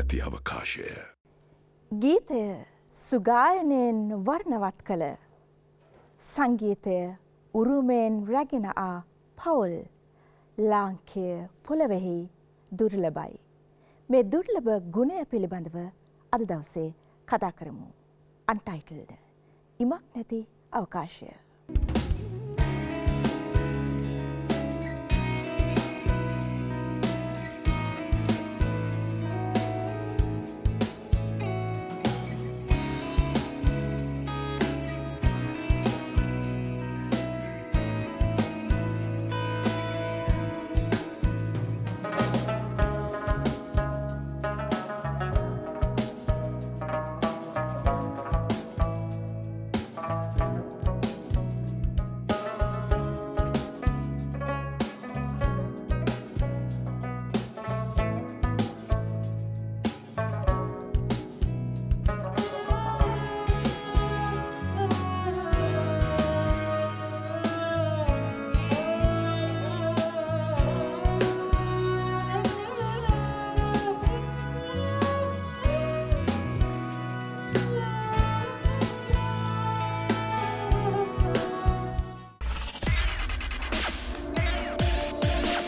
නැති අවකාශය. ගීතය සුගායනයෙන් වර්ණවත් කළ සංගීතය උරුමයෙන් රැගෙන ආ පවුල් ලාංකේය පොළොවෙහි දුර්ලභයි. මේ දුර්ලභ ගුණය පිළිබඳව අද දවසේ කතා කරමු. අන්ටයිටල්ඩ් ඉමක් නැති අවකාශය.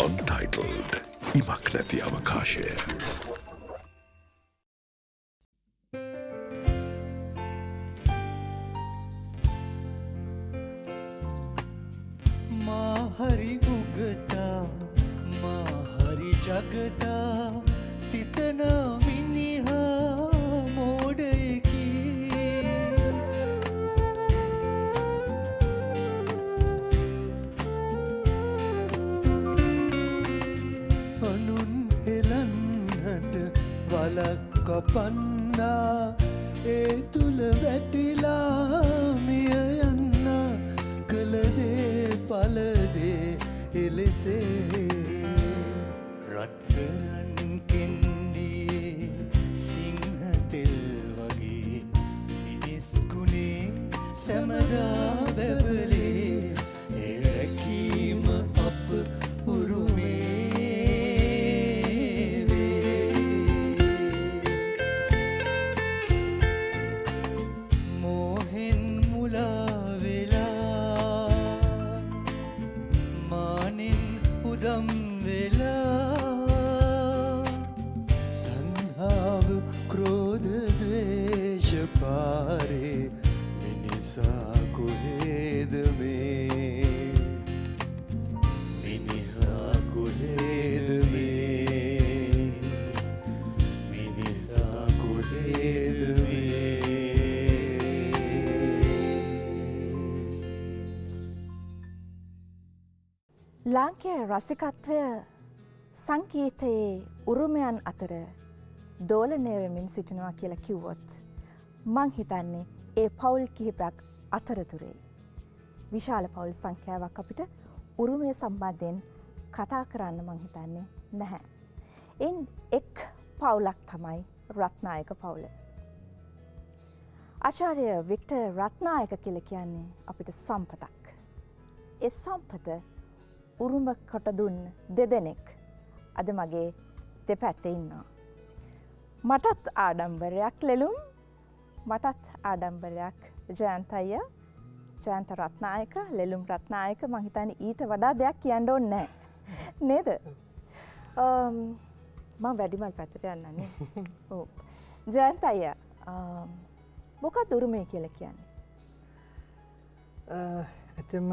Untitled ඉමක් නැති අවකාශය. මාහරි උගතා මාහරි ජගතා සිතන මිනිහා මෝඩයකි අනුන් හෙලන්නට වලක් කපන්නා ඒ තුල වැටිලා මිය යන්නා කලදේ පලදේ එලෙසේ රත්තරන් කෙන්ඩියේ සිංහතෙල් වගේ මිනිස්කුණේ සැමදා බැබලේ එරැකීම අප උරුමේ මෝහෙන් මුලා වෙලා මානෙන් උදම් වෙලා තණ්හාව ක්‍රෝධ ද්වේෂ පාරේ මිනිසා කොහෙද මේ මිනිසා කොහෙද මේ මිනිසා කොහෙද මේ ලාංකේය රසිකත්වය සංගීතයේ උරුමයන් අතර දෝලනය වෙමින් සිටිනවා කියලා කිව්වොත් මං හිතන්නේ ඒ පවුල් කිහිපයක් අතරතුරේ විශාල පවුල් සංඛ්‍යාවක් අපිට උරුමය සම්බන්ධයෙන් කතා කරන්න මං හිතන්නේ නැහැ. එන් එක් පවුලක් තමයි රත්නායක පවුල. ආචාර්ය වික්ටර් රත්නායක කියලා කියන්නේ අපිට සම්පතක්. ඒ සම්පත උරුම කොට දුන්න දෙදෙනෙක් අද මගේ දෙපැත්තේ ඉන්නවා. මටත් ආඩම්බරයක් ලෙලුම් මටත් ආඩම්බරයක් ජයන්ත අයියා ජයන්ත රත්නායක ලෙලුම් රත්නායක මං හිතන්නේ ඊට වඩා දෙයක් කියන්න ඕනේ නැහැ නේද? මම වැඩිමල් පැත්තට යන්නන්නේ. ඔව්. ජයන්ත අයියා මොකක්ද උරුමය කියලා කියන්නේ? ඇත්තම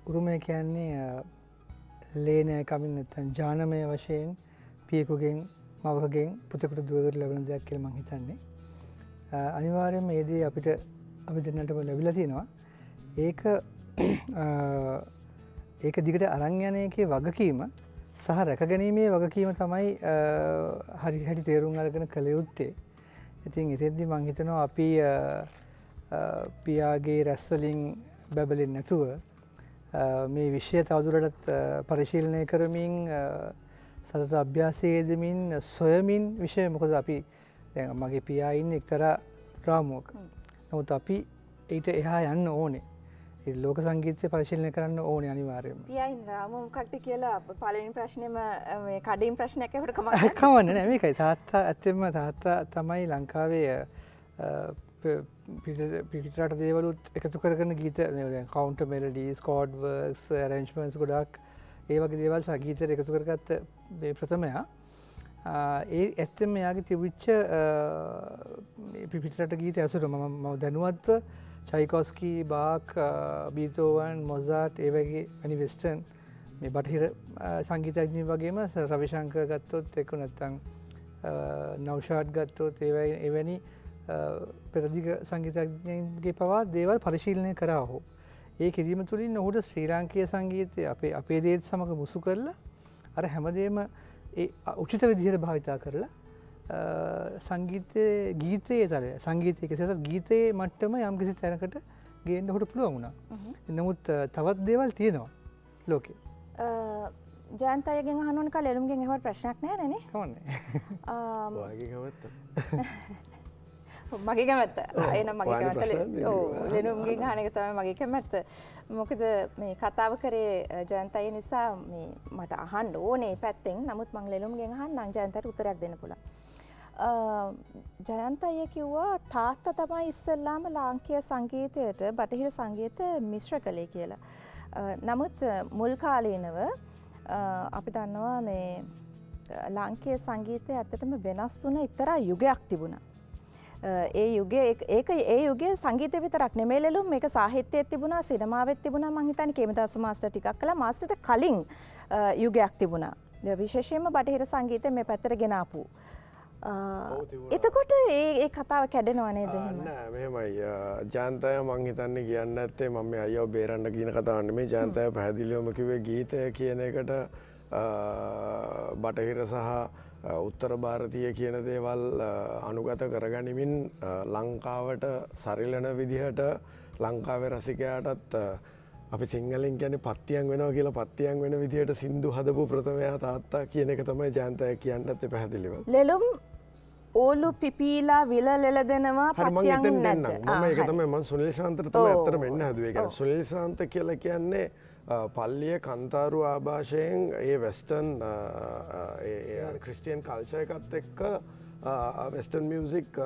උරුමය කියන්නේ ලේනෑ කමින් නැත්නම් ජානමය වශයෙන් පියෙකුගෙන් මවකගෙන් පුතෙකුට දුවකට ලැබෙන දෙයක් කියලා මම හිතන්නේ. අනිවාර්යයෙන්ම මේ දේ අපිට අපි දෙන්නටම ලැබිලා තියෙනවා. ඒක දිගට අරන් යන එකේ වගකීම සහ රැකගැනීමේ වගකීම තමයි හරි හැටි තේරුම් අරගෙන කළ යුත්තේ. ඉතින් එතෙන්දී මම හිතනවා අපි පියාගේ රැස්වලින් බැබලෙන්නේ නැතුව මේ විෂය තවදුරටත් පරිශීලනය කරමින් සතත අභ්‍යාසයේ යෙදමින් සොයමින් විෂය මොකද අපි දැන් මගේ පියා ඉන්නේ එක්තරා රාමුවක. නමුත් අපි ඊට එහා යන්න ඕනේ. ලෝක සංගීතය පරිශීලනය කරන්න ඕනේ අනිවාර්යයෙන්ම. පියයින් රාම මොකක්ද කියලා පළවෙනි ප්‍රශ්නේම මේ කඩින් ප්‍රශ්නයක් ඇහුවට කමක් නැහැ. කවන්නේ නැහැ මේකයි තාත්තා ඇත්තෙන්ම තාත්තා තමයි ලංකාවේ පිටරට දේවලුත් එකතු කරගෙන ගීත කවුන්ටර් මෙලඩීස් කෝඩ් වර්ක්ස් ඇරේන්ජ්මන්ට්ස් ගොඩක් ඒ වගේ දේවල් සංගීතයට එකතු කරගත්ත මේ ප්‍රථමයා ඒ ඇත්තෙන්ම එයාගේ තිබිච්ච පිටරට ගීත ඇසුර මම දැනුවත්ව චයිකොස්කී බාක් බීතෝවන් මොසාට් ඒ වගේ වැනි වෙස්ටර්න් මේ බටහිර සංගීතඥයන් වගේම රවිශංකර් ගත්තොත් ඒක නැත්නම් නෞෂාද් ගත්තොත් එවැනි පෙරදිග සංගීතඥයන්ගේ පවා දේවල් පරිශීලනය කරා ඔහු. ඒ කිරීම තුළින් ඔහුට ශ්‍රී ලාංකීය සංගීතය අපේ දේත් සමග මුසු කරලා අර හැමදේම ඒ උචිත විදිහට භාවිතා කරලා සංගීතයේ ගීතයේ තලය සංගීතයේ කෙසේත් ගීතයේ මට්ටම යම් කිසි තැනකට ගේන්න ඔහුට පුළුවන් වුණා. නමුත් තවත් දේවල් තියෙනවා ලෝකේ. ජයන්ත අයගෙන් අහන්න ඕන කාලේ එළුම්ගෙන් එහෙම ප්‍රශ්නයක් නැහැ නේ. කවන්නේ. ඔයාගේ කැමැත්ත. මගේ කැමැත්ත. එනම් මගේ කැමැත්ත. ඔව් ලෙනුම්ගෙන් අහන එක තමයි මගේ කැමැත්ත. මොකද මේ කතාව කරේ ජයන්ත අය නිසා මේ මට අහන්න ඕනේ පැත්තෙන්. නමුත් මම ලෙනුම්ගෙන් අහන්නම් ජයන්තට උත්තරයක් දෙන්න පුළුවන්. ජයන්ත අය කිව්වා තාත්තා තමයි ඉස්සෙල්ලාම ලාංකීය සංගීතයට බටහිර සංගීත මිශ්‍ර කළේ කියලා. නමුත් මුල් කාලීනව අපි දන්නවා මේ ලාංකීය සංගීතය ඇත්තටම වෙනස් වුණ එක්තරා යුගයක් තිබුණා. ඒ යුගයේ සංගීතය විතරක් නෙමෙයි ලෙලුම් මේක සාහිත්‍යයේත් තිබුණා සිනමාවෙත් තිබුණා මං හිතන්නේ කේමදාස මාස්ටර් ටිකක් කළා මාස්ටර්ට කලින් යුගයක් තිබුණා. විශේෂයෙන්ම බටහිර සංගීතය මේ පැත්තට ගෙන ආපු. එතකොට ඒ කතාව කැඩෙනව නේද එහෙම? නෑ මෙහෙමයි ජයන්තය මං හිතන්නේ කියන්න ඇත්තේ මම මේ අයියව බේරන්න කියන කතාවක් නෙමෙයි ජයන්තය පැහැදිලිවම කිව්වේ ගීතය කියන එකට බටහිර සහ උත්තර භාරතීය කියන දේවල් අනුගත කරගනිමින් ලංකාවට සරිලන විදිහට ලංකාවේ රසිකයාටත් අපි සිංහලෙන් කියන්නේ පත්තියන් වෙනවා කියලා පත්තියන් වෙන විදිහට සින්දු හදපු ප්‍රථමයා තාත්තා කියන එක තමයි ජයන්තය කියන්නත් පැහැදිලිව. ලෙලුම් ඕලු පිපීලා විල ලෙල දෙනවා පත්තියන් නැද්ද? මම ඒක තමයි මම සුනිල් ශාන්තට තමයි ඇත්තටම එන්න හැදුවේ. ඒ කියන්නේ සුනිල් ශාන්ත කියලා කියන්නේ පල්ලිය කන්තාරු ආభాෂයෙන් ඒ වෙස්ටර්න් ක්‍රිස්ටියන් කල්චර් එකත් එක්ක වෙස්ටර්න් මියුසික්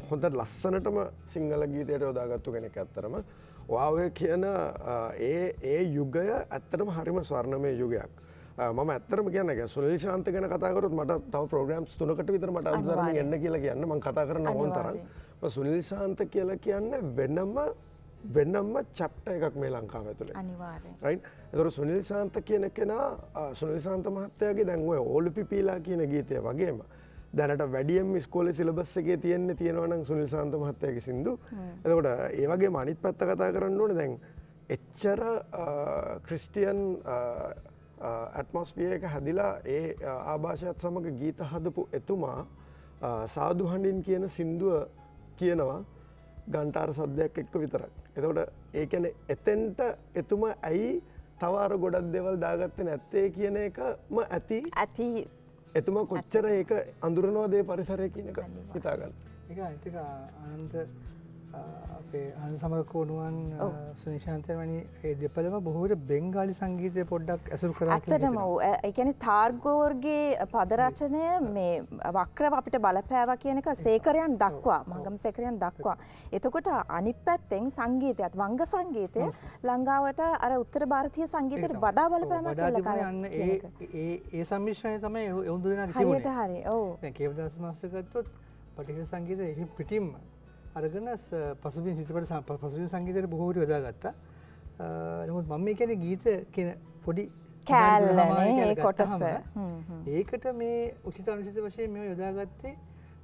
හොඳ ලස්සනටම සිංහල ගීතයට යොදාගත්තු කෙනෙක් ඇත්තටම. ඔය කියන ඒ යුගය ඇත්තටම හරිම ස්වර්ණමය යුගයක්. මම ඇත්තටම කියන්නේ සුනිල් ශාන්ත ගැන කතා කරොත් මට තව ප්‍රෝග්‍රෑම්ස් 3කට විතර මට අනුතරමින් එන්න කියලා කියන්න මම කතා කරන්න ඕන තරම්. සුනිල් ශාන්ත කියලා කියන්නේ වෙනම චැප්ටර් එකක් මේ ලංකාව ඇතුලේ. අනිවාර්යෙන්. රයිට්. ඒතර සුනිල් ශාන්ත කියන කෙනා සුනිල් ශාන්ත මහත්තයාගේ දැන් ඔය ඕලු පිපීලා කියන ගීතය වගේම දැනට වැඩියම් ඉස්කෝලේ සිලබස් එකේ තියෙනවා නම් සුනිල් ශාන්ත මහත්තයාගේ සින්දු. එතකොට ඒ වගේම අනිත් පැත්ත කතා කරන්න ඕනේ දැන් එච්චර ක්‍රිස්ටියන් ඇට්මොස්ෆියර් එක හැදිලා ඒ ආభాෂයත් සමග ගීත හදපු එතුමා සාදු හඬින් කියන සින්දුව කියනවා ගන්ටාර සද්දයක් එක්ක විතරක්. එතකොට ඒ කියන්නේ එතෙන්ට එතුමා ඇයි තව අර ගොඩක් දේවල් දාගත්තේ නැත්තේ කියන එකම ඇති එතුමා කොච්චර ඒක අඳුරනවාද ඒ පරිසරය කියන එක හිතා ගන්න. ඒක අනිත් ආනන්ද අපේ ආනන්ද සමරකෝණුවන් සුනිශාන්තයන් වැනි ඒ දෙපළම බොහෝ විට බෙන්ගාලි සංගීතය පොඩ්ඩක් ඇසුරු කරා කියලා. ඇත්තටම ඒ කියන්නේ තාර්ගෝර්ගේ පද රචනය මේ වක්‍රව අපිට බලපෑවා කියන එක සේකරයන් දක්වා මංගම සේකරයන් දක්වා. එතකොට අනිත් පැත්තෙන් සංගීතයත් වංග සංගීතය ලංකාවට අර උත්තර භාරතීය සංගීතයට වඩා බලපෑමක් කළා. ඒ සම්මිශ්‍රණය තමයි ඒ උඳු දෙනාගේ තිබුණේ. හරියට හරි. ඔව්. දැන් කේවදාස මාස්ටර් ගත්තොත් බටහිර සංගීතය එහි පිටින්ම අරගෙන පසුබිම් චිත්‍රපට පසුබිම් සංගීතයට බොහෝ විට යොදාගත්තා. නමුත් මම මේ කියන්නේ ගීත කියන පොඩි කෑල්ලනේ ඒ කොටස. ඒකට මේ උචිත අනුචිත වශයෙන් මේව යොදාගත්තේ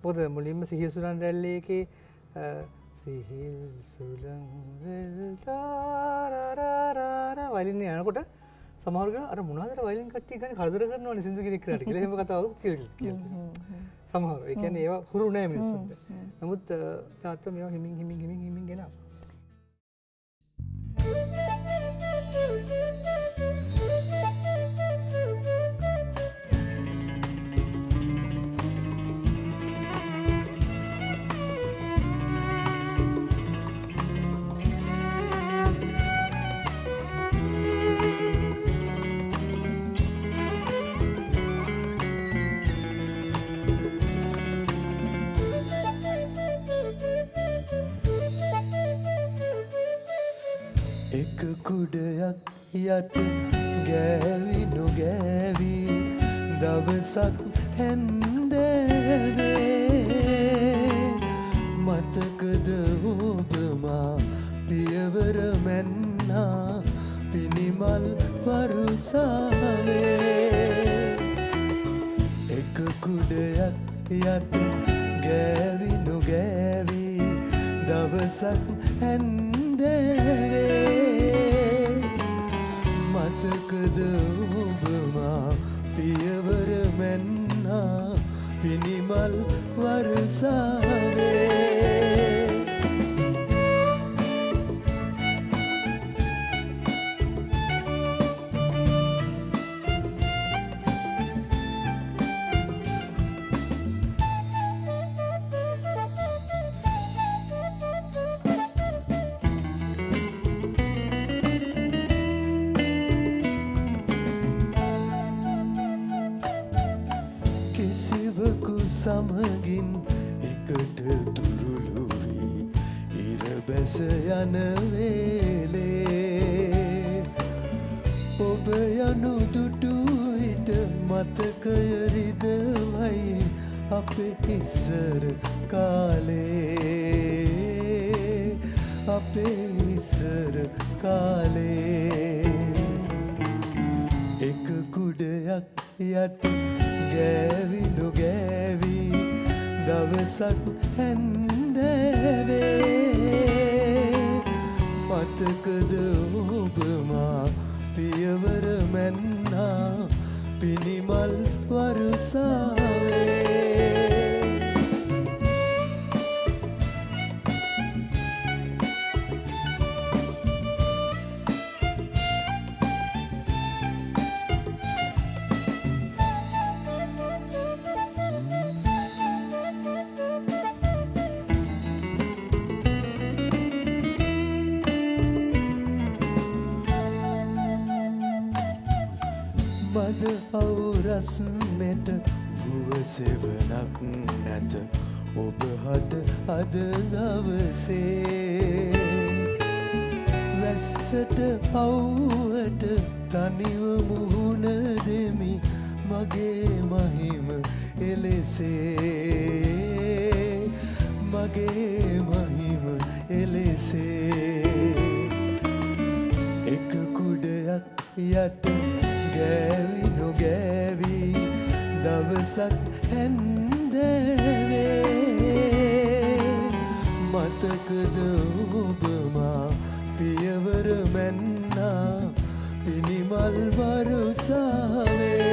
මොකද මුලින්ම සිහිල් සුලන් රැල්ලේ එකේ සිහිල් සුලන් රැල් තාරාරාරා වයිලින් යනකොට සමහර කෙනා අර මොනවද වයිලින් කට්ටිය ගන්න කරදර කරනවනේ සින්දු කෙනෙක් කරාට කියලා එහෙම කතාවක් කියලා. සමහර ඒ කියන්නේ ඒවා හුරු නෑ මිනිස්සුන්ට. නමුත් තාත්තා මේවා හිමින් ගෙනා. එක කුඩයක් යට ගෑවි නොගෑවි දවසක් හැන්දෑවේ මතකද ඔබමා පියවර මැන්නා පිනිමල් වරුසාවේ එක කුඩයක් යට ගෑවි නොගෑවි දවසක් හැන්දෑවේ මතකද ඔබමා පියවර මැන්නා පිනිමල් වරුසාවේ කිසිවකු සමගින් එකට තුරුළු වී ඉර බැස යන වේලේ ඔබ යනු දුටු විට මතකය රිදවයි අපේ ඉස්සර කාලේ අපේ ඉස්සර කාලේ එක කුඩයක් යට ගෑවි නොගෑවි දවසක් හැන්දෑවේ මතකද ඔබමා පියවර මැන්නා පිනිමල් වරුසාවේ මද අවුරස්නෙට වුවසෙවනක් නැත ඔබ හට අද දවසේ වැස්සට අවුවට තනිව මුහුණ දෙමි මගේ මහිම එලෙසේ මගේ මහිම එලෙසේ එක කුඩයක් යට ගෑවි නොගෑවි දවසක් හැන්දෑවේ මතකද ඔබමා පියවර මැන්නා පිනිමල් වරුසාවේ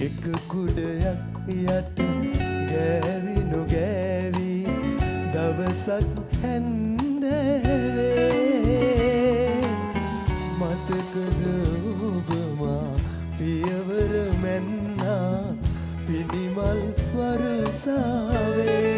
එක කුඩයක් යට ගෑවි නොගෑවි දවසක් හැන්දෑවේ මතකද ඔබමා පියවර මැන්නා පිනිමල් වරුසාවේ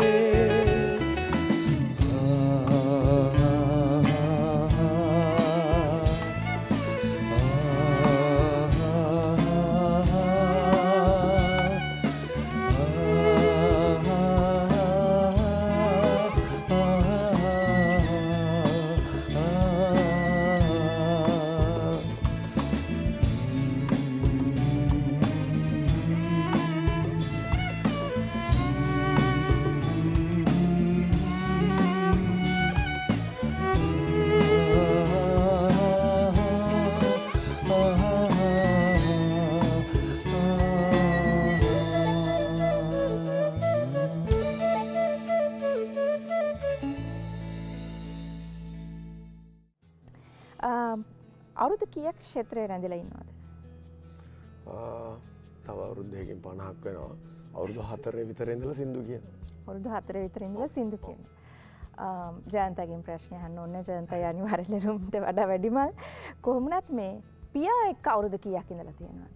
අවුරුදු කීයක් ක්ෂේත්‍රයේ රැඳිලා ඉන්නවද? තව අවුරුද්දකින් 50ක් වෙනවා. අවුරුදු 4 විතර ඉඳලා සින්දු කියන. අවුරුදු 4 විතර ඉඳලා සින්දු කියන. ජයන්තගෙන් ප්‍රශ්න අහන්න ඕනේ. ජයන්තය අනිවාර්යයෙන් රුම්ට වඩා වැඩිමල්. කොහොමුණත් මේ පියා එක්ක අවුරුදු කීයක් ඉඳලා තියෙනවද?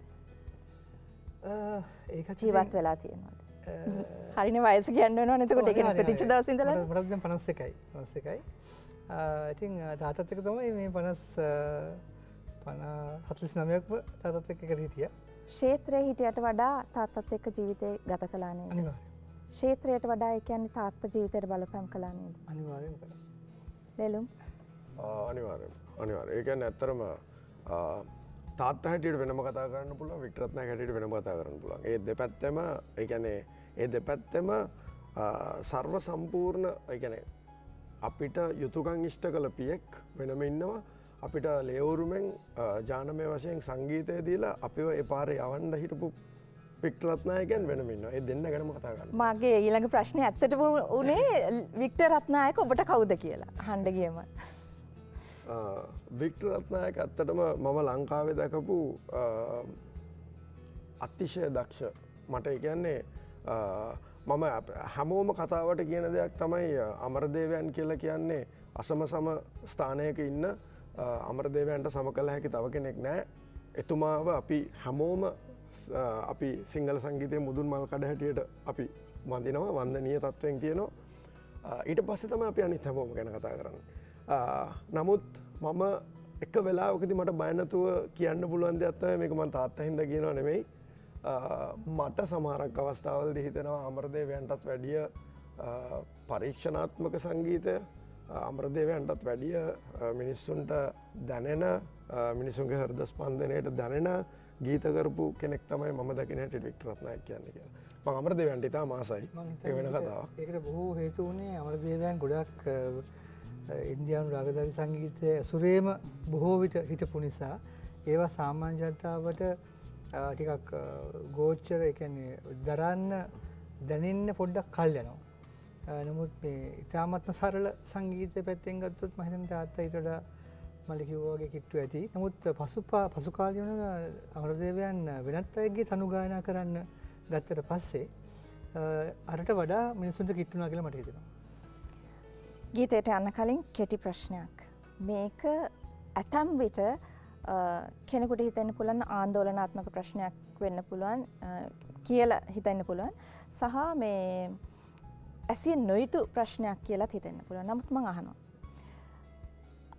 ඒක ජීවත් වෙලා තියෙනවද? හරිනේ වයස කියන්න වෙනවනේ. එතකොට ඒක ඉපදිච්ච දවස් ඉඳලා මට දැන් 51යි. 51යි. ඉතින් තාත්තත් එක්ක තමයි මේ 49ක් තාත්තත් එක්ක හිටියා. ක්ෂේත්‍රයේ හිටියට වඩා තාත්තත් එක්ක ජීවිතේ ගත කළා නේද? අනිවාර්යයෙන්. ක්ෂේත්‍රයට වඩා ඒ කියන්නේ තාත්තා ජීවිතේට බලපෑම් කළා නේද? අනිවාර්යයෙන් කළා. ලෙලුම් අනිවාර්ය ඒ කියන්නේ ඇත්තරම තාත්තා හැටියට වෙනම කතා කරන්න පුළුවන් වික්ටර් රත්නායක හැටියට වෙනම කතා කරන්න පුළුවන් ඒ දෙපැත්තම ඒ කියන්නේ ඒ දෙපැත්තම සර්ව සම්පූර්ණ ඒ කියන්නේ අපිට යුතුයකම් ඉෂ්ට කළ පියෙක් වෙනම ඉන්නවා අපිට ලේවුරුමෙන් ජානමය වශයෙන් සංගීතය දීලා අපිව ඒ පාරේ යවන්න හිටපු වික්ටර් රත්නායකයන් වෙනම ඉන්නවා. ඒ දෙන්න ගැනම කතා කරන්න. මගේ ඊළඟ ප්‍රශ්නේ ඇත්තටම උනේ වික්ටර් රත්නායක ඔබට කවුද කියලා අහන්න ගියම. වික්ටර් රත්නායක ඇත්තටම මම ලංකාවේ දැකපු අතිශය දක්ෂ මට ඒ කියන්නේ මම හැමෝම කතාවට කියන දෙයක් තමයි අමරදේවයන් කියලා කියන්නේ අසම සම ස්ථානයක ඉන්න අමරදේවයන්ට සම කළ හැකි තව කෙනෙක් නෑ. එතුමාව අපි හැමෝම අපි සිංහල සංගීතය මුදුන් මල් කඩ හැටියට අපි වඳිනවා වන්දනීය තත්ත්වයෙන් තියෙනවා. ඊට පස්සේ තමයි අපි අනිත් හැමෝම ගැන කතා කරන්නේ. නමුත් මම එක වෙලාවකදී මට බය නැතුව කියන්න පුළුවන් දෙයක් තමයි මේක මම තාත්තා හින්දා කියනවා නෙමෙයි. මට සමහරක් අවස්ථාවලදී හිතෙනවා අමරදේවයන්ටත් වැඩිය පරීක්ෂණාත්මක සංගීතය අමරදේවයන්ටත් වැඩිය මිනිස්සුන්ට දැනෙන මිනිසුන්ගේ හෘද ස්පන්දනයට දැනෙන ගීත කරපු කෙනෙක් තමයි මම දකින හැටියට වික්ටර් රත්නායක කියන්නේ කියලා. මම අමරදේවයන්ට ඉතාම ආසයි. ඒක වෙන කතාවක්. ඒකට බොහෝ හේතු වුණේ අමරදේවයන් ගොඩක් ඉන්දියානු රාගධාරී සංගීතයේ සුරේම බොහෝ විට හිටපු නිසා ඒවා සාමාන්‍ය ජනතාවට ටිකක් ගෝචර ඒ කියන්නේ දරන්න දැනෙන්න පොඩ්ඩක් කල් යනවා. නමුත් මේ ඉතාමත්ම සරල සංගීතය පැත්තෙන් ගත්තොත් මම හිතන්නේ තාත්තා ඊට වඩා මල්ලි කිව්වා වගේ කිට්ටු ඇති. නමුත් පසු කාලේ වල අමරදේවයන් වෙනත් අයගේ තනු ගායනා කරන්න ගත්තට පස්සේ අරට වඩා මිනිසුන්ට කිට්ටුනා කියලා මට හිතෙනවා. ගීතයට යන්න කලින් කෙටි ප්‍රශ්නයක්. මේක ඇතම් විට කෙනෙකුට හිතෙන්න පුළුවන් ආందోලනාත්මක ප්‍රශ්නයක් වෙන්න පුළුවන් කියලා හිතෙන්න පුළුවන්. සහ මේ ඇසිය නොයුතු ප්‍රශ්නයක් කියලා හිතෙන්න පුළුවන්. නමුත් මම අහනවා.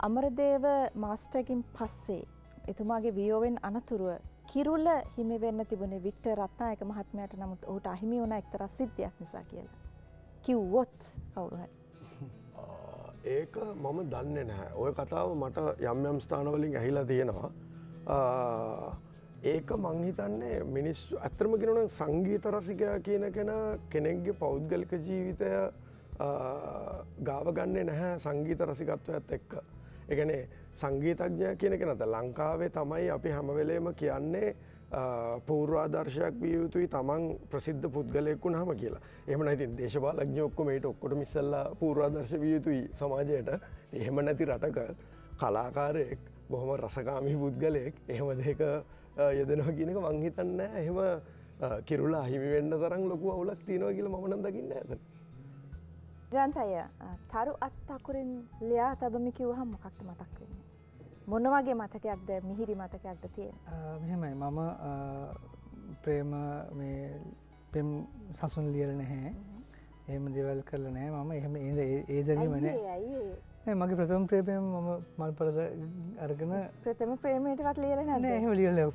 අමරදේව මාස්ටර්ගෙන් පස්සේ එතුමාගේ වියෝවෙන් අනතුරුව කිරුළ හිමි වෙන්න තිබුණේ වික්ටර් රත්නායක මහත්මයාට. නමුත් ඔහුට අහිමි වුණා එක්තරා සිද්ධියක් නිසා කියලා. කිව්වොත් කවුරු හරි. ඒක මම දන්නේ නැහැ. ওই කතාව මට යම් යම් ස්ථානවලින් ඇහිලා තියෙනවා. ඒක මං හිතන්නේ මිනිස්සු ඇත්තම කියනවා නම් සංගීත රසිකයා කියන කෙනෙක්ගේ පෞද්ගලික ජීවිතය ගාව ගන්නේ නැහැ සංගීත රසිකත්වයත් එක්ක. ඒ කියන්නේ සංගීතඥයා කියන කෙනාට ලංකාවේ තමයි අපි හැම වෙලේම කියන්නේ පූර්වාදර්ශයක් විය යුතුයි තමන් ප්‍රසිද්ධ පුද්ගලයෙක් වුණාම කියලා. එහෙම නැතිනම් දේශපාලඥයෝ ඔක්කොම ඊට ඔක්කොටම ඉස්සෙල්ලා පූර්වාදර්ශ විය යුතුයි සමාජයට. එහෙම නැති රටක කලාකාරයෙක් බොහොම රසකාමී පුද්ගලයෙක් එහෙම දෙයක යෙදෙනවා කියන එක මං හිතන්නේ නැහැ. එහෙම කිරුළ අහිමි වෙන්න තරම් ලොකු අවුලක් තියෙනවා කියලා මම නම් දකින්නේ නැහැ. ජයන්තය තරු අත් අකුරින් ලියා තබමි කිව්වහම මොකක්ද මතක් වෙන්නේ? මොන වගේ මතකයක්ද මිහිරි මතකයක්ද තියෙන්නේ? මෙහෙමයි මම ප්‍රේම මේ පෙම් සසුන් ලියලා නැහැ. එහෙම දේවල් කරලා නැහැ. මම එහෙම ඒ දැනීම නැහැ. නෑ මගේ ප්‍රථම ප්‍රේමය මම මල් පරද අරගෙන ප්‍රථම ප්‍රේමයටවත් ලියලා නැද්ද? නෑ එහෙම ලියලා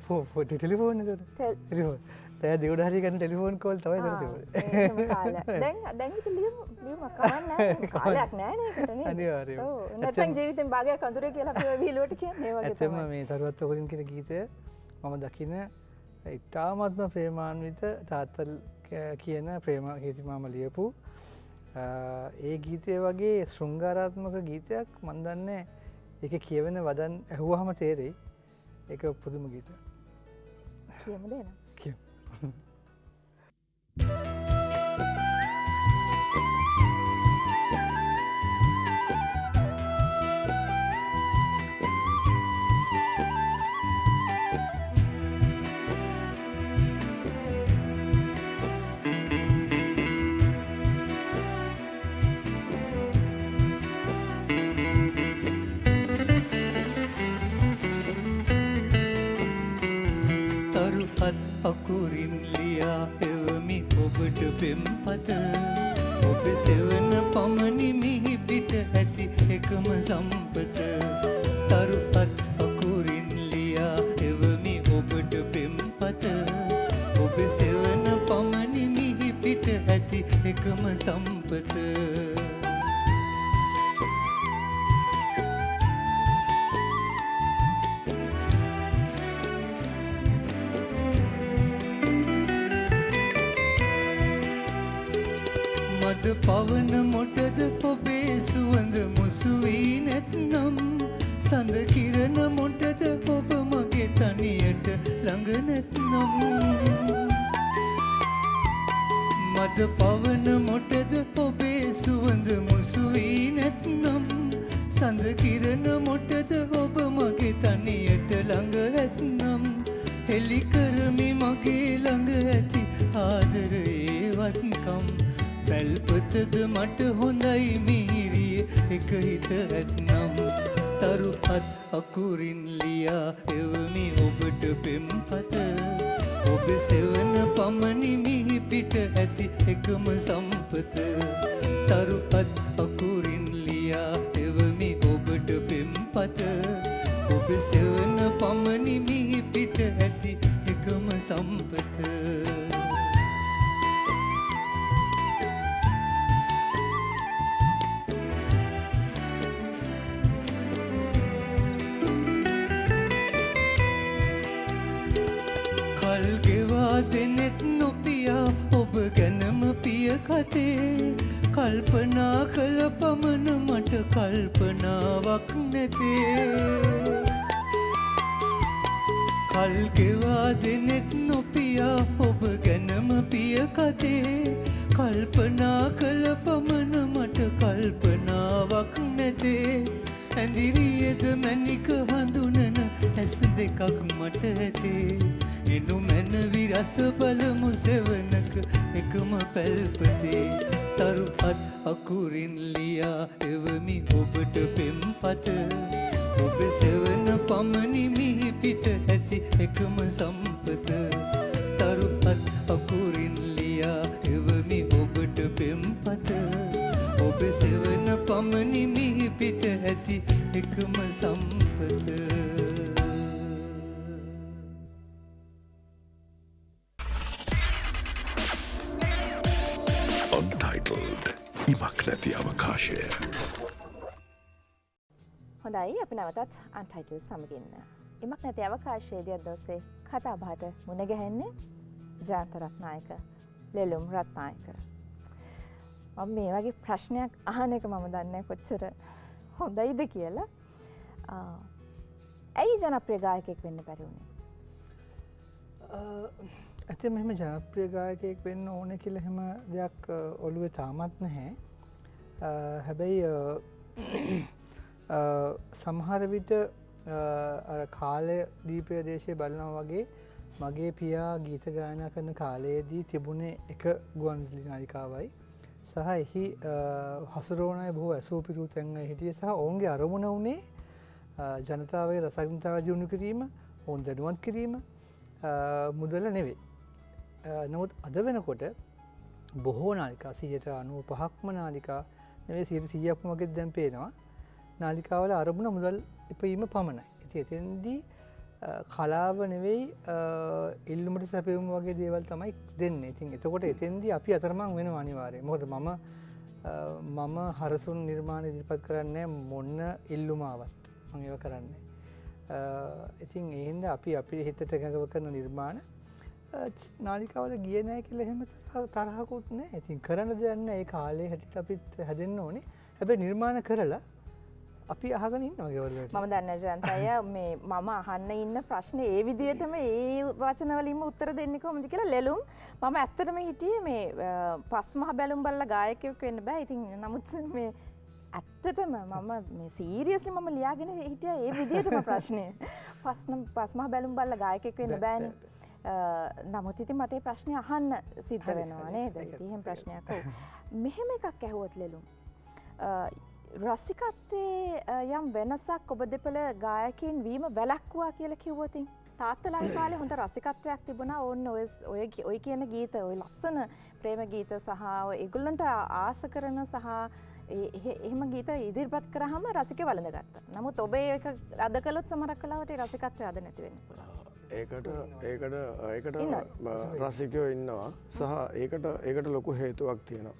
ටෙලිෆෝන් එකකට. ටෙලිෆෝන්. දැන් දෙවඩ හරි ගන්න ටෙලිෆෝන් කෝල් තමයි කරන්නේ. එහෙම කාලයක්. දැන් ඉතින් ලියුම කවන්නේ කාලයක් නෑ නේ ඒකට නේද? අනිවාර්යයෙන්. ඔව්. නැත්නම් ජීවිතෙන් භාගයක් අඳුරේ කියලා අපි විහිළුවට කියන්නේ ඒ වගේ තමයි. ඇත්තම මේ තරුවත් ඔකරින් කියන ගීතය මම දකින ඉතාමත්ම ප්‍රේමාන්විත තාත්තල් කියන ප්‍රේම ගීත මම ලියපු ඒ ගීතය වගේ ශෘංගාරාත්මක ගීතයක් මන් දන්නේ ඒක කියවෙන වදන් ඇහුවාම තේරෙයි ඒක පුදුම ගීතයක්. කියමු දෙන්න. කියමු. අකුරින් ලියා එවමි ඔබට පෙම්පත ඔබ සෙවන පමණි මිහි පිට ඇති එකම සම්පත තරුපත් අකුරින් ලියා එවමි ඔබට පෙම්පත ඔබ සෙවන පමණි මිහි පිට ඇති එකම සම්පත මද පවන මොටද ඔබේ සුවඳ මුසු වී නැත්නම් සඳ කිරණ මොටද ඔබ මගේ තනියට ළඟ නැත්නම් මද පවන මොටද ඔබේ සුවඳ මුසු වී නැත්නම් සඳ කිරණ මොටද ඔබ මගේ තනියට ළඟ ඇත්නම් හෙලි කරමි මගේ ළඟ ඇති ආදරයේ වත්කම් පැල්පතද මට හොඳයි මිහිරිය එක හිත ඇත්නම් තරුපත් අකුරින් ලියා එවමි ඔබට පෙම්පත ඔබ සෙවන පමණි මිහි පිට ඇති එකම සම්පත තරුපත් අකුරින් ලියා එවමි ඔබට පෙම්පත ඔබ සෙවන පමණි මිහි පිට ඇති එකම සම්පත කල් ගෙවා දෙනෙත් නොපියා ඔබ ගැනම පිය කතේ කල්පනා කළ පමණ මට කල්පනාවක් නැතේ කල් ගෙවා දෙනෙත් නොපියා ඔබ ගැනම පිය කතේ කල්පනා කළ පමණ මට කල්පනාවක් නැතේ ඇඳිරියද මැණික හඳුනන ඇස් දෙකක් මට ඇතේ එනු මැනවි රස බලමු සෙවනක එකම පැල්පතේ තරුපත් අකුරින් ලියා එවමි ඔබට පෙම්පත ඔබ සෙවන පමණි මිහි පිට ඇති එකම සම්පත තරුපත් අකුරින් ලියා එවමි ඔබට පෙම්පත ඔබ සෙවන පමණි මිහි පිට ඇති එකම සම්පත Untitled ඉමක් නැති අවකාශය. හොඳයි අපි නැවතත් අන්ටයිටල් සමගින්න. ඉමක් නැති අවකාශයේදී අද දවසේ කතා බහට මුණ ගැහෙන්නේ ජයන්ත රත්නායක, ලෙලුම් රත්නායක. මම මේ වගේ ප්‍රශ්නයක් අහන එක මම දන්නේ කොච්චර හොඳයිද කියලා. ඇයි ජනප්‍රිය ගායකයෙක් වෙන්න බැරි වුණේ? ඇත්තටම මෙහෙම ජනප්‍රිය ගායකයෙක් වෙන්න ඕනේ කියලා එහෙම දෙයක් ඔළුවේ තාමත් නැහැ. හැබැයි සමහර විට කාලය දීපය දේශය බලනවා වගේ මගේ පියා ගීත ගායනා කරන කාලයේදී තිබුණේ එක ගුවන්විදුලි නාලිකාවයි සහ එහි හසුරුවනයි බොහෝ ඇසූ පිරූ තැන්වල හිටියේ සහ ඔවුන්ගේ අරමුණ වුණේ ජනතාවගේ රසඥතාව දියුණු කිරීම, ඔවුන් දැනුවත් කිරීම මුදල නෙවෙයි. නමුත් අද වෙනකොට බොහෝ නාලිකා 95%ක්ම නාලිකා නෙවෙයි 100%ක්ම වගේ දැන් පේනවා නාලිකාවල අරමුණ මුදල් ඉපීම පමණයි. ඉතින් එතෙන්දී කලාව නෙවෙයි ඉල්ලුමට සැපයුම වගේ දේවල් තමයි දෙන්නේ. ඉතින් එතකොට එතෙන්දී අපි අතරමං වෙනවා අනිවාර්යයෙන්. මොකද මම හරසුන් නිර්මාණ ඉදිරිපත් කරන්නේ මොන ඉල්ලුම ආවත් මම ඒව කරන්නේ. ඉතින් ඒ හින්දා අපි අපේ හිතට එකඟව කරන නිර්මාණ නාලිකාවල ගියේ නැහැ කියලා එහෙම තරහකුත් නැහැ. ඉතින් කරන්න දෙයක් නැහැ. ඒ කාලේ හැටියට අපිත් හැදෙන්න ඕනේ. හැබැයි නිර්මාණ කරලා අපි අහගෙන ඉන්නවා ගෙවල් වලට. මම දන්නේ ජයන්ත අයියා මේ මම අහන්න ඉන්න ප්‍රශ්නේ ඒ විදිහටම ඒ වචන වලින්ම උත්තර දෙන්නේ කොහොමද කියලා ලෙලුම් මම ඇත්තටම හිටියේ මේ පස්මහ බැලුම් බලලා ගායකයෙක් වෙන්න බෑ. ඉතින් නමුත් මේ ඇත්තටම මම මේ සීරියස්ලි මම ලියාගෙන හිටියා ඒ විදිහටම ප්‍රශ්නේ. පස්මහ බැලුම් බලලා ගායකයෙක් වෙන්න බෑනේ. නමුත් ඉතින් මට මේ ප්‍රශ්නේ අහන්න සිද්ධ වෙනවා නේද? ඉතින් එහෙම ප්‍රශ්නයක් ඔව්. මෙහෙම එකක් ඇහුවොත් ලෙලුම් රසිකත්වයේ යම් වෙනසක් ඔබ දෙපළ ගායකයින් වීම වැළැක්වුවා කියලා කිව්වොත් තාත්තලාගේ කාලේ හොඳ රසිකත්වයක් තිබුණා. ඕන්න ඔය කියන ගීත, ඔය ලස්සන ප්‍රේම ගීත සහ ඒගොල්ලන්ට ආස කරන සහ එහෙම ගීත ඉදිරිපත් කරාම රසිකය වළඳගත්තා. නමුත් ඔබ ඒක අද කළොත් සමහරක් වෙලාවට ඒ රසිකත්වය අද නැති වෙන්න පුළුවන්. ඒකට රසිකයෝ ඉන්නවා සහ ඒකට ලොකු හේතුවක් තියෙනවා.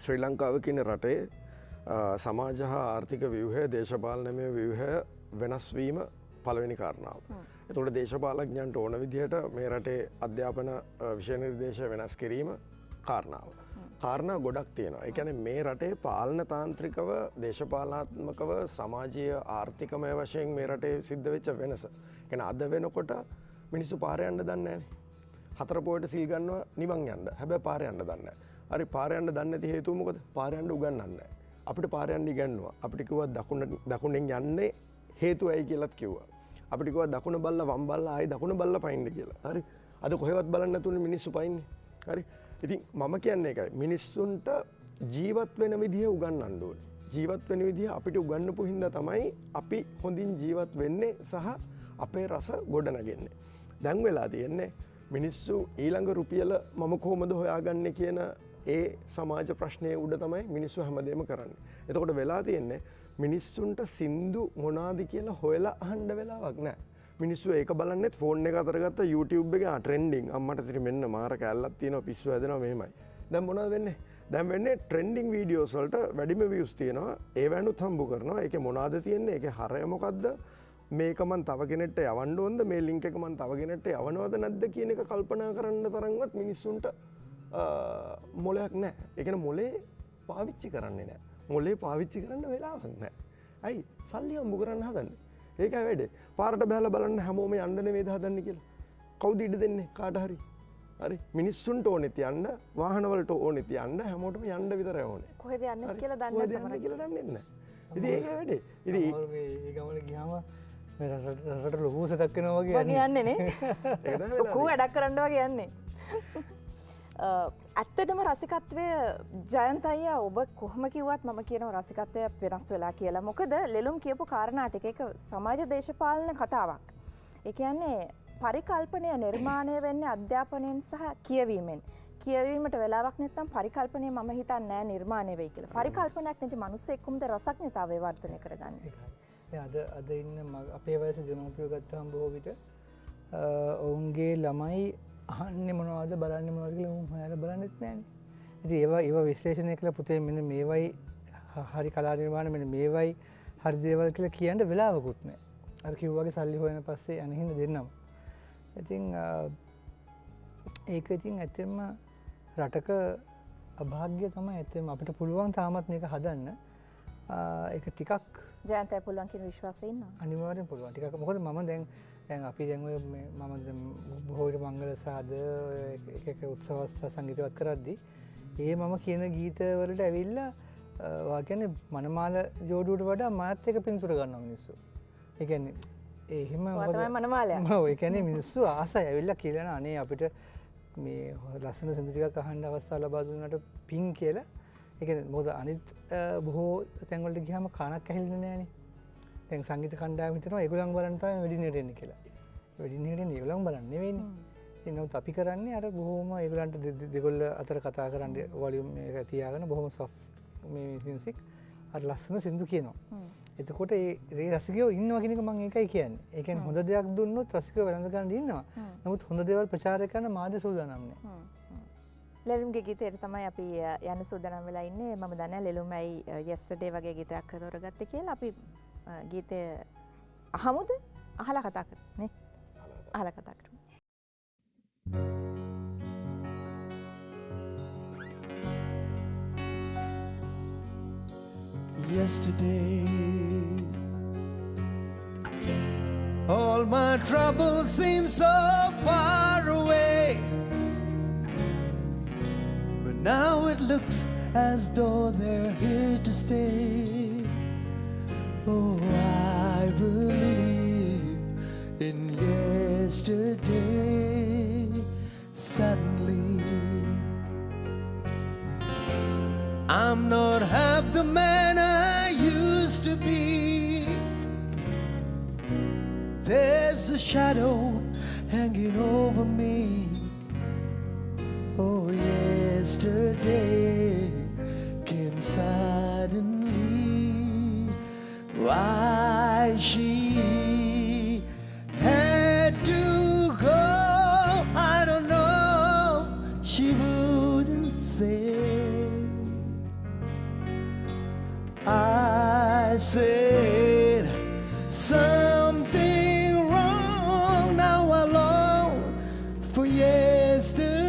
ශ්‍රී ලංකාව කියන රටේ සමාජ හා ආර්ථික ව්‍යුහය දේශපාලනමය ව්‍යුහය වෙනස්වීම පළවෙනි කාරණාව. එතකොට දේශපාලඥයන්ට ඕන විදිහට මේ රටේ අධ්‍යාපන විෂය නිර්දේශ වෙනස් කිරීම කාරණාව. කාරණා ගොඩක් තියෙනවා. ඒ කියන්නේ මේ රටේ පාලන තාන්ත්‍රිකව, දේශපාලනාත්මකව, සමාජීය ආර්ථිකමය වශයෙන් මේ රටේ සිද්ධ වෙච්ච වෙනස. ඒ කියන්නේ අද වෙනකොට මිනිස්සු පාරේ යන්න දන්නේ නැහැ. හතර පොයට සිල් ගන්නවා නිවන් යන්න. හැබැයි පාරේ යන්න දන්නේ නැහැ. හරි පාරේ යන්න දන්නේ නැති හේතුව මොකද? පාරේ යන්න උගන්වන්නේ නැහැ. අපිට පාරේ යන්න ඉගන්නුවා. අපිට කිව්වා දකුණෙන් යන්නේ හේතුව ඇයි කියලාත් කිව්වා. අපිට කිව්වා දකුණ බල්ලා වම් බල්ලා ආයි දකුණ බල්ලා පයින්න කියලා. හරි. අද කොහෙවත් බලන්න නැතුනේ මිනිස්සු පයින්නේ. හරි. ඉතින් මම කියන්නේ ඒකයි. මිනිස්සුන්ට ජීවත් වෙන විදිහ උගන්වන්න ඕනේ. ජීවත් වෙන විදිහ අපිට උගන්වපු හින්දා තමයි අපි හොඳින් ජීවත් වෙන්නේ සහ අපේ රස ගොඩනගන්නේ. දැන් වෙලා තියෙන්නේ මිනිස්සු ඊළඟ රුපියල මම කොහොමද හොයාගන්නේ කියන ඒ සමාජ ප්‍රශ්නය උඩ තමයි මිනිස්සු හැමදේම කරන්නේ. එතකොට වෙලා තියෙන්නේ මිනිස්සුන්ට සින්දු මොනාද කියලා හොයලා අහන්න වෙලාවක් නැහැ. මිනිස්සු ඒක බලන්නෙත් ෆෝන් එක අතර ගත්ත YouTube එකේ ට්‍රෙන්ඩින් අම්මට ඉතින් මෙන්න මාර කැල්ලක් තියෙනවා පිස්සු හැදෙනවා මෙහෙමයි. දැන් මොනවද වෙන්නේ? දැන් වෙන්නේ ට්‍රෙන්ඩින් වීඩියෝස් වලට වැඩිම views තියෙනවා. ඒ වැනුත් හම්බ කරනවා. ඒකේ මොනවද තියෙන්නේ? ඒකේ හරය මොකද්ද? මේක මන් තව කෙනෙක්ට යවන්න ඕනද? මේ ලින්ක් එක මන් තව කෙනෙක්ට යවනවද නැද්ද කියන එක කල්පනා කරන්න තරම්වත් මිනිස්සුන්ට මොලයක් නැහැ. ඒ කියන්නේ මොලේ පාවිච්චි කරන්නේ නැහැ. මොලේ පාවිච්චි කරන්න වෙලාවක් නැහැ. ඇයි? සල්ලි හම්බ කරන්න හදන්නේ. ඒකයි වැඩේ. පාරට බහලා බලන්න හැමෝම යන්න නෙවෙයිද හදන්නේ කියලා. කවුද ඉඩ දෙන්නේ කාට හරි? හරි. මිනිස්සුන්ට ඕනෙත් යන්න, වාහන වලට ඕනෙත් යන්න, හැමෝටම යන්න විතරයි ඕනේ. කොහෙද යන්නේ කියලා දන්නේ නැහැ. කොහෙද යන්නේ කියලා දන්නේ නැහැ. ඉතින් ඒකයි වැඩේ. ඉතින් මේ ගමන ගියාම මේ රටට ලොකු සතක් වෙනවා වගේ වගේ යන්නේ නේ. ඒක තමයි ලොකු වැඩක් කරන්න වගේ යන්නේ. ඇත්තටම රසිකත්වය ජයන්ත අයියා ඔබ කොහොම කිව්වත් මම කියනවා රසිකත්වය වෙනස් වෙලා කියලා. මොකද ලෙලුම් කියපු කාරණා ටික එක සමාජ දේශපාලන කතාවක්. ඒ කියන්නේ පරිකල්පනය නිර්මාණය වෙන්නේ අධ්‍යාපනයෙන් සහ කියවීමෙන්. කියවීමට වෙලාවක් නැත්නම් පරිකල්පනය මම හිතන්නේ නැහැ නිර්මාණය වෙයි කියලා. පරිකල්පනයක් නැති මිනිස්සෙක් කොහොමද රසඥතාවය වර්ධනය කරගන්නේ? අද ඉන්න අපේ වයසේ දෙමව්පියෝ ගත්තාම බොහෝ විට ඔවුන්ගේ ළමයි අහන්නේ මොනවද බලන්නේ මොනවද කියලා උන් හොයලා බලන්නෙත් නැහැනේ. ඉතින් ඒවා විශ්ලේෂණය කළා පුතේ මෙන්න මේවයි හරි කලා නිර්මාණ මෙන්න මේවයි හරි දේවල් කියලා කියන්න වෙලාවකුත් නැහැ. අර කිව්වාගේ සල්ලි හොයන පස්සේ අනිහින්ද දෙන්නම. ඉතින් ඒක ඉතින් ඇත්තෙම රටක අභාග්‍ය තමයි. ඇත්තෙම අපිට පුළුවන් තාමත් මේක හදන්න. ඒක ටිකක් ජයන්තය පුළුවන් කියන විශ්වාසය ඉන්නවා. අනිවාර්යෙන් පුළුවන්. ටිකක් මොකද මම දැන් අපි දැන් ඔය මම බොහෝ විට මංගල සාද එක උත්සව සංගීතවත් කරද්දී ඒ මම කියන ගීත වලට ඇවිල්ලා වා කියන්නේ මනමාල ජෝඩුවට වඩා මාත් එක පින්තූර ගන්නවා මිනිස්සු. ඒ කියන්නේ එහෙම තමයි මනමාලයා. ඔව් ඒ කියන්නේ මිනිස්සු ආසයි ඇවිල්ලා කියලා අනේ අපිට මේ ලස්සන සින්දු ටිකක් අහන්න අවස්ථාව ලබා දුන්නාට පින් කියලා. ඒ කියන්නේ මොකද අනිත් බොහෝ තැන් වලට ගියාම කනක් ඇහිල්ලේ නැහනේ. දැන් සංගීත කණ්ඩායම හිතනවා ඒගොල්ලන් බලන්න තමයි වෙඩිනේට එන්නේ කියලා. වෙඩිනේට එන්නේ ඒගොල්ලන් බලන්නේ නෙවෙයිනේ. ඉතින් නමුත් අපි කරන්නේ අර බොහොම ඒගොල්ලන්ට දෙගොල්ල අතර කතා කරන්න වොලියුම් එක තියාගෙන බොහොම සොෆ්ට් මේ මියුසික් අර ලස්සන සින්දු කියනවා. එතකොට ඒ රසිකයෝ ඉන්නවා කියන එක මම ඒකයි කියන්නේ. ඒ කියන්නේ හොඳ දෙයක් දුන්නොත් රසිකයෝ වැළඳ ගන්න ඉන්නවා. නමුත් හොඳ දේවල් ප්‍රචාරය කරන්න මාධ්‍ය සූදානම් නැහැ. ලෙලුම්ගේ ගීතයට තමයි අපි යන්න සූදානම් වෙලා ඉන්නේ. මම දන්නේ ලෙලුම්යි yesterday වගේ ගීතයක් තෝරගත්තේ කියලා. අපි ගීතය අහමුද? අහලා කතා කරමු නේ. අහලා කතා කරමු. Yesterday, all my troubles seem so far away, but now it looks as though they're here to stay. Oh, I believe in yesterday. Suddenly, I'm not half the man I used to be. There's a shadow hanging over me. Oh, yesterday came suddenly. Why she had to go, I don't know. She wouldn't say. I said something wrong. Now I long for yesterday.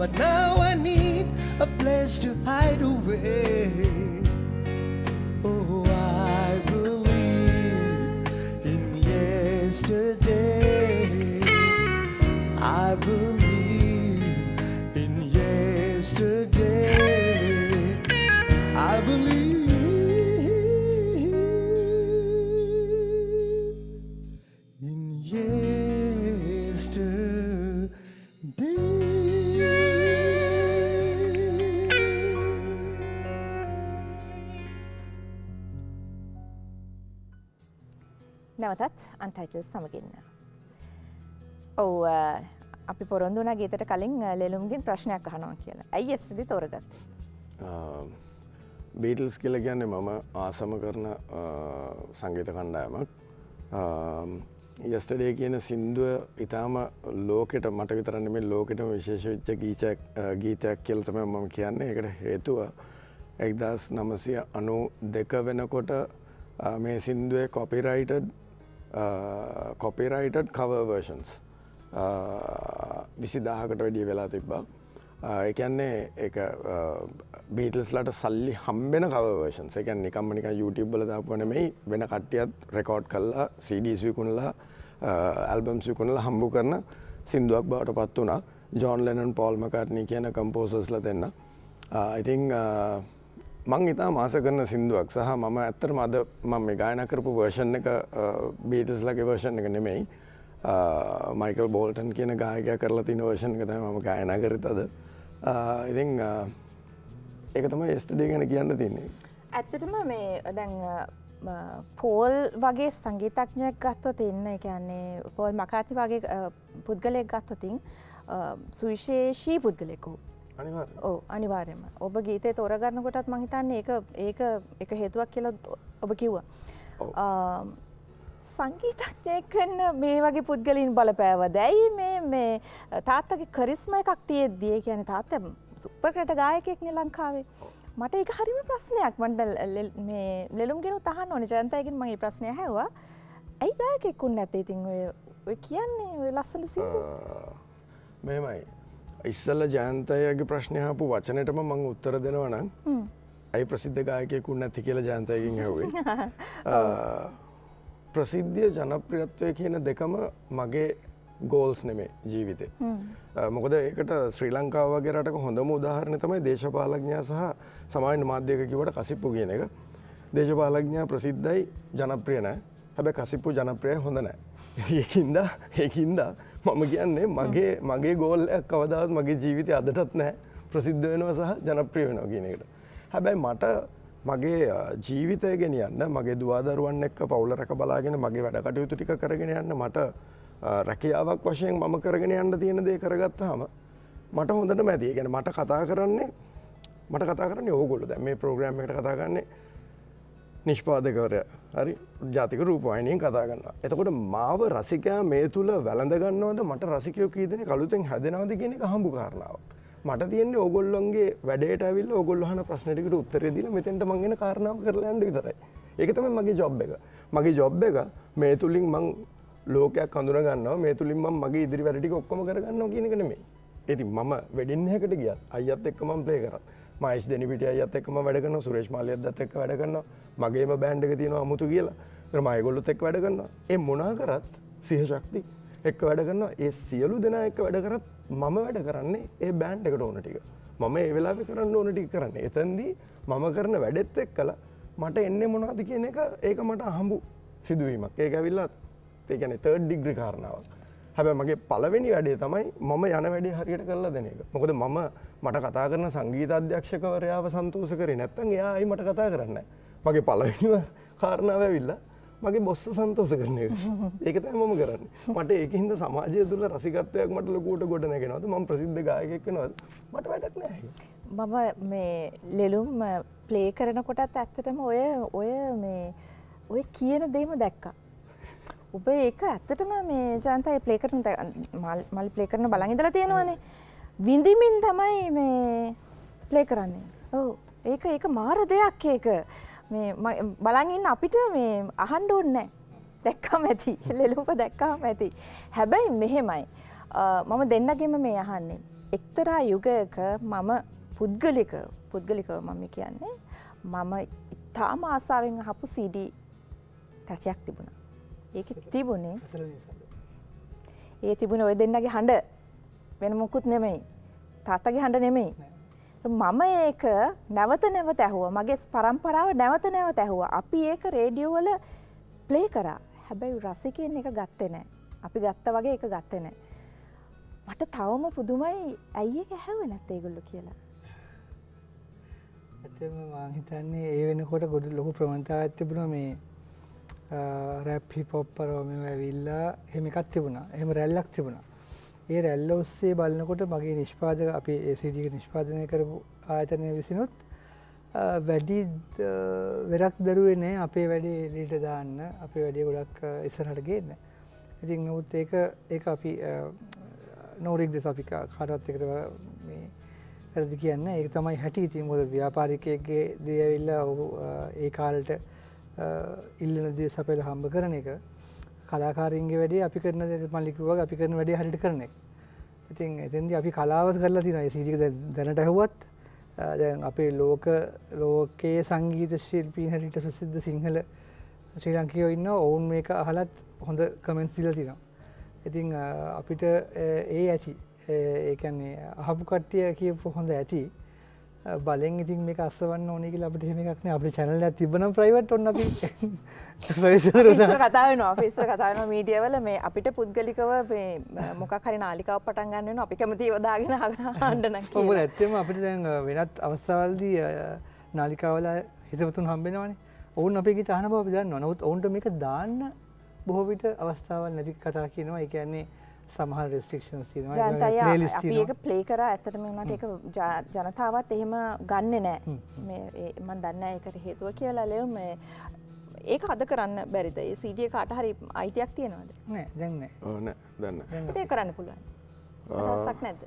but now I need a place to hide away. Oh, I believe in yesterday. I believe in yesterday. I believe in නැවතත් අන්ටයිටල් සමගින්න. ඔව් අපි පොරොන්දු වුණා ගීතයට කලින් ලෙලුම්ගෙන් ප්‍රශ්නයක් අහනවා කියලා. ඇයි yesterday තෝරගත්තේ? බීටල්ස් කියලා කියන්නේ මම ආසම කරන සංගීත කණ්ඩායමක්. yesterday කියන සින්දුව ඊටාම ලෝකෙට මට විතර නෙමෙයි ලෝකෙටම විශේෂ වෙච්ච ගීතයක් කියලා තමයි මම කියන්නේ. ඒකට හේතුව 1992 වෙනකොට මේ සින්දුවේ copyrighted cover versions 20000කට වැඩිය වෙලා තිබ්බා. ඒ කියන්නේ ඒක බීටල්ස්ලාට සල්ලි හම්බෙන cover versions. ඒ කියන්නේ නිකම්ම නිකන් YouTube වල දාපුවා නෙමෙයි වෙන කට්ටියත් රෙකෝඩ් කරලා CDs විකුණලා albums විකුණලා හම්බ කරන සින්දුවක් බවට පත් වුණා. ජෝන් ලෙනන් පෝල් මකාට්නි කියන කම්පෝසර්ස්ලා දෙන්න. I think මං ඉතාම ආස කරන සින්දුවක් සහ මම ඇත්තටම අද මම මේ ගායනා කරපු version එක බීටල්ස්ලාගේ version එක නෙමෙයි. මයිකල් බෝල්ටන් කියන ගායකයා කරලා තියෙන version එක තමයි මම ගායනා කරත් අද. ඉතින් ඒක තමයි yesterday ගැන කියන්න තියෙන්නේ. ඇත්තටම මේ දැන් පෝල් වගේ සංගීතඥයෙක් ගත්තොත් ඉන්න ඒ කියන්නේ පෝල් මකාති වගේ පුද්ගලයෙක් ගත්තොත් සුවිශේෂී පුද්ගලයෙකු. අනිවාර්යයෙන්. ඔව් අනිවාර්යයෙන්ම. ඔබ ගීතේ තෝරගන්න කොටත් මම හිතන්නේ ඒක හේතුවක් කියලා ඔබ කිව්වා. සංගීතඥයෙක් වෙන්න මේ වගේ පුද්ගලයන් බලපෑවද? ඇයි මේ තාත්තගේ කරිස්මා එකක් තියෙද්දි ඒ කියන්නේ තාත්තා සුපර් ක්‍රට ගායකයෙක් නේ ලංකාවේ. මට ඒක හරිම ප්‍රශ්නයක්. මම මේ ලෙලුම්ගෙන තහන්න ඕනේ ජයන්තයගෙන් මම මේ ප්‍රශ්නය ඇහුවා. ඇයි ගායකයෙක් වුණ නැත්තේ? ඉතින් ඔය කියන්නේ ඔය ලස්සන සින්දු. මෙහෙමයි. ඉස්සෙල්ලා ජයන්තයගේ ප්‍රශ්නය අහපු වචනෙටම මම උත්තර දෙනවා නම් ඇයි ප්‍රසිද්ධ ගායකයෙක් වුණ නැති කියලා ජයන්තයගෙන් ඇහුවේ. ප්‍රසිද්ධිය ජනප්‍රියත්වය කියන දෙකම මගේ ගෝල්ස් නෙමේ ජීවිතේ. මොකද ඒකට ශ්‍රී ලංකාව වගේ රටක හොඳම උදාහරණය තමයි දේශපාලඥයා සහ සමාජ මාධ්‍යක කිව්වට කසිප්පු කියන එක. දේශපාලඥයා ප්‍රසිද්ධයි ජනප්‍රිය නැහැ. හැබැයි කසිප්පු ජනප්‍රියයි හොඳ නැහැ. ඒකින්ද මම කියන්නේ මගේ ගෝල් එකක් කවදාවත් මගේ ජීවිතේ අදටත් නැහැ. ප්‍රසිද්ධ වෙනවා සහ ජනප්‍රිය වෙනවා කියන එකට. හැබැයි මට මගේ ජීවිතය ගෙනියන්න මගේ දුවදරුවන් එක්ක පවුල රැක බලාගෙන මගේ වැඩ කටයුතු ටික කරගෙන යන්න මට රැකියාවක් වශයෙන් මම කරගෙන යන්න තියෙන දේ කරගත්තාම මට හොඳටම ඇති. ඒ කියන්නේ මට කතා කරන්නේ ඕගොල්ලෝ. දැන් මේ ප්‍රෝග්‍රෑම් එකට කතා කරන්නේ නිෂ්පාදකවරයා. හරි ජාතික රූපවාහිනියෙන් කතා කරනවා. එතකොට මාව රසිකයා මේ තුල වැළඳ ගන්නවද මට රසිකයෝ කී දෙනෙක් අලුතෙන් හැදෙනවද කියන එක හම්බු කාරණාවක්. මට තියෙන්නේ ඕගොල්ලොන්ගේ වැඩේට ඇවිල්ලා ඕගොල්ලෝ අහන ප්‍රශ්න ටිකට උත්තරේ දීලා මෙතෙන්ට මං එන කාරණාව කරලා යන්න විතරයි. ඒක තමයි මගේ ජොබ් එක. මගේ ජොබ් එක මේ තුලින් මං ලෝකයක් හඳුනා ගන්නවා. මේ තුලින් මම මගේ ඉදිරි වැඩ ටික ඔක්කොම කරගන්නවා කියන එක නෙමෙයි. ඉතින් මම වෙඩින් එකකට ගියත් අයියත් එක්ක මම ප්ලේ කරා. මහේෂ් දෙනිපිටිය අයියත් එක්ක මම වැඩ කරනවා. සුරේෂ් මාලියද්දත් එක්ක වැඩ කරනවා. මගේම බෑන්ඩ් එක තියෙනවා අමුතු කියලා. ඊට මම ඒගොල්ලොත් එක්ක වැඩ කරනවා. ඒ මොනා කරත් සිහ ශක්ති එක්ක වැඩ කරනවා. ඒ සියලු දෙනා එක්ක වැඩ කරත් මම වැඩ කරන්නේ ඒ බෑන්ඩ් එකට ඕන ටික. මම ඒ වෙලාවේ කරන්න ඕන ටික කරන්නේ. එතෙන්දී මම කරන වැඩෙත් එක්කලා මට එන්නේ මොනවද කියන එක ඒක මට අහඹු සිදුවීමක්. ඒක ඇවිල්ලා ඒ කියන්නේ 3rd degree කාරණාවක්. හැබැයි මගේ පළවෙනි වැඩේ තමයි මම යන වැඩේ හරියට කරලා දෙන එක. මොකද මට කතා කරන සංගීත අධ්‍යක්ෂකවරයාව සන්තෝෂ කරේ නැත්නම් එයා ආයි මට කතා කරන්නේ නැහැ. මගේ පළවෙනිම කාරණාව ඇවිල්ලා මගේ බොස්ස සන්තෝෂ කරන එක. ඒක තමයි මම කරන්නේ. මට ඒකින්ද සමාජය තුළ රසිකත්වයක් මට ලොකුවට ගොඩ නැගෙනවද? මම ප්‍රසිද්ධ ගායකයෙක් වෙනවද? මට වැඩක් නැහැ. මම මේ ලෙලුම් ප්ලේ කරනකොටත් ඇත්තටම ඔය කියන දේම දැක්කා. ඔබ ඒක ඇත්තටම මේ ජයන්තයි ප්ලේ කරන මල් ප්ලේ කරන බලන් ඉඳලා තියෙනවනේ. විඳිමින් තමයි මේ ප්ලේ කරන්නේ. ඔව් ඒක මාර දෙයක් ඒක. මේ බලන් ඉන්න අපිට මේ අහන්න ඕනේ නැහැ. දැක්කම ඇති. ලෙලුම්ප දැක්කම ඇති. හැබැයි මෙහෙමයි. මම දෙන්නගෙම මේ අහන්නේ. එක්තරා යුගයක මම පුද්ගලිකව මම කියන්නේ මම ඉතාම ආසාවෙන් අහපු CD තැටයක් තිබුණා. ඒකෙ තිබුණේ ඒ තිබුණේ ඔය දෙන්නගේ හඬ වෙන මොකුත් නෙමෙයි. තාත්තගේ හඬ නෙමෙයි. මම ඒක නැවත නැවත ඇහුවා. මගේ පරම්පරාව නැවත නැවත ඇහුවා. අපි ඒක රේඩියෝ වල ප්ලේ කරා. හැබැයි රසිකයන් එක ගත්තේ නැහැ. අපි ගත්තා වගේ ඒක ගත්තේ නැහැ. මට තවම පුදුමයි ඇයි ඒක ඇහුවේ නැත්තේ ඒගොල්ලෝ කියලා. ඇත්තම මම හිතන්නේ ඒ වෙනකොට ගොඩ ලොකු ප්‍රවණතාවක් තිබුණා මේ රැප් හිප් හොප් පරෝමේ ඇවිල්ලා එහෙම එකක් තිබුණා. එහෙම රැල්ලක් තිබුණා. ඒ රැල්ල ඔස්සේ බලනකොට මගේ නිෂ්පාදක අපි ඒ CD එක නිෂ්පාදනය කරපු ආයතනය විසිනුත් වැඩි වෙරක් දරුවේ නෑ අපේ වැඩේ එළියට දාන්න අපේ වැඩේ ගොඩක් ඉස්සරහට ගේන්න. ඉතින් නමුත් ඒක අපි නෝරික්දස් අපි කාටවත් එකට මේ වැරදි කියන්නේ ඒක තමයි හැටි. ඉතින් මොකද ව්‍යාපාරිකයෙක්ගේ දේ ඇවිල්ලා ඔහු ඒ කාලෙට ඉල්ලන දේ සපයලා හම්බ කරන එක කලාකාරින්ගේ වැඩේ අපි කරන දේ මම කිව්වා අපි කරන වැඩේ හරියට කරන එක. ඉතින් එතෙන්දී අපි කලාවත් කරලා තියෙනවා. ඒ CD එක දැනට ඇහුවත් දැන් අපේ ලෝකයේ සංගීත ශිල්පීන් හැටියට ප්‍රසිද්ධ සිංහල ශ්‍රී ලාංකිකයෝ ඉන්නවා. ඔවුන් මේක අහලත් හොඳ කමෙන්ට්ස් දීලා තියෙනවා. ඉතින් අපිට ඒ ඇති ඒ කියන්නේ අහපු කට්ටිය කියපු හොඳ ඇති බලෙන් ඉතින් මේක අස්සවන්න ඕනේ කියලා අපිට එහෙම එකක් නෑ. අපේ channel එකක් තිබ්බනම් private ඔන්න අපි ඉස්සර කතා වෙනවා මීඩියා වල මේ අපිට පුද්ගලිකව මේ මොකක් හරි නාලිකාවක් පටන් ගන්න වෙනවා. අපි කැමති ඒවා දාගෙන අහන්න නම් කියලා. මොකද ඇත්තම අපිට දැන් වෙනත් අවස්ථාවලදී නාලිකාවල හිතවතුන් හම්බෙනවානේ. ඔවුන් අපේ ගීත අහන බව අපි දන්නවා. නමුත් ඔවුන්ට මේක දාන්න බොහෝ විට අවස්ථාවල් නැති කතා කියනවා. ඒ කියන්නේ සමහර රෙස්ට්‍රික්ෂන්ස් තියෙනවා. ජනතාව අපි ඒක ප්ලේ කරා ඇත්තටම උනාට ඒක ජනතාවත් එහෙම ගන්නෙ නෑ. මේ මම දන්නේ නෑ ඒකට හේතුව කියලා ලෙව මේ ඒක අද කරන්න බැරිද? ඒ CD එක කාට හරි අයිතියක් තියනවද? නෑ දැන් නෑ. ඔව් නෑ දැන් නෑ. ඒක කරන්න පුළුවන්. අදහසක් නැද්ද?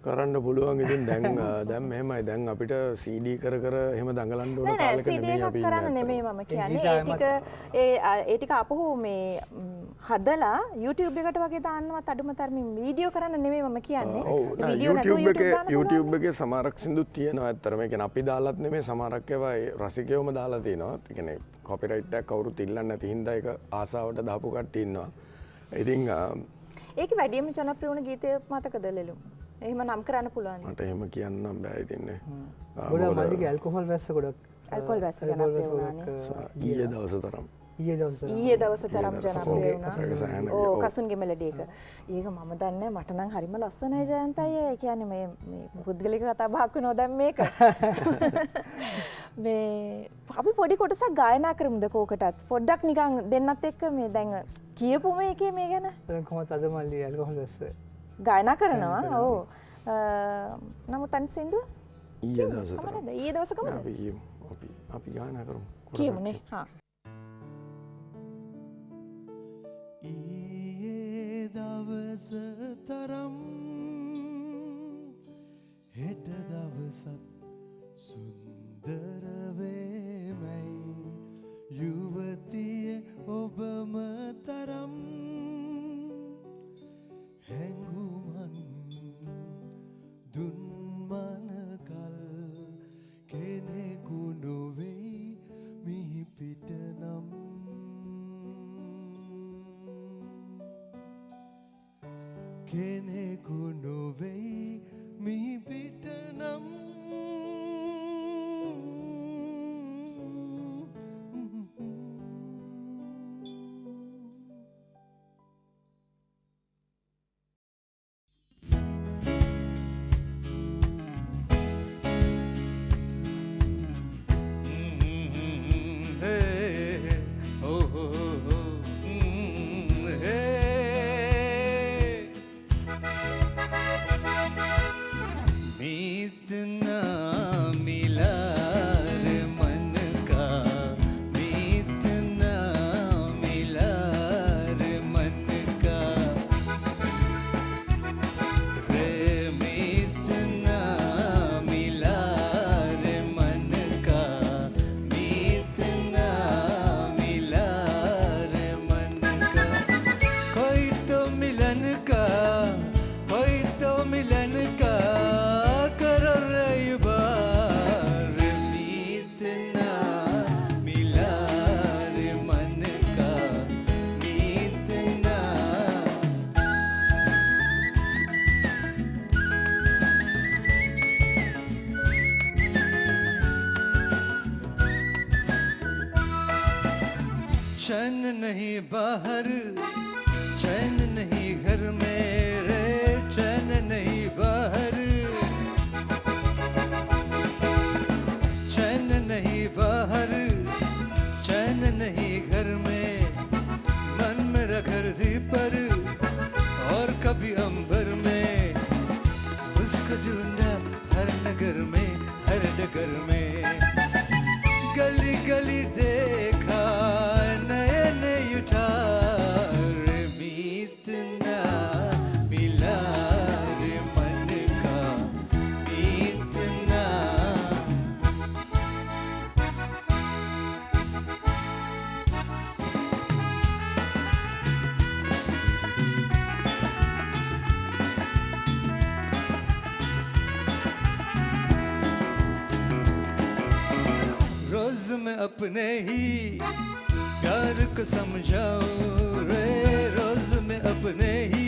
කරන්න පුළුවන්. ඉතින් දැන් මෙහෙමයි. දැන් අපිට CD කර එහෙම දඟලන්න ඕන කාලෙක නෙමෙයි අපි ඉන්නේ. කරන්න නෙමෙයි මම කියන්නේ. ඒ ටික අපහු මේ හදලා YouTube එකට වගේ දාන්නවත් අඩුම තරමින් වීඩියෝ කරන්න නෙමෙයි මම කියන්නේ. YouTube එකේ සමහරක් සින්දුත් තියෙනවා ඇත්තටම. ඒ කියන්නේ අපි දාලත් නෙමෙයි සමහරක් ඒවා රසිකයෝම දාලා තිනවා. ඒ කියන්නේ කොපිරයිට් එකක් කවුරුත් ඉල්ලන්නේ නැති හින්දා ඒක ආසාවට දාපු කට්ටිය ඉන්නවා. ඉතින් ඒක වැඩිම ජනප්‍රිය වුණ ගීතය මතකද ලෙලු? එහෙම නම් කරන්න පුළුවන්. මට එහෙම කියන්නම් බෑ ඉතින්නේ. ගොඩක් මල්ලිගේ ඇල්කොහොල් රැස්ස ගොඩක් ඇල්කොහොල් රැස්ස ජනප්‍රිය වුණානේ. ඊයේ දවස තරම්. ඊයේ දවස තරම් ජනප්‍රිය වුණා. ඕ කසුන්ගේ මෙලඩි එක. ඒක මම දන්නේ මට නම් හරිම ලස්සනයි ජයන්ත අයියා. ඒ කියන්නේ මේ පුද්ගලික කතා බහක් වෙනවා දැන් මේක. මේ අපි පොඩි කොටසක් ගායනා කරමුද කෝකටත්? පොඩ්ඩක් නිකන් දෙන්නත් එක්ක මේ දැන් කියපු මේකේ මේ ගැන. දැන් කොහොමද අද මල්ලි ඇල්කොහොල් රැස්ස ගායනා කරනවා. ඔව්. නමුත් අනිත් සින්දුව ඊයේ දවස තරම්. කොහමද? ඊයේ දවස කොහමද? අපි ගායනා කරමු. කියමුනේ. හා. ඊයේ දවස තරම් හෙට දවසත් සුන්දර වේමයි යුවතිය ඔබම තරම් හැඟුමන් දුන් මනකල් කෙනෙකු නොවෙයි මිහි පිට නම් කෙනෙකු නොවෙයි මිහි පිට නම් Meet the नहीं बाहर चैन नहीं घर में रे चैन नहीं बाहर चैन नहीं बाहर चैन नहीं घर में मन मेरा घर दी पर और कभी अंबर में उसको ढूंढा हर नगर में हर डगर में गली गली देखा नए नए उठा रे मीत ना मिला रे मन का मीत ना रोज मैं अपने ही प्यार को समझाऊं रे रोज मैं अपने ही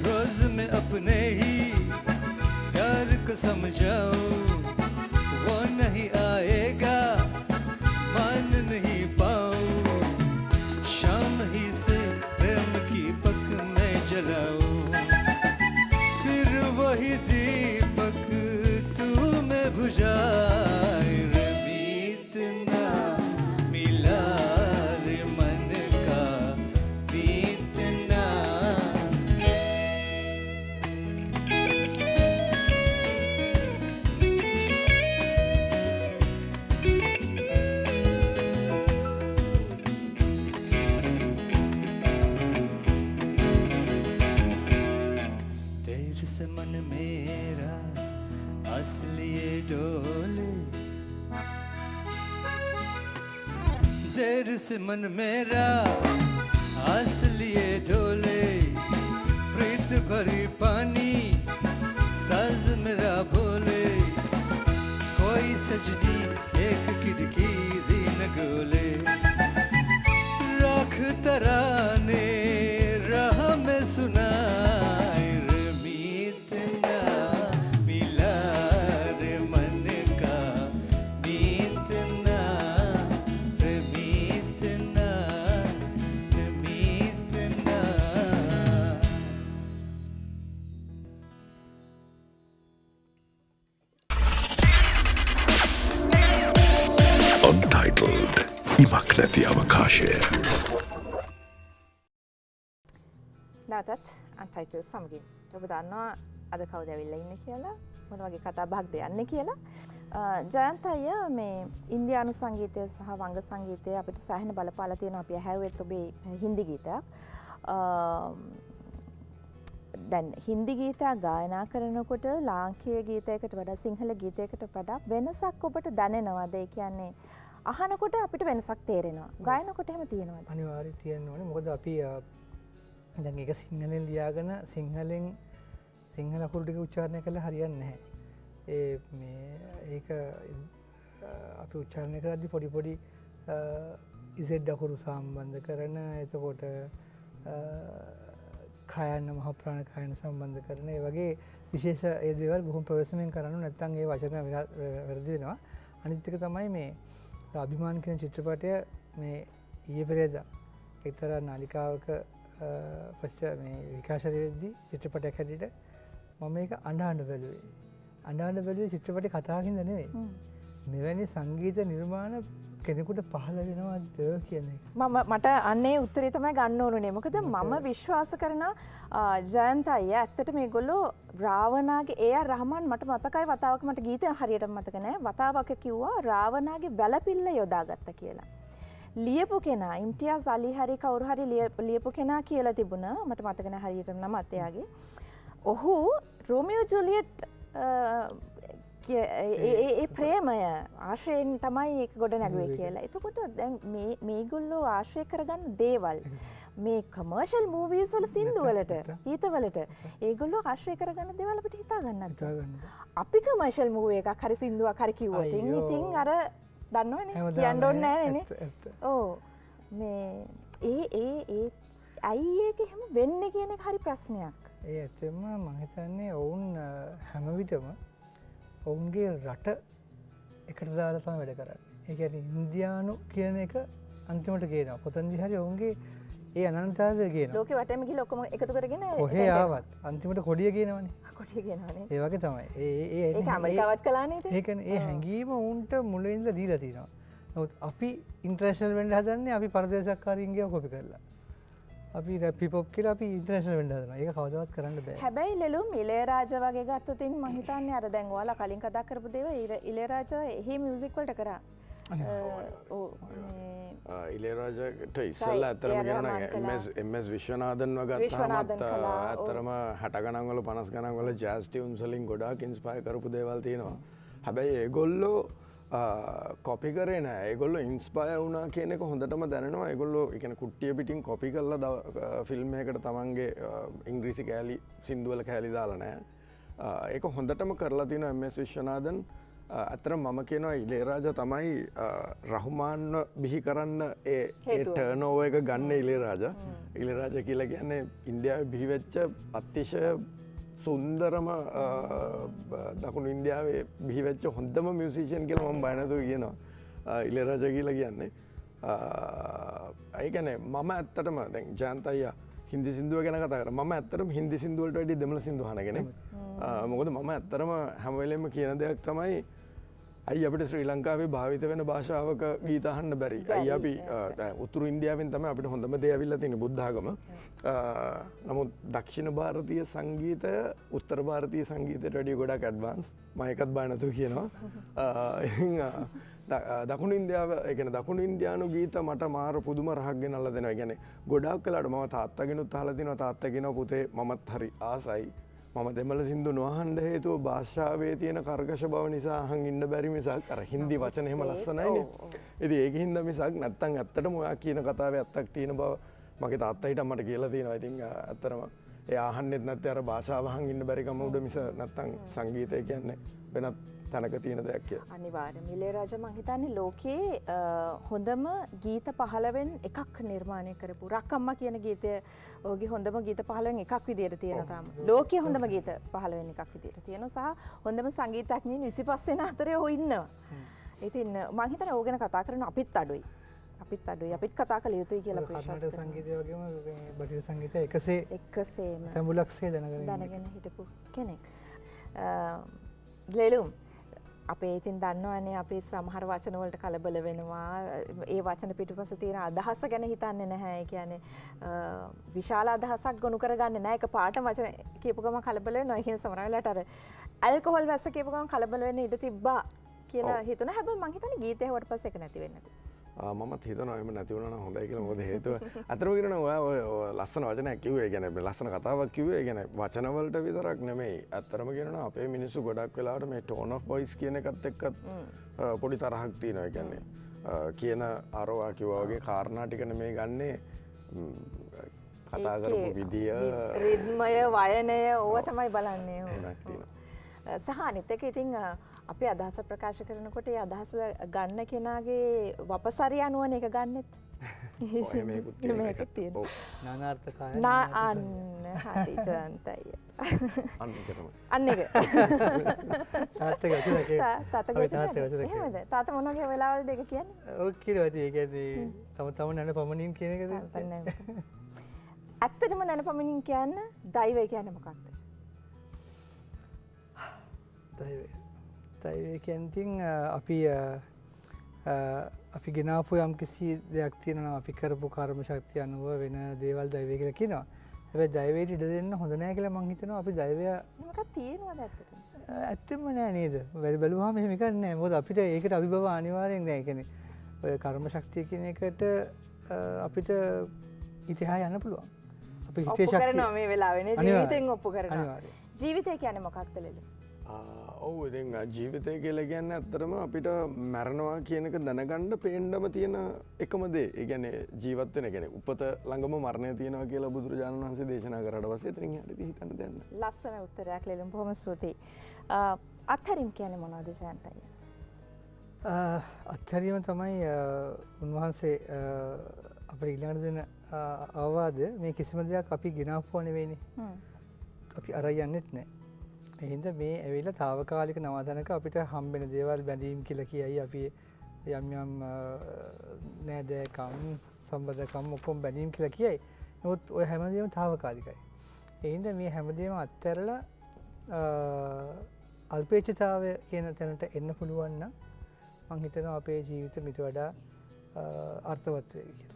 रोज मैं अपने ही प्यार को समझाऊं वो नहीं आएगा मान नहीं पाऊं शाम ही से प्रेम की पक मैं जलाऊं फिर वही दीपक बुझाए रे मीत ना मिला रे मन का मीत ना तेरे से मन मेरा असली डोले देर से मन मेरा असली डोले प्रीत भरी पानी साज मेरा बोले कोई सजनी एक खिड़की दी न गोले राख तराने राह में सुनाए रे मीत ना मिला रे मन का मीत ना रे मीत ना रे मीत ना Untitled ඉමක් නැති අවකාශය නැවතත් අන්ටයිටල් සමගින් ඔබ දන්නවා අද කවුද ඇවිල්ලා ඉන්නේ කියලා මොන වගේ කතා බහක්ද යන්නේ කියලා ජයන්ත අයියා මේ ඉන්දියානු සංගීතය සහ වංග සංගීතය අපිට සෑහෙන බලපාලා තියෙනවා අපි ඇහැවෙත් ඔබේ හින්දි ගීතයක් දැන් හින්දි ගීතය ගායනා කරනකොට ලාංකීය ගීතයකට වඩා සිංහල ගීතයකට වඩා වෙනසක් ඔබට දැනෙනවද ඒ කියන්නේ අහනකොට අපිට වෙනසක් තේරෙනවා ගායනකොට එහෙම තියෙනවද අනිවාර්යයෙන් තියෙන්න ඕනේ මොකද අපි දැන් ඒක සිංහලෙන් ලියාගෙන සිංහලෙන් සිංහල අකුරු ටික උච්චාරණය කළා හරියන්නේ නැහැ. ඒක අපි උච්චාරණය කරද්දී පොඩි පොඩි ඉසෙඩ් අකුරු සම්බන්ධ කරන එතකොට කයන්න මහ ප්‍රාණ කයන සම්බන්ධ කරන ඒ වගේ විශේෂ ඒ දේවල් බොහොම ප්‍රවේශමෙන් කරන්න නැත්නම් ඒ වචන වැරදි වෙනවා. අනිත් එක තමයි මේ අභිමාන කියන චිත්‍රපටය මේ ඊයේ පෙරේදා එක්තරා නාලිකාවක මේ විකාශනය වෙද්දී චිත්‍රපටයක් හැටියට මම මේක අඬ බැලුවේ චිත්‍රපටේ කතාවකින්ද නෙවෙයි. මෙවැනි සංගීත නිර්මාණ කෙනෙකුට පහළ වෙනවද කියන එක. මට අන්නේ උත්තරේ තමයි ගන්න ඕනේ. මොකද මම විශ්වාස කරනවා ජයන්ත අයියා ඇත්තට මේගොල්ලෝ රාවණාගේ ඒ.ආර්. රහමාන් මට මතකයි වතාවක මට ගීතය හරියට මතක නැහැ. වතාවක කිව්වා රාවණාගේ වැලපිල්ල යොදාගත්ත කියලා. ලියපු කෙනා ඉම්තියාස් අලි හරි කවුරු හරි ලියපු කෙනා කියලා තිබුණා. මට මතක නැහැ හරියටම නම අතයාගේ. ඔහු රෝමියෝ ජුලියට් ඒ ප්‍රේමය ආශ්‍රයෙන් තමයි ඒක ගොඩ නැගුවේ කියලා. එතකොට දැන් මේගොල්ලෝ ආශ්‍රය කරගන්න දේවල් මේ කමර්ෂල් මූවීස් වල සින්දු වලට ගීතවලට ඒගොල්ලෝ ආශ්‍රය කරගන්න දේවල් අපිට හිතා ගන්නත්. අපි කමර්ෂල් මූවී එකක් හරි සින්දුවක් හරි කිව්වොත් ඉතින් අර දන්නවනේ කියන්න ඕනේ නැහැ නේ. ඔව් මේ ඒ ඇයි ඒක එහෙම වෙන්නේ කියන එක හරි ප්‍රශ්නයක්. ඒ ඇත්තම මම හිතන්නේ ඔවුන් හැම විටම ඔවුන්ගේ රට එකට දාලා තමයි වැඩ කරන්නේ. ඒ කියන්නේ ඉන්දියානු කියන එක අන්තිමට කියනවා. කොතනදී හරි ඔවුන්ගේ ඒ අනන්තතාවය කියනවා. ලෝකෙ වටේම ගිහලා ඔක්කොම එකතු කරගෙන කොහේ ආවත් අන්තිමට කොඩිය කියනවනේ. කොටිය කියනවනේ. ඒ වගේ තමයි. ඒක ඇමරිකාවත් කළානේ ඉතින්. ඒකනේ ඒ හැඟීම උන්ට මුලින් ඉඳලා දීලා තියෙනවා. නමුත් අපි ඉන්ටර්නැෂනල් වෙන්න හදන්නේ අපි පරදේශක්කාරීන්ගේ කොපි කරලා. අපි රැප් හිප් හොප් කියලා අපි ඉන්ටර්නැෂනල් වෙන්න හදනවා. ඒක කවදාවත් කරන්න බෑ. හැබැයි ලෙලුම් ඉලයරාජා වගේ ගත්තොත් ඉතින් මං හිතන්නේ අර දැන් ඔයාලා කලින් කතා කරපු දේවල් ඉලයරාජා එහි මියුසික් වලට කරා. ඔව් ඉලේරාජට ඉස්සල්ලා ඇතරම ගැන එස් විශ්වනාදන්ව ගත්තමත් ඇත්තරම හට ගනන්වල 50 ගණන්වල ජෑස් ටියුන්ස් වලින් ගොඩාක් ඉන්ස්පයර් කරපු දේවල් තියෙනවා. හැබැයි ඒගොල්ලෝ කොපි කරේ නෑ. ඒගොල්ලෝ ඉන්ස්පයර් වුණා කියන එක හොඳටම දැනෙනවා. ඒගොල්ලෝ ඒ කියන්නේ කුට්ටිය පිටින් කොපි කරලා ෆිල්ම් එකකට තමන්ගේ ඉංග්‍රීසි කෑලි සින්දු වල කෑලි දාලා නෑ. ඒක හොඳටම කරලා තියෙනවා එම්.එස්. විශ්වනාදන්. ඇත්තටම මම කියනවා ඉලේරාජා තමයි රහුමාන්ව බිහි කරන්න ඒ ටර්නෝවර් එක ගන්න ඉලේරාජා. ඉලේරාජා කියලා කියන්නේ ඉන්දියාවේ බිහි වෙච්ච අතිශය සුන්දරම දකුණු ඉන්දියාවේ බිහි වෙච්ච හොඳම මියුසිෂියන් කියලා මම බය නැතුව කියනවා ඉලේරාජා කියලා කියන්නේ. ඒ කියන්නේ මම ඇත්තටම දැන් ජයන්ත අයියා හින්දි සින්දුව ගැන කතා කරා. මම ඇත්තටම හින්දි සින්දු වලට වැඩිය දෙමළ සින්දු අහන කෙනෙක්. මොකද මම ඇත්තටම හැම වෙලෙම කියන දෙයක් තමයි අයි අපිට ශ්‍රී ලංකාවේ භාවිත වෙන භාෂාවක ගීත අහන්න බැරි. අයි අපි උතුරු ඉන්දියාවෙන් තමයි අපිට හොඳම දේ ඇවිල්ලා තියෙන්නේ බුද්ධ ආගම. නමුත් දක්ෂිණ භාරතීය සංගීතය උත්තර භාරතීය සංගීතයට වඩා ගොඩක් ඇඩ්වාන්ස්. මම ඒකත් බය නැතුව කියනවා. දකුණු ඉන්දියාව ඒ කියන්නේ දකුණු ඉන්දියානු ගීත මට මාර පුදුම රහක් ගෙනල්ලා දෙනවා. ඒ කියන්නේ ගොඩාක් වෙලාවට මම තාත්තගෙනුත් අහලා තිනවා. තාත්තා කියනවා පුතේ මමත් හරි ආසයි. මම දෙමළ සින්දු නොහන්න හේතුව භාෂාවේ තියෙන කර්කශ බව නිසා අහන් ඉන්න බැරි මිසක් අර හින්දි වචන එහෙම ලස්සනයිනේ. ඉතින් ඒක හින්දා මිසක් නැත්තම් ඇත්තටම ඔයා කියන කතාවේ ඇත්තක් තියෙන බව මගේ තාත්තා හිටන් මට කියලා තියෙනවා. ඉතින් ඇත්තටම එයා අහන්නෙත් නැත්තේ අර භාෂාව අහන් ඉන්න බැරි කම උඩ මිස නැත්තම් සංගීතය කියන්නේ වෙනත් තැනක තියෙන දෙයක් කියලා. අනිවාර්යයෙන් ඉලයරාජා මං හිතන්නේ ලෝකයේ හොඳම ගීත 15න් එකක් නිර්මාණය කරපු රක්කම්මා කියන ගීතය ඔහුගේ හොඳම ගීත 15න් එකක් විදියට තියෙනවා තාම. ලෝකයේ හොඳම ගීත 15න් එකක් විදියට තියෙනවා සහ හොඳම සංගීතඥයින් 25 දෙනා අතරේ ඔහු ඉන්නවා. ඉතින් මං හිතන්නේ ඕක ගැන කතා කරන අපිත් අඩුයි. අපිත් කතා කළ යුතුයි කියලා විශ්වාස කරනවා. කර්ණාටක සංගීතය වගේම මේ බටහිර සංගීතය එකසේම තඹුලක්සේ දැනගෙන හිටපු කෙනෙක්. ලෙලුම් අපේ ඉතින් දන්නවනේ අපි සමහර වචන වලට කලබල වෙනවා. ඒ වචන පිටුපස තියෙන අදහස ගැන හිතන්නේ නැහැ. ඒ කියන්නේ විශාල අදහසක් ගොනු කරගන්නේ නැහැ. එක පාට වචන කියපු ගමන් කලබල වෙනවා. ඒ කියන්නේ සමහර වෙලාවට අර ඇල්කොහොල් වැස්ස කියපු ගමන් කලබල වෙන්න ඉඩ තිබ්බා කියලා හිතුණා. හැබැයි මං හිතන්නේ ගීතය හොවට පස්සේ ඒක නැති වෙන්නේ නැති. මමත් හිතනවා එහෙම නැති වුණා නම් හොඳයි කියලා. මොකද හේතුව අතරම කියනවා ඔයා ඔය ලස්සන වචනයක් කිව්වේ. ඒ කියන්නේ ලස්සන කතාවක් කිව්වේ. ඒ කියන්නේ වචන වලට විතරක් නෙමෙයි. අතරම කියනවා අපේ මිනිස්සු ගොඩක් වෙලාවට මේ tone of voice කියන එකත් එක්ක පොඩි තරහක් තියෙනවා. ඒ කියන්නේ කියන අරවා කිව්වා වගේ කාරණා ටික නෙමෙයි ගන්නේ කතා කරපු විදිය රිද්මය වයනය ඕවා තමයි බලන්නේ. සහ අනිත් එක ඉතින් අපි අදහස ප්‍රකාශ කරනකොට ඒ අදහස ගන්න කෙනාගේ වපසරිය අනුවනේ ඒක ගන්නෙත්. මේක තියෙනවා. නානාර්ථකාරී. අන්න හරි ජයන්තයි. අන්න එක. එහෙමද? තාත්තා මොනවා කිය වෙලාවල් දෙක කියන්නේ? ඔව් කියලා ඒ කියන්නේ තම නන පමණින් කියන එකද? ඇත්තටම නන පමණින් කියන්න දෛවය කියන්නේ මොකක්ද? දෛවය කියන්නේ අපි ගෙනාපු යම් කිසි දෙයක් තියෙනවා. අපි කරපු කර්ම ශක්තිය අනුව වෙන දේවල් දෛවය කියලා කියනවා. හැබැයි දෛවයට ඉඩ දෙන්න හොඳ නැහැ කියලා මං හිතනවා. අපි දෛවය මොකක්ද තියෙනවද ඇත්තටම? ඇත්තම නෑ නේද? බැලුවාම එහෙම එකක් නෑ. මොකද අපිට ඒකට අභිභව අනිවාර්යෙන් නෑ. ඒ කියන්නේ ඔය කර්ම ශක්තිය කියන එකට අපිට ඉතිහාය යන්න පුළුවන්. අපි හිතේ ශක්තිය කරනවා මේ වෙලාවේ නේ ජීවිතෙන් ඔප්පු කරනවා. ජීවිතය කියන්නේ මොකක්ද ලෙලු? ඔව් ඉතින් ජීවිතය කියලා කියන්නේ ඇත්තටම අපිට මරණවා කියන එක දැනගන්න පේන්නම තියෙන එකම දේ. ඒ කියන්නේ ජීවත් වෙන කියන්නේ උපත ළඟම මරණය තියෙනවා කියලා බුදුරජාණන් වහන්සේ දේශනා කරාට පස්සේ එතනින් එහාට හිතන්න දෙයක් නැහැ. ලස්සන උත්තරයක් ලෙලුම් බොහොම ස්තුතියි. අත්හැරීම් කියන්නේ මොනවද ජයන්ත අයියා? අත්හැරීම තමයි උන්වහන්සේ අපිට ඊළඟට දෙන අවවාද. මේ කිසිම දෙයක් අපි ගෙනාවුවා නෙවෙයිනේ. අපි අරන් යන්නෙත් නැහැ. එහෙනම් මේ ඇවිල්ලා తాවකාලික නවතනක අපිට හම්බෙන දේවල් බැඳීම් කියලා කියයි අපි යම් යම් නෑදෑකම් සම්බන්ධකම් ඔක්කොම බැඳීම් කියලා කියයි. නමුත් ඔය හැමදේම తాවකාලිකයි. ඒ හින්දා මේ හැමදේම අත්හැරලා අල්පේච්ඡතාවය කියන තැනට එන්න පුළුවන් නම් මං හිතනවා අපේ ජීවිතෙ ඊට වඩා අර්ථවත් වෙයි කියලා.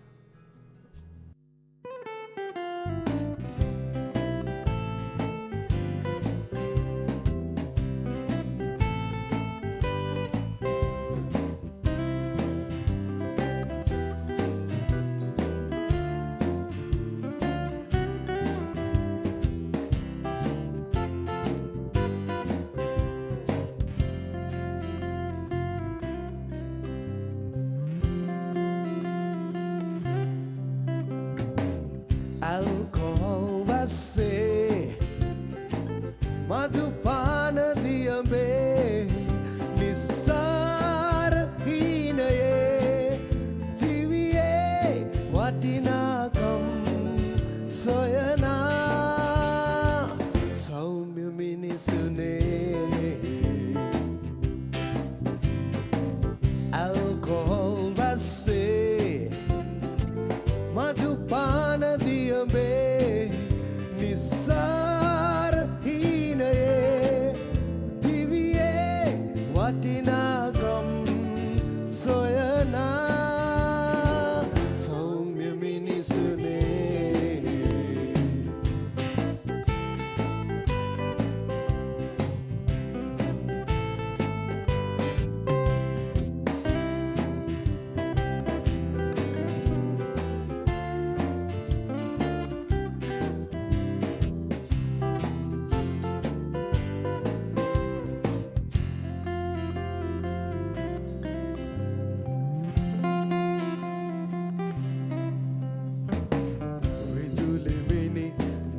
alcohol වස්සේ මදුපාන දියඹේ නිස්සාර හීනයේ දිවියේ වටිනාකම් සොයනා සෞම්‍ය මිනිසුනේ alcohol වස්සේ මදුපාන දියඹේ නිස්සාර හීනයේ දිවියේ වටිනාකම් සොයනා සෞම්‍ය මිනිසුනේ විදුලිමිනි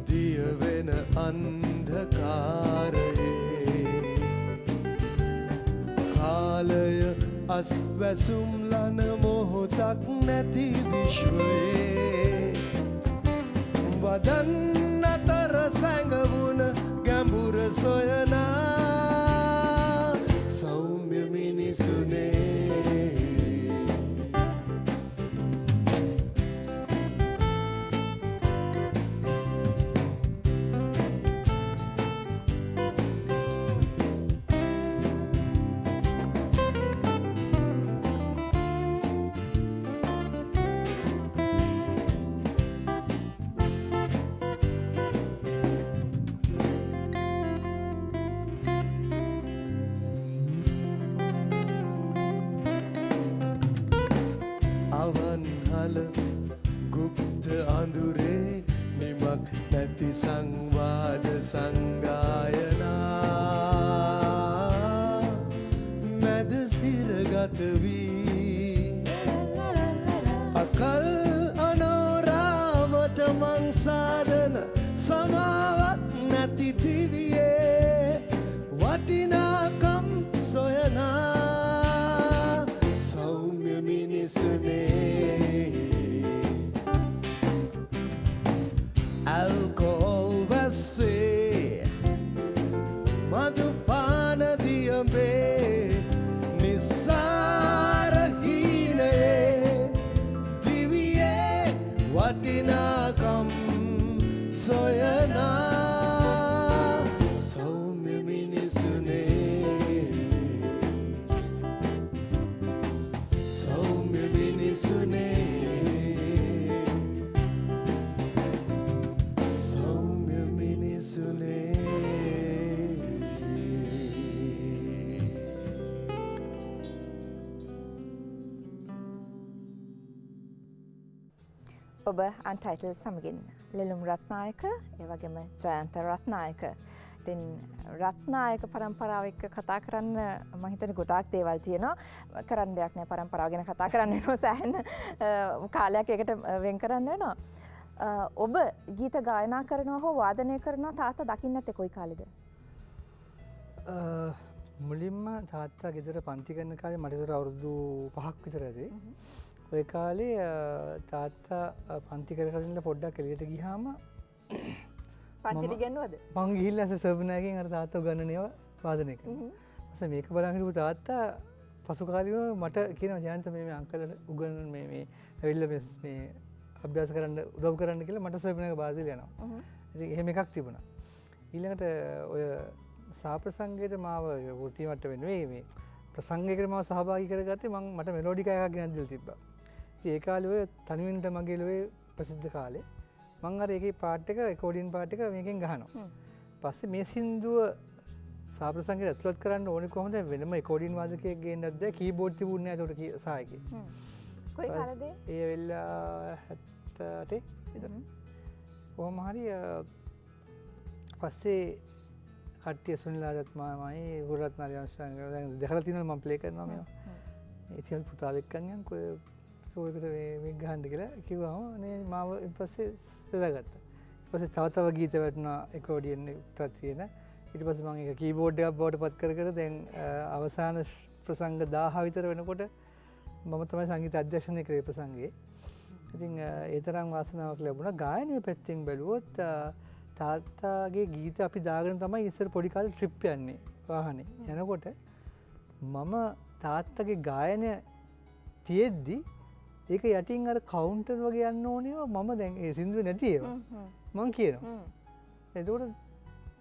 දියවෙන අන්ධකාරයේ කාලය අස්වැසුම් ලන මොහොතක් නැති විශ්වයේ වදන් අතර සැඟවුණ ගැඹුර සොයනා සෞම්‍ය මිනිසුනේ අවන්හල ගුප්ත අඳුරේ නිමක් නැති සංවාද සංගායනා මැද සිරගත වී අකල් අනෝරාවට මං සාදන සමාවත් නැති දිවියේ වටිනාකම් සොයනා සෞම්‍ය මිනිසුනේ alcohol වැස්සේ මදුපාන දියඹේ නිස්සාර හීනයේ දිවියේ වටිනාකම් සොයනා සෞම්‍ය මිනිසුනේ සෞම්‍ය මිනිසුනේ සෞම්‍ය මිනිසුනේ ඔබ අන්ටයිටල් සමගින් ලෙලුම් රත්නායක ඒ වගේම ජයන්ත රත්නායක. ඉතින් රත්නායක පරම්පරාව එක්ක කතා කරන්න මම හිතන්නේ ගොඩාක් දේවල් තියෙනවා. කරන්න දෙයක් නෑ පරම්පරාව ගැන කතා කරන්න වෙනවා සෑහෙන කාලයක් ඒකට වෙන් කරන්න වෙනවා. ඔබ ගීත ගායනා කරනවා හෝ වාදනය කරනවා තාත්තා දකින්න නැත්තේ කොයි කාලෙද? මුලින්ම තාත්තා ගෙදර පන්ති කරන කාලේ මට ඒතර අවුරුදු 5ක් විතර ඇති. ඔය කාලේ තාත්තා පන්ති කරගෙන ඉඳලා පොඩ්ඩක් එළියට ගියාම පන්තිට ගන්නවද? මං ගිහිල්ලා සර්බනායකෙන් අර තාත්තා උගන්වන ඒවා වාදනය කරනවා. ඊපස්සේ මේක බලන් හිටපු තාත්තා පසුකාලීව මට කියන ජයන්ත මේ අංකලට උගන්වන මේ ඇවිල්ලා මේ අභ්‍යාස කරන්න උදව් කරන්න කියලා මට සර්බියක බාසිල් යනවා. ඉතින් එහෙම එකක් තිබුණා. ඊළඟට ඔය සාප්‍රසංගයට මාව වෘත්ති මට්ටමේ නෙවෙයි මේ ප්‍රසංගයකට මාව සහභාගී කරගත්තේ මට මෙලෝඩිකා එකක් ගෙනත් දීලා තිබ්බා. ඉතින් ඒ කාලේ ඔය තනිවෙන්නට මගේ ලෝයේ ප්‍රසිද්ධ කාලේ මම අර ඒකේ පාට් එක රෙකෝඩින් පාට් එක මේකෙන් ගහනවා. පස්සේ මේ සින්දුව සාප්‍රසංගයට ඇතුළත් කරන්න ඕනේ කොහොමද වෙනම රෙකෝඩින් වාදකයෙක් ගේන්නත් බෑ කීබෝඩ් තිබුණේ නැහැ ඒකට සායකේ. කොයි කාලේද? ඒ වෙලාව 78 විතර. කොහොම හරි පස්සේ කට්ටිය සුනිලාටත් මාමයි හුරරත්නාලි අංශයන් දැන් දැකලා තියෙනවා මම ප්ලේ කරනවා මේවා. ඉතින් පුතාල එක්කන් යන්කෝ ෂෝ එකට මේ ගහන්න කියලා කිව්වම නේ මාව ඊපස්සේ සදාගත්තා. ඊපස්සේ තව තව ගීත වැටුණා රෙකෝඩින් එකක් තියෙන. ඊට පස්සේ මම ඒක කීබෝඩ් එකක් බවට පත් කර කර දැන් අවසාන ප්‍රසංග 1000 විතර වෙනකොට මම තමයි සංගීත අධ්‍යක්ෂණය කරේ ප්‍රසංගයේ. ඉතින් ඒ තරම් වාසනාවක් ලැබුණා. ගායනයේ පැත්තෙන් බැලුවොත් තාත්තාගේ ගීත අපි දාගෙන තමයි ඉස්සර පොඩි කාලේ ට්‍රිප් යන්නේ වාහනේ. යනකොට මම තාත්තගේ ගායනය තියෙද්දි ඒක යටින් අර කවුන්ටර් වගේ යන්න ඕනේ මම දැන් ඒ සින්දුව නැති ඒවා මං කියනවා. එතකොට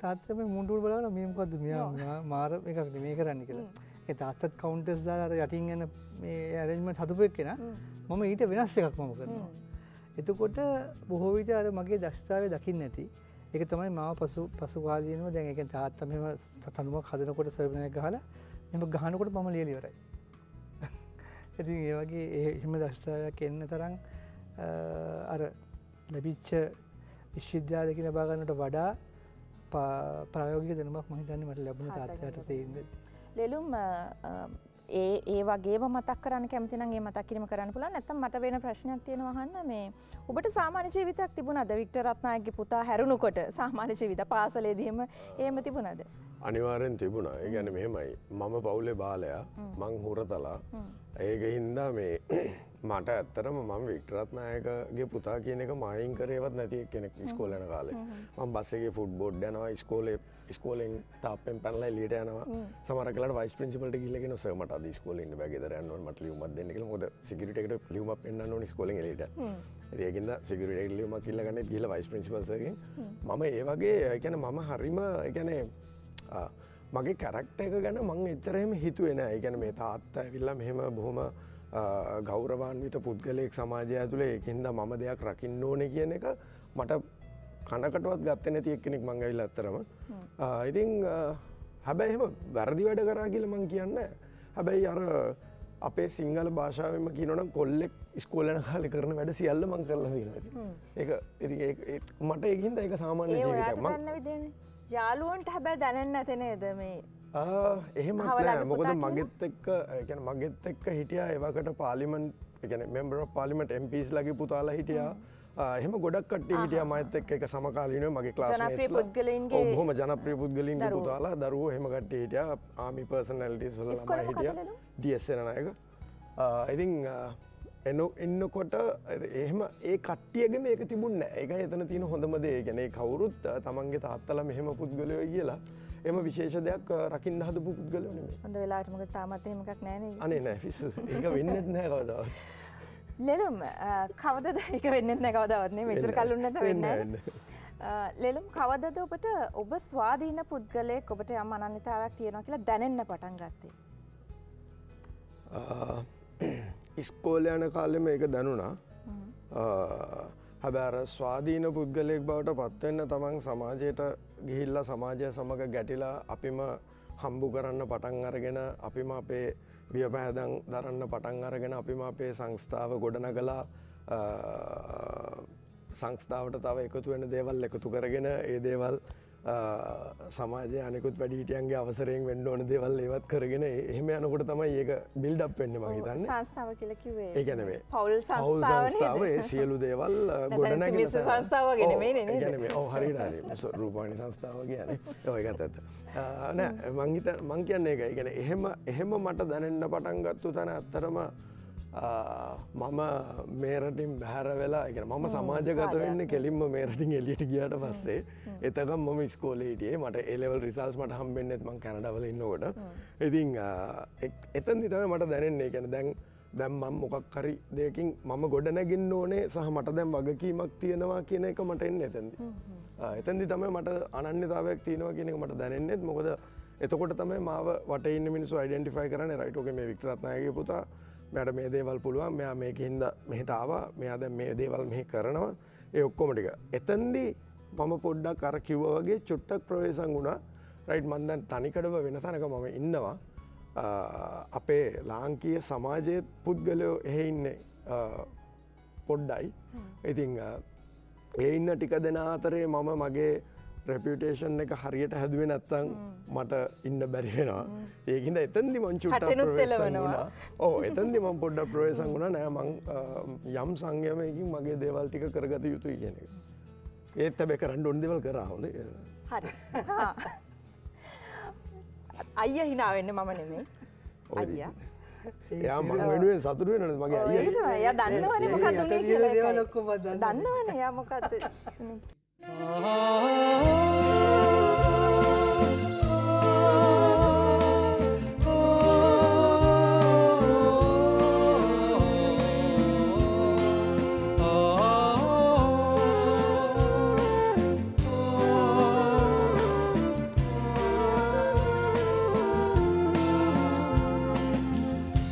තාත්තා මේ මුණ්ඩුවල බලලා මේ මොකද්ද මෙයා මාර එකක් මේ කරන්න කියලා. ඒ තාත්තත් කවුන්ටර්ස් දාලා අර යටින් යන මේ ඇරේන්ජ්මන්ට් හදපු එක්කෙනා මම ඊට වෙනස් එකක් මම කරනවා. එතකොට බොහෝ විට අර මගේ දක්ෂතාවය දකින්න නැති. ඒක තමයි මාව පසු කාලීනව දැන් ඒ කියන්නේ තාත්තා මෙහෙම තනුමක් හදනකොට සර්බනයක් ගහලා මෙහෙම ගහනකොට මම ලියලා ඉවරයි. ඉතින් ඒ වගේ එහෙම දක්ෂතාවයක් එන්න තරම් අර ලැබිච්ච විශ්වවිද්‍යාලයකින් ලබා ගන්නට වඩා ප්‍රායෝගික දැනුමක් මම හිතන්නේ මට ලැබුණ තාත්තට තේින්ද. ලෙලුම් ඒ වගේම මතක් කරන්න කැමති නම් ඒ මතක් කිරීම කරන්න පුළුවන්. නැත්නම් මට වෙන ප්‍රශ්නයක් තියෙනවා අහන්න මේ ඔබට සාමාන්‍ය ජීවිතයක් තිබුණාද? වික්ටර් රත්නායකගේ පුතා හැරුණුකොට සාමාන්‍ය ජීවිත පාසලේදීම එහෙම තිබුණාද? අනිවාර්යෙන් තිබුණා. ඒ කියන්නේ මෙහෙමයි. මම පවුලේ බාලයා. මං හුරතලා. ඒකින්ද මේ මට ඇත්තටම මම වික්ටර් රත්නායකගේ පුතා කියන එක මායින් කරේවත් නැති කෙනෙක් ඉස්කෝලේ යන කාලේ. මම බස් එකේ ෆුට්බෝඩ් යනවා ඉස්කෝලෙන් තාප්පෙන් පැනලා එළියට යනවා. සමහර වෙලාවට වයිස් ප්‍රින්සිපල්ට ගිහිල්ලා කියනවා සර් මට අද ඉස්කෝලේ ඉන්න බෑ ගෙදර යන්න ඕනේ මට ලියුමක් දෙන්න කියලා. මොකද සිකියුරිටි එකට ලියුමක් පෙන්නන්න ඕනේ ඉස්කෝලෙන් එළියට. ඉතින් ඒකින්ද සිකියුරිටි එකට ලියුමක් ඉල්ලගන්නේ ගිහිල්ලා වයිස් ප්‍රින්සිපල් සර්ගෙන් මම ඒ වගේ ඒ කියන්නේ මම හරිම ඒ කියන්නේ මගේ කැරක්ටර් එක ගැන මං එච්චර එහෙම හිතුවේ නෑ. ඒ කියන්නේ මේ තාත්තා ඇවිල්ලා මෙහෙම බොහොම ගෞරවාන්විත පුද්ගලයෙක් සමාජය ඇතුලේ ඒකින්ද මම දෙයක් රකින්න ඕනේ කියන එක මට කනකටවත් ගත්තේ නැති එක්කෙනෙක් මං ඇවිල්ලා අත්තරම. ඉතින් හැබැයි එහෙම වැරදි වැඩ කරා කියලා මං කියන්නේ. හැබැයි අර අපේ සිංහල භාෂාවෙන්ම කියනවනම් කොල්ලෙක් ඉස්කෝලේ යන කාලේ කරන වැඩ සියල්ල මං කරලා තියෙනවා. ඒක ඉතින් ඒක මට ඒකින්ද ඒක සාමාන්‍ය ජීවිතයක් මං යාළුවන්ට හැබැයි දැනෙන්නේ නැතේ නේද මේ? එහෙමත් නෑ. මොකද මගෙත් එක්ක ඒ කියන්නේ මගෙත් එක්ක හිටියා ඒවකට පාර්ලිමේන්ත් ඒ කියන්නේ මෙම්බර් ඔෆ් පාර්ලිමේන්ත් MPs ලගේ පුතාලා හිටියා. එහෙම ගොඩක් කට්ටිය හිටියා මයිත් එක්ක ඒක සමකාලීනව මගේ ක්ලාස්මේට්ස්ලා. ඔව් බොහොම ජනප්‍රිය පුද්ගලයින්ගේ පුතාලා දරුවෝ එහෙම කට්ටිය හිටියා. ආමි පර්සනැලිටිස් වල ළමයි හිටියා. DS සේනානායක. ඉතින් එන්නකොට එහෙම ඒ කට්ටියගේ මේක තිබුණේ නැහැ. ඒකයි එතන තියෙන හොඳම දේ. ඒ කියන්නේ කවුරුත් තමන්ගේ තාත්තලා මෙහෙම පුද්ගලයෝ කියලා එම විශේෂ දෙයක් රකින්න හදපු පුද්ගලයෝ නෙමෙයි. හොඳ වෙලාවට මොකද තාමත් එහෙම එකක් නැහැ නේද? අනේ නෑ පිස්සු. ඒක වෙන්නේ නැහැ කවදාවත්. ලෙලුම් කවදද ඒක වෙන්නේ නැහැ කවදාවත් නේ මෙච්චර කලුන් නැත වෙන්නේ නැහැ. ලෙලුම් කවදද ඔබට ඔබ ස්වාධීන පුද්ගලයෙක් ඔබට යම් අනන්‍යතාවයක් තියෙනවා කියලා දැනෙන්න පටන් ගත්තේ? ඉස්කෝලේ යන කාලේ මේක දැනුණා. හැබැයි අර ස්වාධීන පුද්ගලයෙක් බවට පත් වෙන්න තමන් සමාජයට ගිහිල්ලා සමාජය සමග ගැටිලා අපිම හම්බු කරන්න පටන් අරගෙන අපිම අපේ වියපෑදම් දරන්න පටන් අරගෙන අපිම අපේ සංස්ථාව ගොඩනගලා සංස්ථාවට තව එකතු වෙන දේවල් එකතු කරගෙන ඒ දේවල් සමාජයේ අනිකුත් වැඩිහිටියන්ගේ අවසරයෙන් වෙන්න ඕන දේවල් ඒවත් කරගෙන එහෙම යනකොට තමයි ඒක බිල්ඩ් අප් වෙන්නේ මම හිතන්නේ. සංස්ථාව කියලා කිව්වේ. ඒ කියන්නේ මේ පෞල් සංස්ථාව ඒ සියලු දේවල් ගොඩනැගෙන සංස්ථාව වගේ නෙමෙයි නේ. ඒ කියන්නේ මේ ඔව් හරියට හරි. රූපවාහිනී සංස්ථාව කියන්නේ. ඔව් ඒකත් ඇත්ත. නෑ මං කියන්නේ ඒකයි. ඒ කියන්නේ එහෙම මට දැනෙන්න පටන් ගත්ත තැන ඇත්තටම මම මේරටින් බැහැර වෙලා එක මම සමාජගත වෙන්න කෙලින්ම මේරටින් එලියට ගියට පස්සේ එතකම් මම ස්කෝලේටියේ මට එලෙවල් රිසල්ස් මට හම්බෙන්න්නෙත් මං කැනඩවල ඉන්නකොට ඉතින් එතන් දිතම මට දැනෙන්නේ කැන දැම් මම මොකක් හරි දෙයකින් මම ගොඩනැගින්න ඕනේ සහ මට දැම් වගකීමක් තියෙනවා කියන එක මට එන්න එතැදි එතැදි තම මට අනන්‍යතාවයක් තියෙනවා කියන එක මට දැනෙන්නෙත් මොකද එතකොට තමයි මාව වටඉන්න මිනිසු අයිඩෙන්ටිෆයි කරන රයිටෝක මේ වික්ටරත්නායගේ පුතා මට මේ දේවල් පුළුවන් මෙයා මේක හින්ද මෙහට ආවා මෙයා දැන් මේ දේවල් මෙහි කරනවා ඒ ඔක්කොම ටික එතෙන්දී මම පොඩ්ඩක් අර කිව්වා වගේ චුට්ටක් ප්‍රවේශම් වුණා රයිට් මම දැන් තනිකඩව වෙන තැනක මම ඉන්නවා අපේ ලාංකීය සමාජයේ පුද්ගලයෝ එහෙ ඉන්නේ පොඩ්ඩයි ඉතින් ඒ ඉන්න ටික දෙනා අතරේ මම මගේ රෙපියුටේෂන් එක හරියට හැදුවේ නැත්තම් මට ඉන්න බැරි වෙනවා. ඒකින්ද එතෙන්දි මං චුට්ටක් ප්‍රවේශම් වුණා. ඔව් එතෙන්දි මං පොඩ්ඩක් ප්‍රවේශම් වුණා නෑ මං යම් සංයමයකින් මගේ දේවල් ටික කරගත යුතුයි කියන එක. ඒත් හැබැයි කරන්න ඕන දේවල් කරා හොඳේ. හරි. අයියා hina වෙන්නේ මම නෙමෙයි. අයියා. එයා මං වෙනුවෙන් සතුටු වෙනවද මගේ අයියා? ඒක තමයි. එයා දන්නවනේ මොකද්ද උනේ කියලා. දේවල් ඔක්කොම දන්නවනේ එයා මොකද්ද.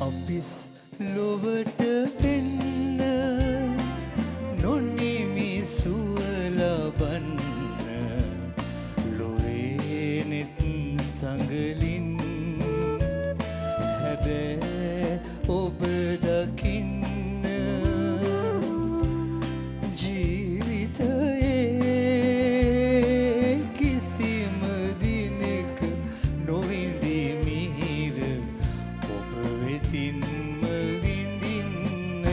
අපිස් ලොවට එන්න නොනිමි සුව ලබන්න ලොවේනෙත් සඟලින් හැබෑ ඔබ දකින්න ජීවිතයේ කිසිම දිනක නොවිඳි මිහිර ඔබ වෙතින්ම විඳින්න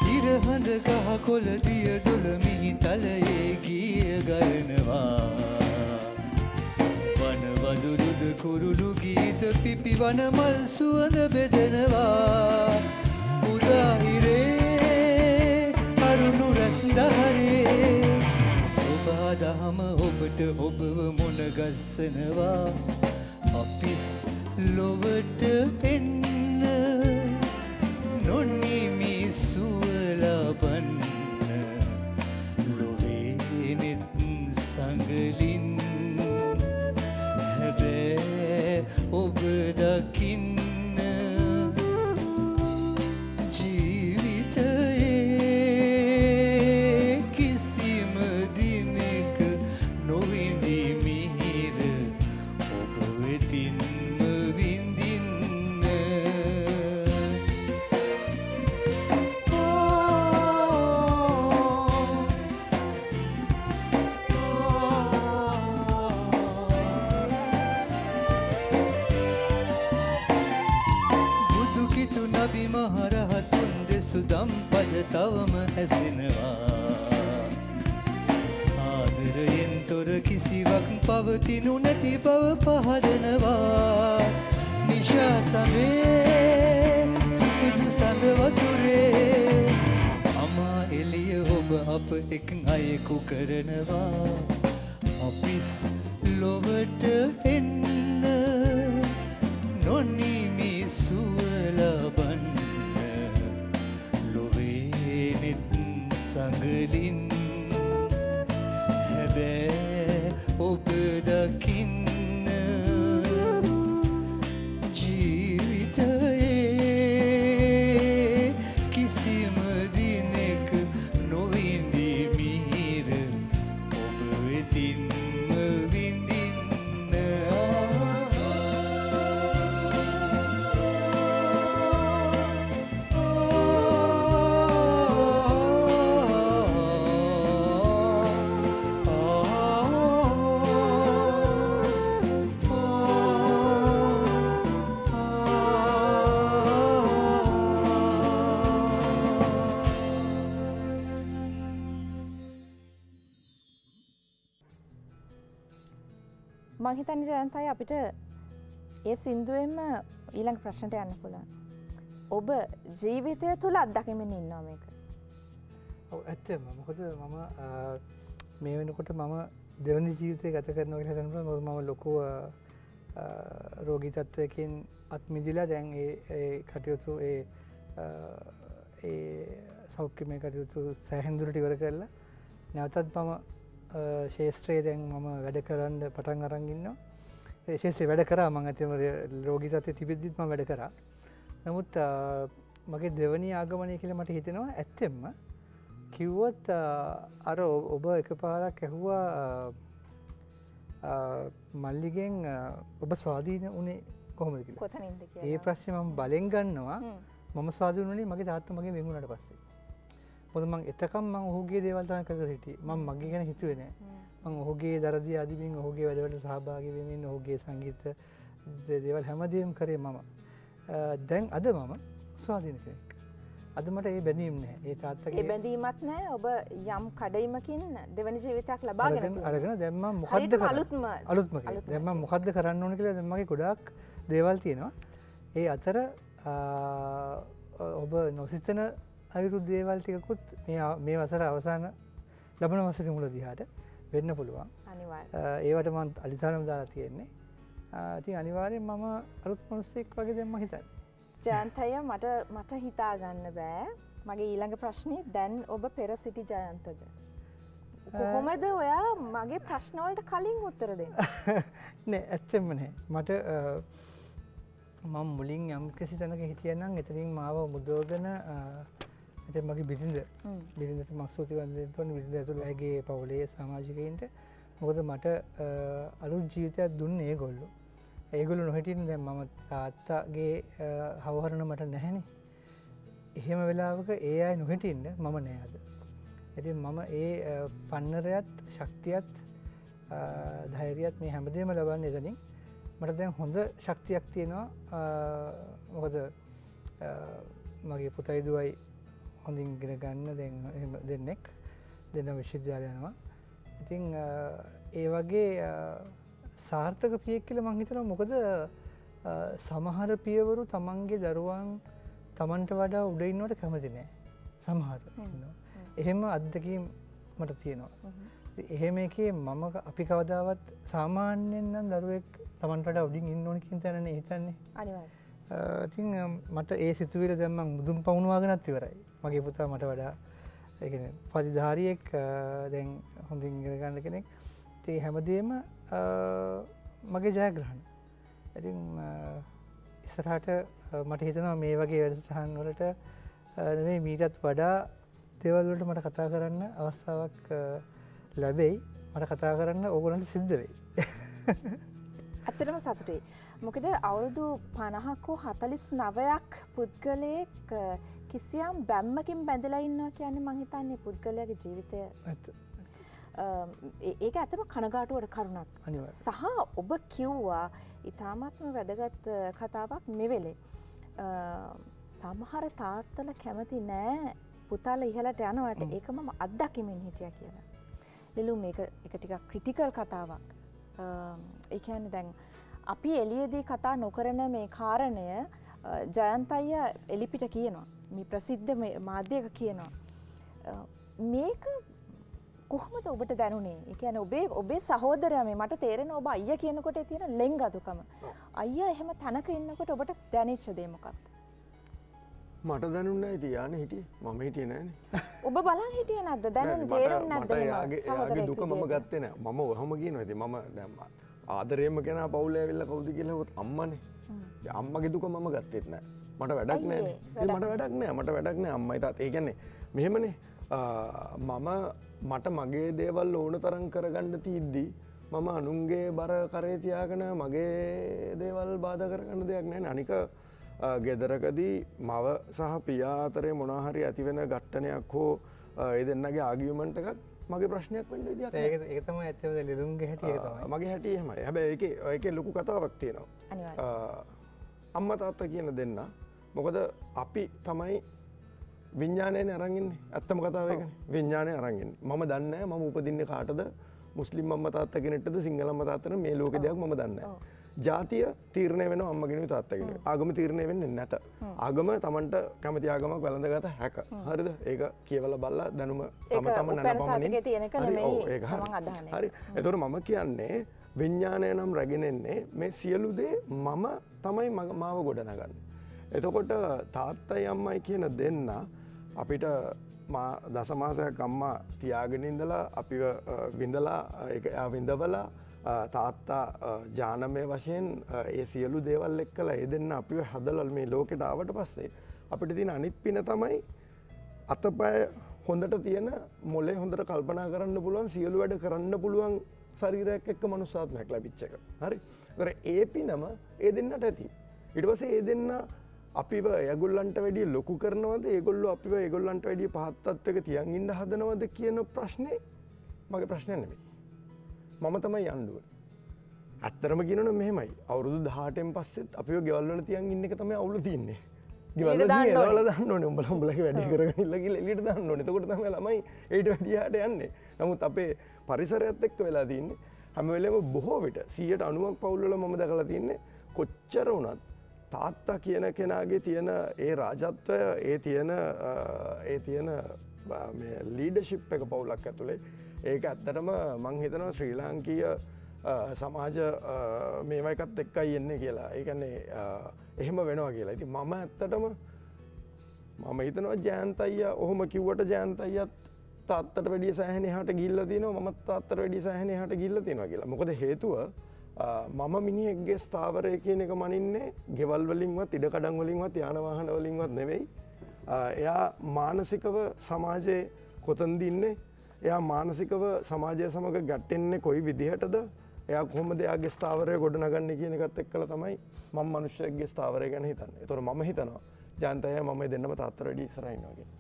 ඉරහඳ ගහ කොළ දිය දොළ මිහි තලයේ ගිය ගයනවා වන වඳුරුද කුරුළු ගීත පිපි වන මල් සුවඳ බෙදෙනවා උදාහිරේ අරුණු රැස් දහරේ සොබා දහම ඔබට ඔබව මොන ගස්සනවා අපිස් ලොවට එන්න නොනිමි සුව ලබන්න ලොවේනෙත් සඟලින් හැබෑ ඔබ දකින්න ජීවිතයේ කිසිම දිනක නොවිඳි මිහිර ඔබ වෙතින්ම විඳින්න බුදුකිතු නබි මහරහතුන් දෙසුදම් පද තවම ඇසෙනවා ආදරයෙන් තොර කිසිවක් පවතිනු නැති බව පහදනවා නිශා සමේ සුසුදු සඳ වතුරේ අමා එළිය ඔබ අප එක් අයෙකු කරනවා අපිස් ලොවට එන්න නොනිමි සුව ලබන්න ලොවේනෙත් සඟලින් හැබෑ ඔබ දකින්න ජීවිතයේ කිසිම දිනක නොවිඳි මිහිර ඔබ වෙතින්ම විඳින්න මං හිතන්නේ ජයන්තයි අපිට ඒ සින්දුවෙන්ම ඊළඟ ප්‍රශ්නට යන්න පුළුවන්. ඔබ ජීවිතය තුළ අත්දකිමින් ඉන්නවා මේක. ඔව් ඇත්තම මොකද මම මේ වෙනකොට මම දෙවනි ජීවිතය ගත කරනවා කියලා හිතනවා. මොකද මම ලොකු රෝගී තත්ත්වයකින් අත් මිදිලා දැන් ඒ කටයුතු ඒ සෞඛ්‍යමය කටයුතු සෑහෙන දුරට ඉවර කරලා නැවතත් මම ශේෂ්ත්‍රයේ දැන් මම වැඩ කරන්න පටන් අරන් ඉන්නවා. ඒ ශේෂ්ත්‍රයේ වැඩ කරා මම ඇත්තම රෝගී තත්ත්වයේ තිබෙද්දිත් මම වැඩ කරා. නමුත් මගේ දෙවනි ආගමනය කියලා මට හිතෙනවා ඇත්තෙන්ම කිව්වොත් අර ඔබ එකපාරක් ඇහුවා මල්ලිගෙන් ඔබ ස්වාධීන වුණේ කොහොමද කියලා. කොතනින්ද කියලා. ඒ ප්‍රශ්නේ මම බලෙන් ගන්නවා. මම ස්වාධීන වුණේ මගේ තාත්තා මගෙන් වෙන් වුණාට පස්සේ. මොකද මම එතකම් මම ඔහුගේ දේවල් තමයි කරගෙන හිටියේ. මම මගේ ගැන හිතුවේ නෑ. මම ඔහුගේ දරදී ආදිමින් ඔහුගේ වැඩවලට සහභාගී වෙමින් ඔහුගේ සංගීත දේවල් හැමදේම කරේ මම. දැන් අද මම ස්වාධීන කෙනෙක්. අද මට ඒ බැඳීම් නැහැ. ඒ තාත්තගේ ඒ බැඳීමක් නැහැ. ඔබ යම් කඩයිමකින් දෙවනි ජීවිතයක් ලබාගෙන තියෙනවා. අරගෙන දැන් මම මොකද්ද කරන්නේ? අලුත්ම කෙනෙක්. දැන් මම මොකද්ද කරන්න ඕන කියලා දැන් මගේ ගොඩාක් දේවල් තියෙනවා. ඒ අතර ඔබ නොසිතන අයුරු දේවල් ටිකකුත් මේ වසර අවසාන ලබන වසරේ මුල දිහාට වෙන්න පුළුවන්. අනිවාර්යයෙන්. ඒවට මම අලිසාරම දාලා තියෙන්නේ. ඉතින් අනිවාර්යෙන් මම අලුත් මිනිස්සෙක් වගේ දැන් මම හිතන්නේ. ජයන්තය මට හිතා ගන්න බෑ. මගේ ඊළඟ ප්‍රශ්නේ දැන් ඔබ පෙර සිටි ජයන්තද? කොහොමද ඔයා මගේ ප්‍රශ්න වලට කලින් උත්තර දෙන්නේ? නෑ ඇත්තෙම නෑ. මට මම මුලින් යම් කිසි තැනක හිටියනම් එතනින් මාව මුදවගෙන එතෙන් මගේ බිරිඳට මම ස්තුතිවන්ත වෙන්න ඕනේ. බිරිඳ ඇතුළු ඇගේ පවුලේ සමාජිකයින්ට. මොකද මට අලුත් ජීවිතයක් දුන්නේ ඒගොල්ලෝ. ඒගොල්ලෝ නොහිටින්න දැන් මම තාත්තගේ හවහරණ මට නැහැනේ. එහෙම වෙලාවක ඒ අය නොහිටින්න මම නෑ අද. ඉතින් මම ඒ පන්නරයත් ශක්තියත් ධෛර්යයත් මේ හැමදේම ලබන්නේ එතනින්. මට දැන් හොඳ ශක්තියක් තියෙනවා. මොකද මගේ පුතයි දුවයි හොඳින් ඉගෙන ගන්න දැන් දෙන්නෙක් දෙන්න විශ්වවිද්‍යාලය යනවා. ඉතින් ඒ වගේ සාර්ථක පියෙක් කියලා මං හිතනවා. මොකද සමහර පියවරු තමන්ගේ දරුවන් තමන්ට වඩා උඩ ඉන්නවට කැමති නෑ. සමහර ඉන්නවා. එහෙම අත්දැකීම් මට තියෙනවා. එහෙම එකේ මම අපි කවදාවත් සාමාන්‍යයෙන් නම් දරුවෙක් තමන්ට වඩා උඩින් ඉන්න ඕන කියන තැනනේ හිතන්නේ. අනිවාර්යයෙන්. ඉතින් මට ඒ සිතුවිල්ල දැන් මං මුදුන් පවුනවාගෙනත් ඉවරයි. මගේ පුතා මට වඩා ඒ කියන්නේ පරිධාරියෙක් දැන් හොඳින් ඉගෙන ගන්න කෙනෙක්. ඉතින් හැමදේම මගේ ජයග්‍රහණ. ඉතින් ඉස්සරහට මට හිතෙනවා මේ වගේ වැඩසටහන් වලට නෙවෙයි මීටත් වඩා දේවල් වලට මට කතා කරන්න අවස්ථාවක් ලැබෙයි. මට කතා කරන්න ඕගොල්ලන්ට සිද්ධ වෙයි. ඇත්තටම සතුටුයි. මොකද අවුරුදු 50ක් හෝ 49ක් පුද්ගලයෙක් කිසියම් බැම්මකින් බැඳලා ඉන්නවා කියන්නේ මං හිතන්නේ පුද්ගලයාගේ ජීවිතය ඒක ඇත්තම කනගාටුවට කරුණක්. සහ ඔබ කිව්වා ඉතාමත්ම වැදගත් කතාවක් මෙවෙලේ. සමහර තාත්තලා කැමති නෑ පුතාලා ඉහළට යනවට. ඒක මම අත්දැකීමෙන් හිටියා කියලා. ලිලු මේක එක ටිකක් ක්‍රිටිකල් කතාවක්. ඒ කියන්නේ දැන් අපි එළියේදී කතා නොකරන මේ කාරණය ජයන්ත අයියා එලිපිට කියනවා. මේ ප්‍රසිද්ධ මාධ්‍යයක කියනවා. මේක කොහොමද ඔබට දැනුනේ? ඒ කියන්නේ ඔබේ සහෝදරයා මේ මට තේරෙන ඔබ අයියා කියනකොට තියෙන ලෙන්ගතුකම. අයියා එහෙම තනක ඉන්නකොට ඔබට දැනෙච්ච දේ මොකක්ද? මට දැනුන්නේ නැහැ ඉතින් යානේ හිටියේ. මම හිටියේ නැහනේ. ඔබ බලන් හිටියේ නැද්ද? දැනුනේ තේරුන්නේ නැද්ද? යාගේ දුක මම ගත්තේ නැහැ. මම ඔහම කියනවා. ඉතින් මම දැන් ආදරේම කෙනා පවුලේ ඇවිල්ලා කවුද කියලා හොත් අම්මනේ. දැන් අම්මගේ දුක මම ගත්තෙත් නැහැ. මට වැඩක් නැහැ. මට වැඩක් නැහැ. මට වැඩක් නැහැ අම්මයි තාත්තා. ඒ කියන්නේ මෙහෙමනේ මට මගේ දේවල් ඕන තරම් කරගන්න තියද්දී මම අනුන්ගේ බර කරේ තියාගෙන මගේ දේවල් බාධා කරගන්න දෙයක් නැහැ. අනික ගෙදරකදී මව සහ පියා අතරේ මොනවා හරි ඇති වෙන ඝට්ටනයක් හෝ ඒ දෙන්නගේ ආගියුමන්ට් එකක් මගේ ප්‍රශ්නයක් වෙන්න විදියක් නැහැ. ඒක තමයි ඇත්තම ලිලුන්ගේ හැටි ඒක තමයි. මගේ හැටි එහෙමයි. හැබැයි ඒකේ ලොකු කතාවක් තියෙනවා. අනිවාර්යයෙන්. අම්මා තාත්තා කියන දෙන්න මොකද අපි තමයි විඤ්ඥානය අරගන්නේ ඇත්තම කතාවක විඤ්ඥානය අරගන්න මම දන්න මම උපදින්න කාටද මුස්ලිම් අම්ම තාත්තගෙනටද සිංහලම්ම තාත්තන මේ ලෝක දෙයක් ම දන්න. ජාතිය තීරණය වෙන අම්මගෙන තාත්තගෙන ආගම තීරණය වෙන්න නැත. ආගම තමන්ට කැමති ආගමක් වැළඳගත හැක හරිද ඒක කියවල බල්ලා දැනුම තම තම නැ හරි එතොට මම කියන්නේ විඤ්ඥානය නම් රැගෙනෙන්නේ මේ සියලු දේ මම තමයි මාව ගොඩනගන්න. එතකොට තාත්තයි අම්මයි කියන දෙන්න අපිට දසමාසයක් අම්මා තියාගෙනින්දලා අපි විඳලා විඳවලා තාත්තා ජානමය වශයෙන් ඒ සියලු දේවල් එක්කලා ඒ දෙන්න අපිව හදලල් මේ ලෝකෙට ආවට පස්සේ අපිට තියෙන අනිත් පින තමයි අතපය හොඳට තියෙන මොලේ හොඳට කල්පනා කරන්න පුළුවන් සියලු වැඩ කරන්න පුළුවන් ශරීරයක් එක්ක මනුස්සාත්මයක් ලැබිච්ච එක. හරි. ඒතර ඒ පිනම ඒ දෙන්නට ඇති. ඊට පස්සේ ඒ දෙන්න අපිව ඒගොල්ලන්ට වැඩිය ලොකු කරනවද ඒගොල්ලෝ අපිව ඒගොල්ලන්ට වැඩිය පහත් තත්ත්වයක තියන් ඉන්න හදනවද කියන ප්‍රශ්නේ මගේ ප්‍රශ්නයක් නෙමෙයි. මම තමයි යන්න ඕනේ. ඇත්තටම කියනවනම් මෙහෙමයි. අවුරුදු 18න් පස්සෙත් අපිව ගෙවල් වල තියන් ඉන්න එක තමයි අවුල තියෙන්නේ. ගෙවල් වල දාන්න ඕනේ. උඹලගේ වැඩේ කරගෙන ඉල්ල ගිහලා එළියට දාන්න ඕනේ. එතකොට තමයි ළමයි ඊට වැඩිය යට යන්නේ. නමුත් අපේ පරිසරයත් එක්ක වෙලා තියෙන්නේ හැම වෙලේම බොහෝ විට 90ක් පවුල් වල මම දැකලා තියෙන්නේ කොච්චර වුණත් තාත්තා කියන කෙනාගේ තියෙන ඒ රාජත්වය ඒ තියෙන ලීඩර්ෂිප් එක පවුලක් ඇතුලේ ඒක ඇත්තටම මං හිතනවා ශ්‍රී ලාංකීය සමාජ මේවයිකත් එක්කයි එන්නේ කියලා. ඒ කියන්නේ එහෙම වෙනවා කියලා. ඉතින් මම ඇත්තටම මම හිතනවා ජයන්ත අයියා ඔහොම කිව්වට ජයන්ත අයියත් තාත්තට වැඩිය සෑහෙන එහාට ගිහිල්ලා තිනවා මමත් තාත්තට වැඩිය සෑහෙන එහාට ගිහිල්ලා තිනවා කියලා. මොකද හේතුව මම මිනිහෙක්ගේ ස්ථාවරය කියන එක මනින්නේ ගෙවල් වලින්වත් ඉඩකඩම් වලින්වත් යාන වාහන වලින්වත් නෙවෙයි. එයා මානසිකව සමාජයේ කොතනද ඉන්නේ? එයා මානසිකව සමාජය සමග ගැටෙන්නේ කොයි විදිහටද? එයා කොහොමද එයාගේ ස්ථාවරය ගොඩනගන්නේ කියන එකත් එක්කලා තමයි මම මිනිස්සෙක්ගේ ස්ථාවරය ගැන හිතන්නේ. ඒතකොට මම හිතනවා ජයන්ත අයියා මම දෙන්නම තාත්තට වැඩිය ඉස්සරහින් ඉන්නවා කියලා.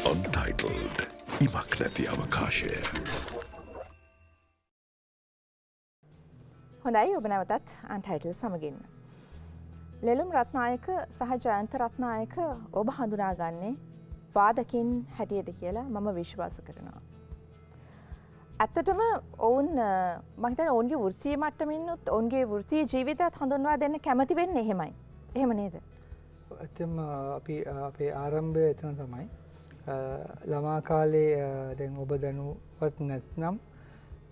Untitled ඉමක් නැති අවකාශය. හොඳයි ඔබ නැවතත් අන්ටයිටල් සමගින්. ලෙලුම් රත්නායක සහ ජයන්ත රත්නායක ඔබ හඳුනාගන්නේ වාදකින් හැටියට කියලා මම විශ්වාස කරනවා. ඇත්තටම ඔවුන් මම හිතන්නේ ඔවුන්ගේ වෘත්තීය මට්ටමින්නුත් ඔවුන්ගේ වෘත්තීය ජීවිතයත් හඳුන්වා දෙන්න කැමති වෙන්නේ එහෙමයි. එහෙම නේද? ඇත්තම අපි අපේ ආරම්භය එතන තමයි. ළමා කාලේ දැන් ඔබ දැනුවත් නැත්නම්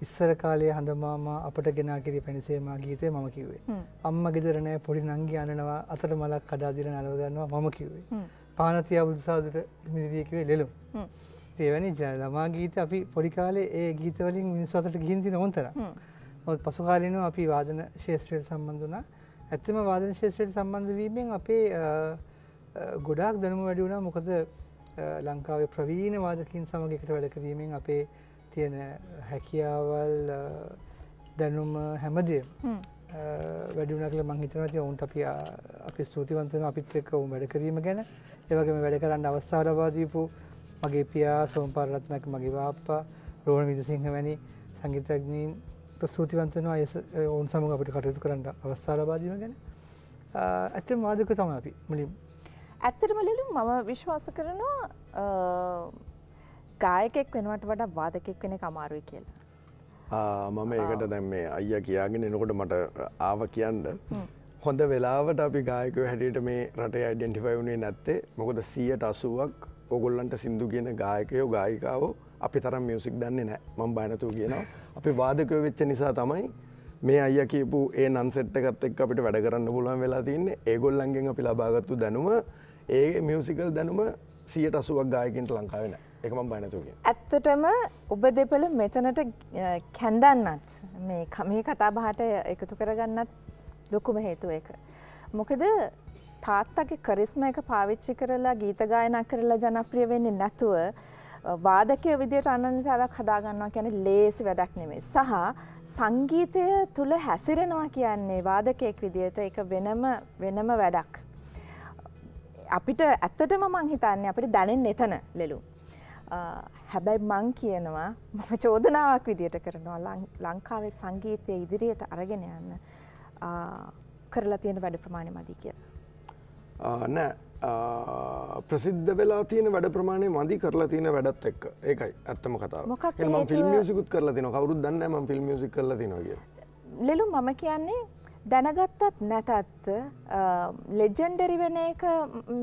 ඉස්සර කාලේ හඳමාමා අපට ගෙනා කිරි පැණිසේමා ගීතේ මම කිව්වේ. අම්මා ගෙදර නැහැ පොඩි නංගි අනනවා අතට මලක් කඩා දීලා නලව ගන්නවා මම කිව්වේ. පානතිය බුදුසාදුට මිදිරිය කිව්වේ ලෙලුම්. ඒ වැනි ළමා ගීත අපි පොඩි කාලේ ඒ ගීත වලින් මිනිස්සු අතට ගිහින් තියෙන ඕන්තර. මොකද පසු කාලිනව අපි වාදන ශාස්ත්‍රයට සම්බන්ධ වුණා. ඇත්තම වාදන ශාස්ත්‍රයට සම්බන්ධ වීමෙන් අපේ ගොඩාක් දැනුම වැඩි වුණා. මොකද ලංකාවේ ප්‍රවීණ වාදකින් සමග එකට වැඩ කිරීමෙන් අපේ තියෙන හැකියාවල් දැනුම හැමදේම වැඩි වුණා කියලා මම හිතනවා. ඉතින් උන්ට අපි ස්තුතිවන්ත වෙනවා අපිත් එක්ක උන් වැඩ කිරීම ගැන. ඒ වගේම වැඩ කරන්න අවස්ථාව ලබා දීපු මගේ පියා සෝමපාල රත්නායක මගේ වාප්පා රෝහණ විජේසිංහ වැනි සංගීතඥයින් ස්තුතිවන්ත වෙනවා ඔවුන් සමග අපිට කටයුතු කරන්න අවස්ථාව ලබා දීම ගැන. ඇත්තම වාදක තමයි අපි මුලින්. ඇත්තටම ලෙලුම් මම විශ්වාස කරනවා ගායකෙක් වෙනවට වඩා වාදකෙක් වෙන එක අමාරුයි කියලා. මම ඒකට දැන් මේ අයියා කියාගෙන එනකොට මට ආව කියන්න හොඳ වෙලාවට අපි ගායකයෝ හැටියට මේ රටේ අයිඩෙන්ටිෆයි වුණේ නැත්තේ මොකද 80%ක් ඕගොල්ලන්ට සින්දු කියන ගායකයෝ ගායිකාවෝ අපි තරම් මියුසික් දන්නේ නැහැ. මම බය නැතුව කියනවා. අපි වාදකයෝ වෙච්ච නිසා තමයි මේ අයියා කියපු ඒ නන් සෙට් එකත් එක්ක අපිට වැඩ කරන්න පුළුවන් වෙලා තින්නේ. ඒගොල්ලන්ගෙන් අපි ලබාගත්තු දැනුම ඒ මියුසිකල් දැනුම 80%ක් ගායකින්ට ලංකාවේ නැහැ. ඒක මම බය නැතුව කියනවා. ඇත්තටම ඔබ දෙපළ මෙතනට කැඳන්නත් මේ කතා බහට එකතු කරගන්නත් ලොකුම හේතුව එක. මොකද තාත්තගේ කරිස්ම එක පාවිච්චි කරලා ගීත ගායනා කරලා ජනප්‍රිය වෙන්නේ නැතුව වාදකය විදියට අනන්‍යතාවක් හදාගන්නවා කියන්නේ ලේසි වැඩක් නෙමෙයි. සහ සංගීතය තුල හැසිරෙනවා කියන්නේ වාදකයෙක් විදියට ඒක වෙනම වැඩක්. අපිට ඇත්තටම මං හිතන්නේ අපිට දැනෙන්නේ එතන ලෙලු. හැබැයි මං කියනවා මම චෝදනාවක් විදියට කරනවා ලංකාවේ සංගීතය ඉදිරියට අරගෙන යන්න කරලා තියෙන වැඩ ප්‍රමාණය මදි කියලා. නෑ ප්‍රසිද්ධ වෙලා තියෙන වැඩ ප්‍රමාණය මදි කරලා තියෙන වැඩත් එක්ක ඒකයි ඇත්තම කතාව. මම ෆිල්ම් මියුසිකුත් කරලා තිනවා. කවුරුත් දන්නේ නැහැ මම ෆිල්ම් මියුසික් කරලා තිනවා කියලා. ලෙලු මම කියන්නේ දැනගත්තත් නැතත් ලෙජෙන්ඩරි වෙන එක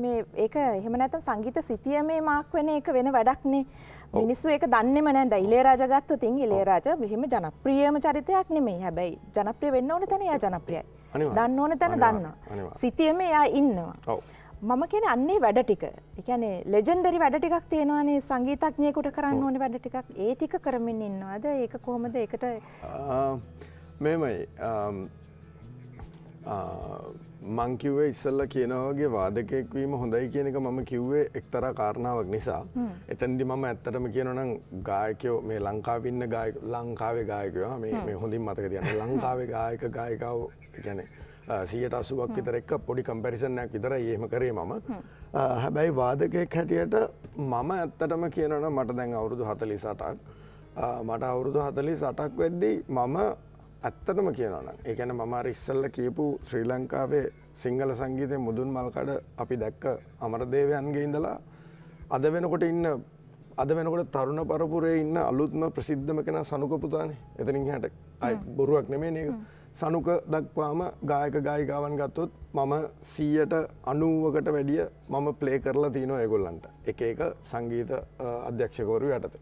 මේ ඒක එහෙම නැත්නම් සංගීත සිතියමේ මාක් වෙන එක වෙන වැඩක් නේ. මිනිස්සු ඒක දන්නේම නැහැ. දැන් ඉලේරාජා ගත්තොත් ඉලේරාජා මෙහෙම ජනප්‍රියම චරිතයක් නෙමෙයි. හැබැයි ජනප්‍රිය වෙන්න ඕන තැන එයා ජනප්‍රියයි. දන්න ඕන තැන දන්නවා. සිතියමේ එයා ඉන්නවා. මම කියන්නේ අන්නේ වැඩ ටික. ඒ කියන්නේ ලෙජෙන්ඩරි වැඩ ටිකක් තියෙනවානේ සංගීතඥයෙකුට කරන්න ඕනේ වැඩ ටිකක්. ඒ ටික කරමින් ඉන්නවද? ඒක කොහොමද ඒකට මෙහෙමයි මං කිව්වේ ඉස්සෙල්ලා කියනවා වගේ වාදකයෙක් වීම හොඳයි කියන එක මම කිව්වේ එක්තරා කාරණාවක් නිසා. එතෙන්දි මම ඇත්තටම කියනවා නම් ගායකයෝ මේ ලංකාවේ ඉන්න ලංකාවේ ගායකයෝ මේ හොඳින් මතක තියාගන්න. ලංකාවේ ගායක ගායිකාවෝ කියන්නේ 180ක් විතර එක්ක පොඩි කම්පැරිසන් එකක් විතරයි එහෙම කරේ මම. හැබැයි වාදකයෙක් හැටියට මම ඇත්තටම කියනවා නම් මට දැන් අවුරුදු 48ක්. මට අවුරුදු 48ක් වෙද්දී මම ඇත්තටම කියනවා නම් ඒ කියන්නේ මම අර ඉස්සෙල්ලා කියපු ශ්‍රී ලංකාවේ සිංහල සංගීතයේ මුදුන් මල් කඩ අපි දැක්ක අමරදේවයන්ගේ ඉඳලා අද වෙනකොට තරුණ පරපුරේ ඉන්න අලුත්ම ප්‍රසිද්ධම කෙනා සනුක පුතානේ. එතනින් එහාට අය බොරුවක් නෙමෙයි නේද? සනුක දක්වාම ගායක ගායිකාවන් ගත්තොත් මම 90%කට වැඩිය මම ප්ලේ කරලා තිනවා ඒගොල්ලන්ට. එක එක සංගීත අධ්‍යක්ෂකවරු යටතේ.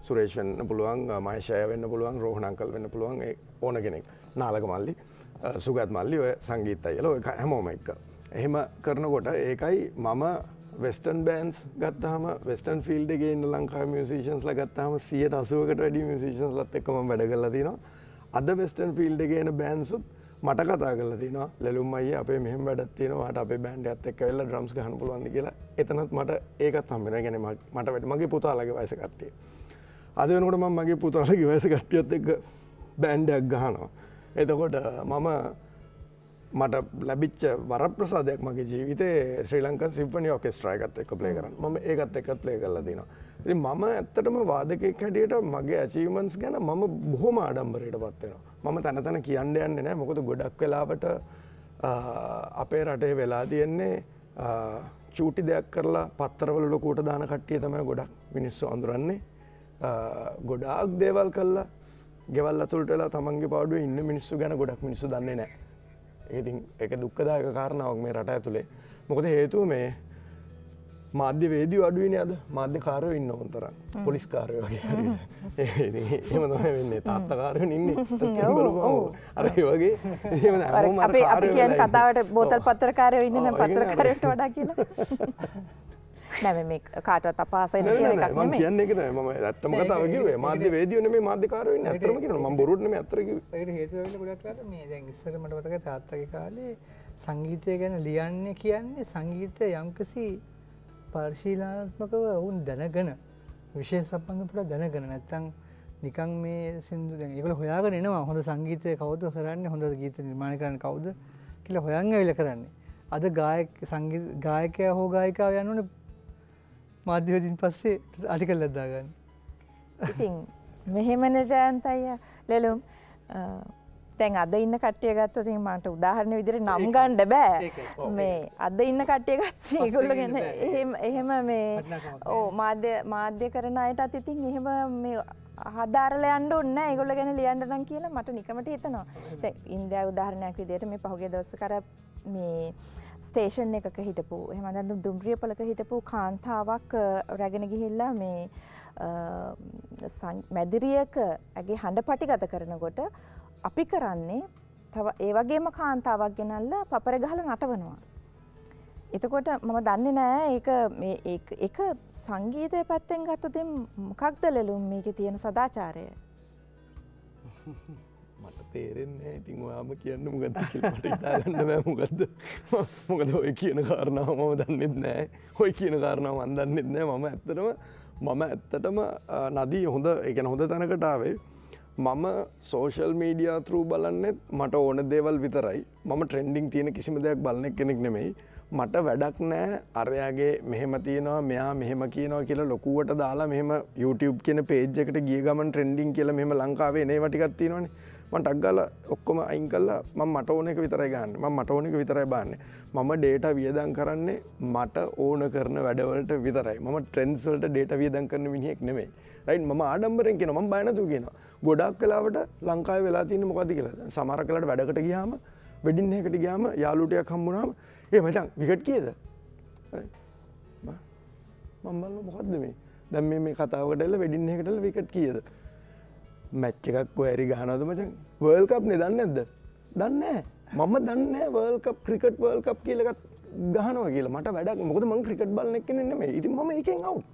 සුරේෂ් වෙන්න පුළුවන්, මහේෂය වෙන්න පුළුවන්, රෝහණ අංකල් වෙන්න පුළුවන්, ඒ ඕන කෙනෙක්. නාලක මල්ලි, සුගත් මල්ලි ඔය සංගීත අයලා ඔය හැමෝම එක්ක. එහෙම කරනකොට ඒකයි මම වෙස්ටර්න් බෑන්ඩ්ස් ගත්තාම වෙස්ටර්න් ෆීල්ඩ් එකේ ඉන්න ලංකාවේ මියුසිෂියන්ස්ලා ගත්තාම 180කට වැඩි මියුසිෂියන්ස්ලාත් එක්ක මම වැඩ කරලා තිනවා. අද වෙස්ටර්න් ෆීල්ඩ් එකේ එන බෑන්ඩ්ස්ුත් මට කතා කරලා තිනවා ලැලුම් අයියේ අපේ මෙහෙම වැඩක් තියෙනවා මට අපේ බෑන්ඩ් එකත් එක්ක ඇවිල්ලා ඩ්‍රම්ස් ගහන්න පුළුවන්ද කියලා. එතනත් මට ඒකත් හම්බ වෙනවා. ඒ කියන්නේ මට මගේ පුතාලගේ වයස කට්ටිය. අද වෙනකොට මම මගේ පුතාලගේ වයස කට්ටියත් එක්ක බෑන්ඩ් එකක් ගහනවා. එතකොට මට ලැබිච්ච වරප්‍රසාදයක් මගේ ජීවිතේ ශ්‍රී ලංකන් සිම්ෆනි ඔකෙස්ට්‍රා එකත් එක්ක ප්ලේ කරන්න. මම ඒකත් එක්කත් ප්ලේ කරලා තිනවා. ඉතින් මම ඇත්තටම වාදකයෙක් හැටියට මගේ ඇචීව්මන්ට්ස් ගැන මම බොහොම ආඩම්බරයටපත් වෙනවා. මම තන තන කියන්න යන්නේ නැහැ. මොකද ගොඩක් වෙලාවට අපේ රටේ වෙලා තියෙන්නේ චූටි දෙයක් කරලා පත්තරවල ලොකුවට දාන කට්ටිය තමයි ගොඩක් මිනිස්සු අඳුරන්නේ. ගොඩාක් දේවල් කළා ගෙවල් අතුලට වෙලා තමන්ගේ පාඩුවේ ඉන්න මිනිස්සු ගැන ගොඩක් මිනිස්සු දන්නේ නැහැ. ඉතින් ඒක දුක්ඛදායක කාරණාවක් මේ රට ඇතුලේ. මොකද හේතුව මේ මාධ්‍ය වේදිකෝ අඩුයිනේ අද. මාධ්‍යකාරයෝ ඉන්න ඕන තරම්. පොලිස් කාරයෝ වගේ හරි. එහෙම තමයි වෙන්නේ. තාත්තකාරයෝ ඉන්නේ. අර ඒ වගේ එහෙම නෑ. අපි කියන්නේ කතාවට බෝතල් පත්‍රකාරයෝ ඉන්නේ නම් පත්‍රකාරයෝට වඩා කියලා. නෑ මේ කාටවත් අපහාස වෙන කියන එකක් නෙමෙයි. මම කියන්නේ ඒක තමයි. මම ඇත්තම කතාව කිව්වේ. මාධ්‍ය වේදිකෝ නෙමෙයි මාධ්‍යකාරයෝ ඉන්නේ. ඇත්තම කියනවා. මම බොරුවට නෙමෙයි අත්තර කිව්වේ. ඒකට හේතුව වෙන්නේ ගොඩක් වෙලාවට මේ දැන් ඉස්සර මට මතකයි තාත්තගේ කාලේ සංගීතය ගැන ලියන්නේ කියන්නේ සංගීතය යම්කිසි පරිශීලනාත්මකව වුන් දැනගෙන විශේෂ සම්බන්ධ දැනගෙන නැත්තම් නිකන් මේ සින්දු දැන් ඒගොල්ලෝ හොයාගෙන එනවා හොඳ සංගීතය කවුද කරන්නේ හොඳ ගීත නිර්මාණය කරන්නේ කවුද කියලා හොයන් ඇවිල්ලා කරන්නේ. අද ගායකයා හෝ ගායිකාව යනෝනේ මාධ්‍යවේදීන් පස්සේ ආටිකල් එකක් දාගන්න. ඉතින් මෙහෙමන ජයන්ත අයියා ලෙලුම් දැන් අද ඉන්න කට්ටිය ගත්තොත් මට උදාහරණ විදිහට නම් ගන්න බෑ. මේ අද ඉන්න කට්ටිය ගත්තා ඒගොල්ලෝ ගැන එහෙම මේ මාධ්‍ය කරන අයටත් ඉතින් එහෙම මේ හදාරලා යන්න ඕනේ නෑ ඒගොල්ලෝ ගැන ලියන්න නම් කියලා මට නිකමට හිතෙනවා. දැන් ඉන්දියාවේ උදාහරණයක් විදිහට මේ පහුගිය දවස්වක අර මේ ස්ටේෂන් එකක හිටපු එහෙම නැත්නම් දුම්රියපලක හිටපු කාන්තාවක් රැගෙන ගිහිල්ලා මේ මැදිරියක ඇගේ හඬ පටිගත කරනකොට අපි කරන්නේ තව ඒ වගේම කාන්තාවක් ගෙනල්ලා පපර ගහලා නටවනවා. එතකොට මම දන්නේ නෑ ඒක සංගීතය පැත්තෙන් ගත්තොතින් මොකක්ද ලෙලුම් මේකේ තියෙන සදාචාරය? මට තේරෙන්නේ ඉතින් ඔයාම කියන්න මොකද්ද කියලා මට හිතාගන්න බෑ මොකද්ද මොකද ඔය කියන කාරණාව මම දන්නෙත් නෑ ඔය කියන කාරණාව මම දන්නෙත් නෑ මම ඇත්තටම නදී හොඳ ඒ කියන්නේ හොඳ තැනකට ආවේ මම සෝෂල් මීඩියා through බලන්නෙත් මට ඕන දේවල් විතරයි මම ට්‍රෙන්ඩින් තියෙන කිසිම දෙයක් බලන කෙනෙක් නෙමෙයි මට වැඩක් නෑ අරයාගේ මෙහෙම තියෙනවා මෙයා මෙහෙම කියනවා කියලා ලොකුවට දාලා මෙහෙම YouTube කියන page එකට ගිය ගමන් ට්‍රෙන්ඩින් කියලා මෙහෙම ලංකාවේ එනේවා ටිකක් තියෙනවනේ මම ටක් ගාලා ඔක්කොම අයින් කළා මම මට ඕන එක විතරයි ගන්න මම මට ඕන එක විතරයි බලන්නේ මම data වියදම් කරන්නේ මට ඕන කරන වැඩවලට විතරයි මම trends වලට data වියදම් කරන මිනිහෙක් නෙමෙයි right මම ආඩම්බරෙන් කියනවා මම බය නැතුව කියනවා ගොඩක් වෙලාවට ලංකාවේ වෙලා තියෙන්නේ මොකද්ද කියලා සමහර වෙලාවට වැඩකට ගියාම වෙඩින් එකකට ගියාම යාළුවෝ ටිකක් හම්බුනාම මචං විකට් කීයද මම බලනවා මොකද්ද මේ දැන් මේ කතාවකට එල්ල වෙඩින් එකකට එල්ල විකට් කීයද මැච් එකක් කොහරි ගහනවද මචං වර්ල්ඩ් කප් නේ දන්නේ නැද්ද දන්නේ නැහැ මම දන්නේ නැහැ වර්ල්ඩ් කප් ක්‍රිකට් වර්ල්ඩ් කප් කියලා එකක් ගහනවා කියලා මට වැඩක් මොකද මම ක්‍රිකට් බලන එක්කෙනෙක් නෙමෙයි ඉතින් මම ඒකෙන් අවුට්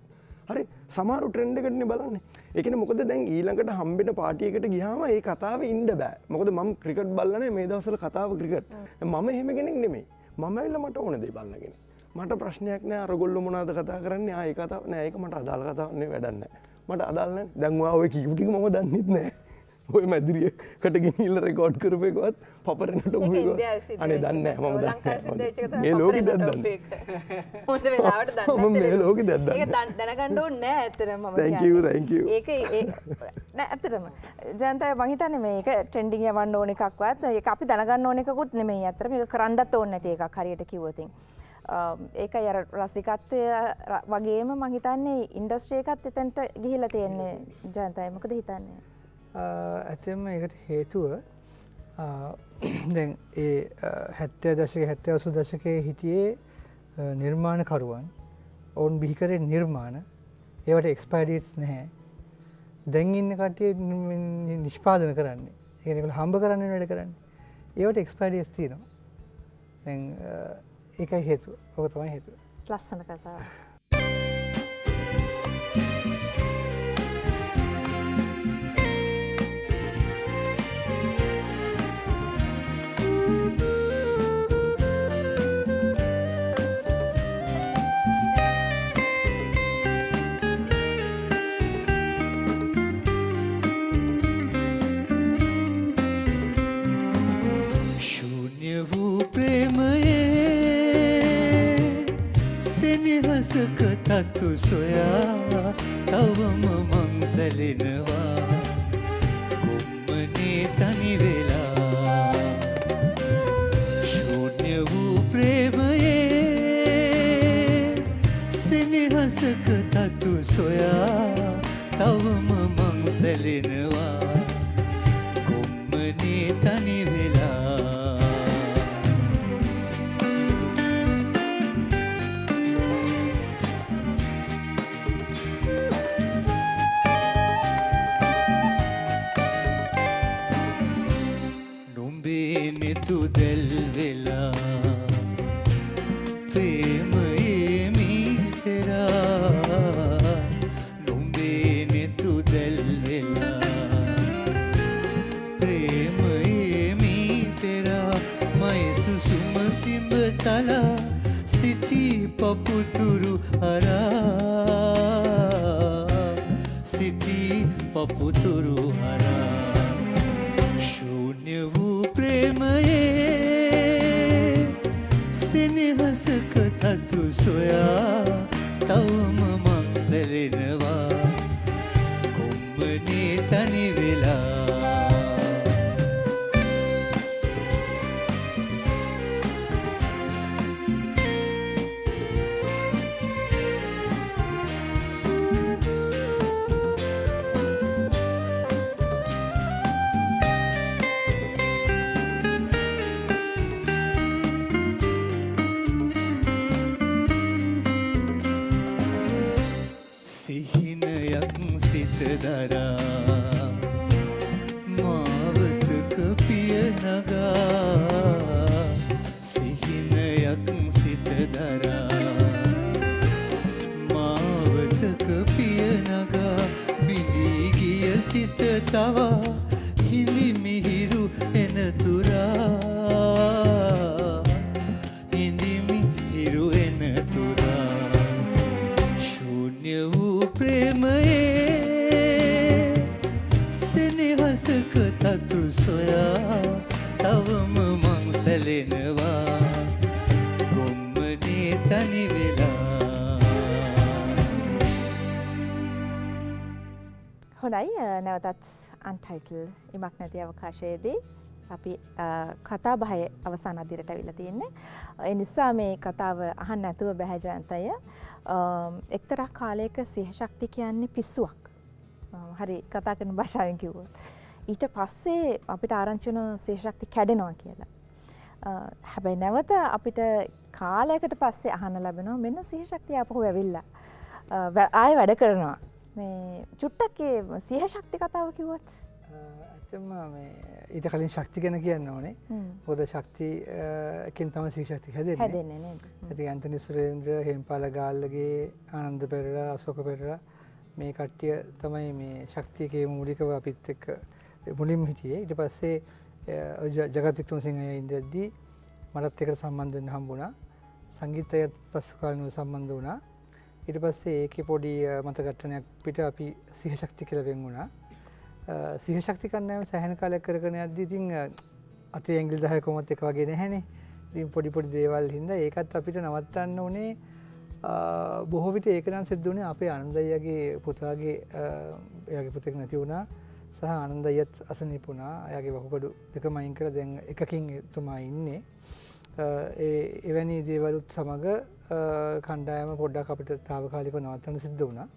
හරි සමහරු ට්‍රෙන්ඩ් එකටනේ බලන්නේ ඒ කියන්නේ මොකද දැන් ඊළඟට හම්බෙන පාටි එකට ගියාම ඒ කතාවේ ඉන්න බෑ මොකද මම ක්‍රිකට් බලලා නැහැ මේ දවස්වල කතාව ක්‍රිකට් මම එහෙම කෙනෙක් නෙමෙයි මම ඇවිල්ලා මට ඕන දේ බලන කෙනෙක් මට ප්‍රශ්නයක් නැහැ අරගොල්ලෝ මොනවද කතා කරන්නේ ඒ කතාව නෑ ඒක මට අදාළ කතාවක් නෙවෙයි වැඩක් නැහැ මට අදාළ නැහැ දැන් ඔයා ඔය කියපු ටික මම දන්නෙත් නැහැ ඔය මැදිරියකට ගිහිල්ලා රෙකෝඩ් කරපු එකවත් පපරෙනට ඔබ එකවත් අනේ දන්නේ නැහැ මම දන්නේ මේ ලෝකෙ දැද්දන්නේ හොඳ වෙලාවට දන්නේ මම මේ ලෝකෙ දැද්දන්නේ ඒක දැනගන්න ඕනේ නෑ ඇත්තටම මම thank you ඒක නෑ ඇත්තටම ජයන්තය මං හිතන්නේ මේක ට්‍රෙන්ඩින් යවන්න ඕන එකක්වත් ඒක අපි දැනගන්න ඕන එකකුත් නෙමෙයි ඇත්තට මේක කරන්නත් ඕනේ නැති එකක් හරියට කිව්වොත් ඒකයි අර රසිකත්වය වගේම මං හිතන්නේ ඉන්ඩස්ට්‍රි එකත් එතනට ගිහිලා තියෙන්නේ ජයන්තය මොකද හිතන්නේ ඇතෙම ඒකට හේතුව දැන් ඒ 70 දශකයේ 70 80 දශකයේ හිටියේ නිර්මාණකරුවන් ඔවුන් බිහි කරේ නිර්මාණ ඒවට එක්ස්පයර් ඩේට්ස් නැහැ දැන් ඉන්න කට්ටිය නිෂ්පාදනය කරන්නේ ඒ කියන්නේ ඒගොල්ලෝ හම්බ කරන්නේ වැඩ කරන්නේ ඒවට එක්ස්පයර් ඩේට්ස් තියෙනවා දැන් ඒකයි හේතුව ඔක තමයි හේතුව ලස්සන කතාවක් තතු සොයා තවම මං සැලෙනවා කොම්මනේ තනි වෙලා ශූන්‍ය වූ ප්‍රේමයේ සෙනෙහසක තතු සොයා තවම මං සැලෙනවා කොම්මනේ තනි වෙලා තුදෙල් වෙලා ප්‍රේමයේ මීතරා නුඹේ නෙතුදෙල් වෙලා ප්‍රේමයේ මීතරා මයි සුසුම සිඹ තලා සිටි පපුතුරු හරා සිටි පපුතුරු හරා ශූන්‍ය වූ ප්‍රේමයේ සෙනෙහසක තතු සොයා තවම මං සැලෙනවා කොම්මනේ තනි වෙලා දරා මාවතක පිය නගා සිහිනයක් සිත දරා මාවතක මං සැලෙනවා කොම්මනේ තනි වෙලා. හොඳයි නැවතත් අන්ටයිටල් ඉමක් නැති අවකාශයේදී අපි කතා බහේ අවසාන අදිරට ඇවිල්ලා තියෙන්නේ. ඒ නිසා මේ කතාව අහන්න නැතුව බෑ ජයන්තය. එක්තරා කාලයක සිහශක්ති කියන්නේ පිස්සුවක්. හරි කතා කරන භාෂාවෙන් කිව්වොත්. ඊට පස්සේ අපිට ආරංචි වෙන සිහශක්ති කැඩෙනවා කියලා. හැබැයි නැවත අපිට කාලයකට පස්සේ අහන්න ලැබෙනවා මෙන්න සිහශක්තිය ආපහු ඇවිල්ලා. ආයෙ වැඩ කරනවා. මේ චුට්ටක් ඒ සිහශක්ති කතාව කිව්වොත් ඇත්තම මේ ඊට කලින් ශක්ති ගැන කියන්න ඕනේ. මොකද ශක්තියකින් තමයි සිහශක්තිය හැදෙන්නේ නේද? ඉතින් ඇන්තනි සුරේන්ද්‍ර, හේම්පාල ගාල්ලගේ, ආනන්ද පෙරේරා, අශෝක පෙරේරා මේ කට්ටිය තමයි මේ ශක්තියකේ මූලිකව අපිත් එක්ක මුලින්ම හිටියේ. ඊට පස්සේ ජගත් වික්‍රමසිංහ අයියා ඉඳද්දී මටත් එකට සම්බන්ධ වෙන්න හම්බුණා. සංගීතයත් පසු කාලිනව සම්බන්ධ වුණා. ඊට පස්සේ ඒකේ පොඩි මතගට්ටනයක් පිට අපි සිහශක්ති කියලා වෙන් වුණා. සිහශක්ති කණ්ඩායම සෑහෙන කාලයක් කරගෙන යද්දී ඉතින් අතේ ඇඟිලි 10 කොමත් එක වගේ නැහැනේ. ඉතින් පොඩි පොඩි දේවල් හින්දා ඒකත් අපිට නවත්තන්න උනේ. බොහෝ විට ඒක නම් සිද්ධ වුණේ අපේ ආනන්ද අයියාගේ පුතාගේ එයාගේ පුතෙක් නැති වුණා. සහ ආනන්ද අයියත් අසනීප වුණා. එයාගේ වකුගඩු දෙකම අයින් කරලා දැන් එකකින් එතුමා ඉන්නේ. එවැනි දේවලුත් සමග කණ්ඩායම පොඩ්ඩක් අපිට තාවකාලිකව නවත්තන්න සිද්ධ වුණා.